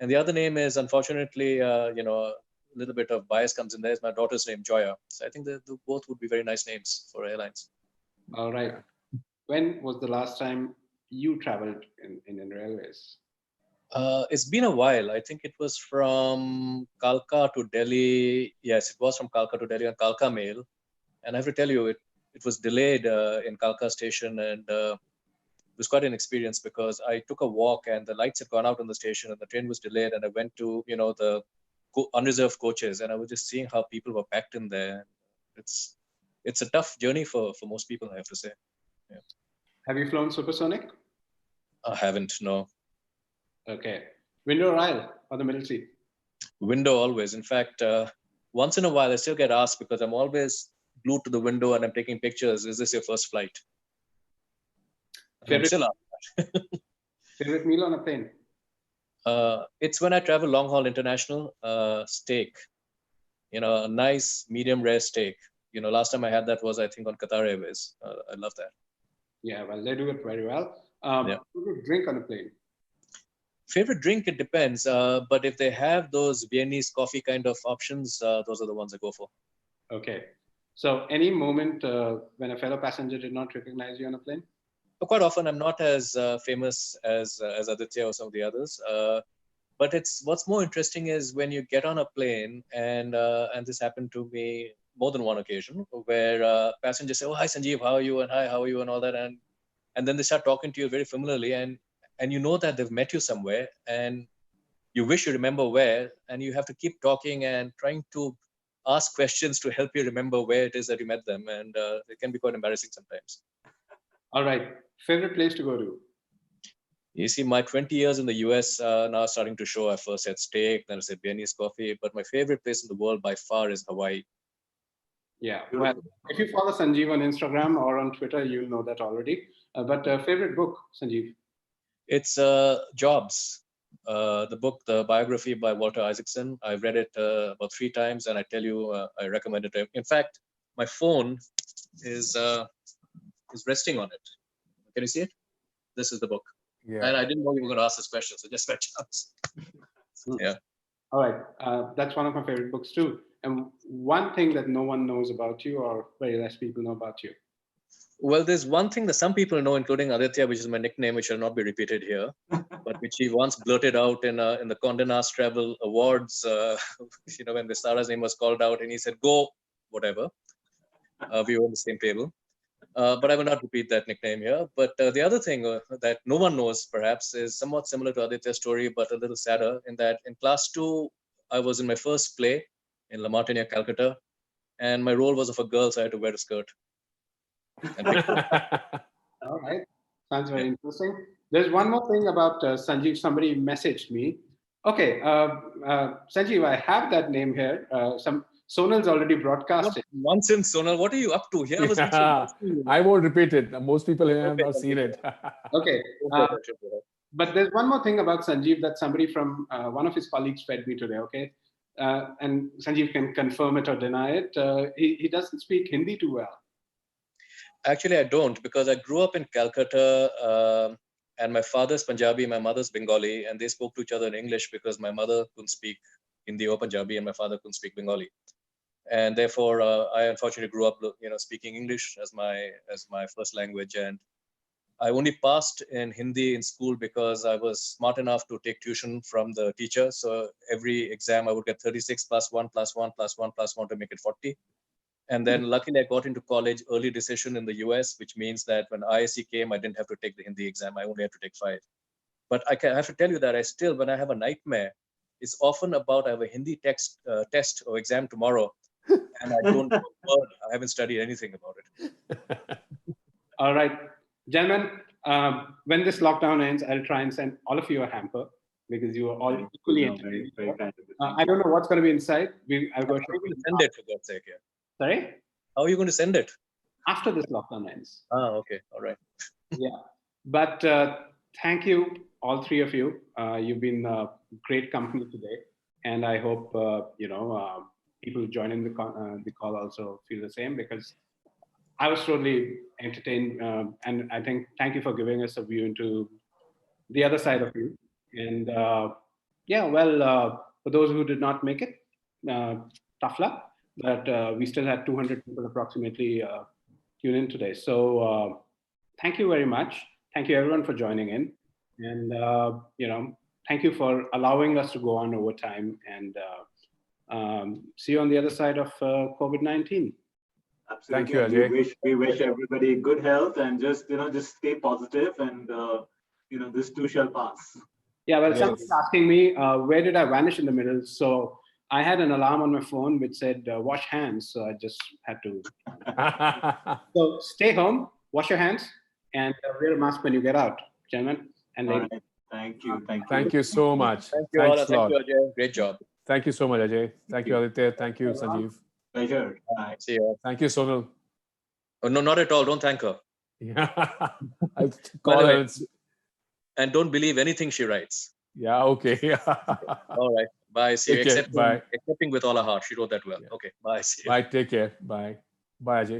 And the other name is, unfortunately, a little bit of bias comes in there, is my daughter's name, Joya. So I think the both would be very nice names for airlines. All right. When was the last time you traveled in Indian Railways? It's been a while. I think it was from Kalka to Delhi. Yes, it was from Kalka to Delhi on Kalka Mail. And I have to tell you, it was delayed in Kalka station, and it was quite an experience because I took a walk and the lights had gone out on the station and the train was delayed, and I went to the unreserved coaches, and I was just seeing how people were packed in there. It's a tough journey for most people, I have to say. Yeah. Have you flown supersonic? I haven't, no. Okay. Window or aisle or the middle seat? Window always. In fact, once in a while, I still get asked because I'm always glued to the window and I'm taking pictures. Is this your first flight? I'm still asked that. Favorite meal on a plane? It's when I travel long haul international, steak. A nice medium rare steak. Last time I had that was, I think, on Qatar Airways. I love that. Yeah, well, they do it very well. Yeah. Favorite drink on a plane? Favorite drink, it depends. But if they have those Viennese coffee kind of options, those are the ones I go for. Okay. So any moment when a fellow passenger did not recognize you on a plane? Quite often, I'm not as famous as Aditya or some of the others. But what's more interesting is when you get on a plane, and this happened to me more than one occasion, where passengers say, "Oh, hi Sanjiv, how are you?" and "Hi, how are you?" and all that, and then they start talking to you very familiarly, and you know that they've met you somewhere, and you wish you remember where, and you have to keep talking and trying to ask questions to help you remember where it is that you met them, and it can be quite embarrassing sometimes. All right. Favorite place to go to? You see, my 20 years in the US now starting to show. I first said steak, then I said Viennese coffee, but my favorite place in the world by far is Hawaii. Yeah, well, if you follow Sanjiv on Instagram or on Twitter, you'll know that already. But favorite book, Sanjiv? It's Jobs, the book, the biography by Walter Isaacson. I've read it about 3 times, and I tell you, I recommend it. In fact, my phone is resting on it. Can you see it? This is the book. Yeah. And I didn't know you were going to ask this question, so just by chance. Yeah. All right. That's one of my favorite books too. And one thing that no one knows about you, or very less people know about you. Well, there's one thing that some people know, including Aditya, which is my nickname, which shall not be repeated here, but which he once blurted out in the Condé Nast Travel Awards, when Vistara's name was called out, and he said, "Go, whatever." We were on the same table. But I will not repeat that nickname here. But the other thing that no one knows, perhaps, is somewhat similar to Aditya's story, but a little sadder, in that in class 2, I was in my first play in La Martiniere, Calcutta, and my role was of a girl, so I had to wear a skirt. All right. Sounds very interesting. There's one more thing about Sanjiv. Somebody messaged me. Okay, Sanjiv, I have that name here. Sonal's already broadcasted. Nonsense, Sonal. What are you up to? Here was I won't repeat it. Most people have not seen it. Okay. But there's one more thing about Sanjiv that somebody from one of his colleagues fed me today. Okay. And Sanjiv can confirm it or deny it. He doesn't speak Hindi too well. Actually, I don't, because I grew up in Calcutta, and my father's Punjabi, my mother's Bengali, and they spoke to each other in English because my mother couldn't speak Hindi or Punjabi, and my father couldn't speak Bengali. And therefore, I unfortunately grew up, speaking English as my first language. And I only passed in Hindi in school because I was smart enough to take tuition from the teacher. So every exam I would get 36 plus 1 plus 1 plus 1 plus 1 to make it 40. And then luckily I got into college early decision in the US, which means that when ISC came, I didn't have to take the Hindi exam. I only had to take 5. But I have to tell you that when I have a nightmare, it's often about I have a Hindi test or exam tomorrow, and I don't know a word. I haven't studied anything about it. All right, gentlemen, when this lockdown ends, I'll try and send all of you a hamper because you are all equally entertained. I don't know what's going to be inside. I'll go send it, for God's sake. Yeah. Sorry? How are you going to send it? After this lockdown ends. Okay. All right. Yeah. But thank you, all 3 of you. You've been great company today. And I hope, people joining the call also feel the same, because I was totally entertained. And I think, thank you for giving us a view into the other side of you. And for those who did not make it, tough luck. But we still had 200 people approximately tune in today. So thank you very much. Thank you everyone for joining in. And, thank you for allowing us to go on over time, and see you on the other side of COVID-19. Absolutely. Thank you, Ajay. We wish everybody good health, and just stay positive, and this too shall pass. Yeah, well, somebody's asking me, where did I vanish in the middle? So I had an alarm on my phone which said, wash hands. So I just had to. So stay home, wash your hands, and wear a mask when you get out, gentlemen and ladies. Right. Thank you. Thank you so much. Thank you, Thanks a lot. Thank you, Ajay. Great job. Thank you so much, Ajay. Thank you, Aditya. Thank you, Sanjeev. Pleasure. Bye. See you. Thank you, Sonal. Oh, no, not at all. Don't thank her. Yeah. I'll call Anyway, her. and don't believe anything she writes. Yeah, okay. All right. Bye. See you. Take care. Bye. Accepting with all her heart. She wrote that well. Yeah. Okay. Bye. See you. Bye. Take care. Bye. Bye, Ajay.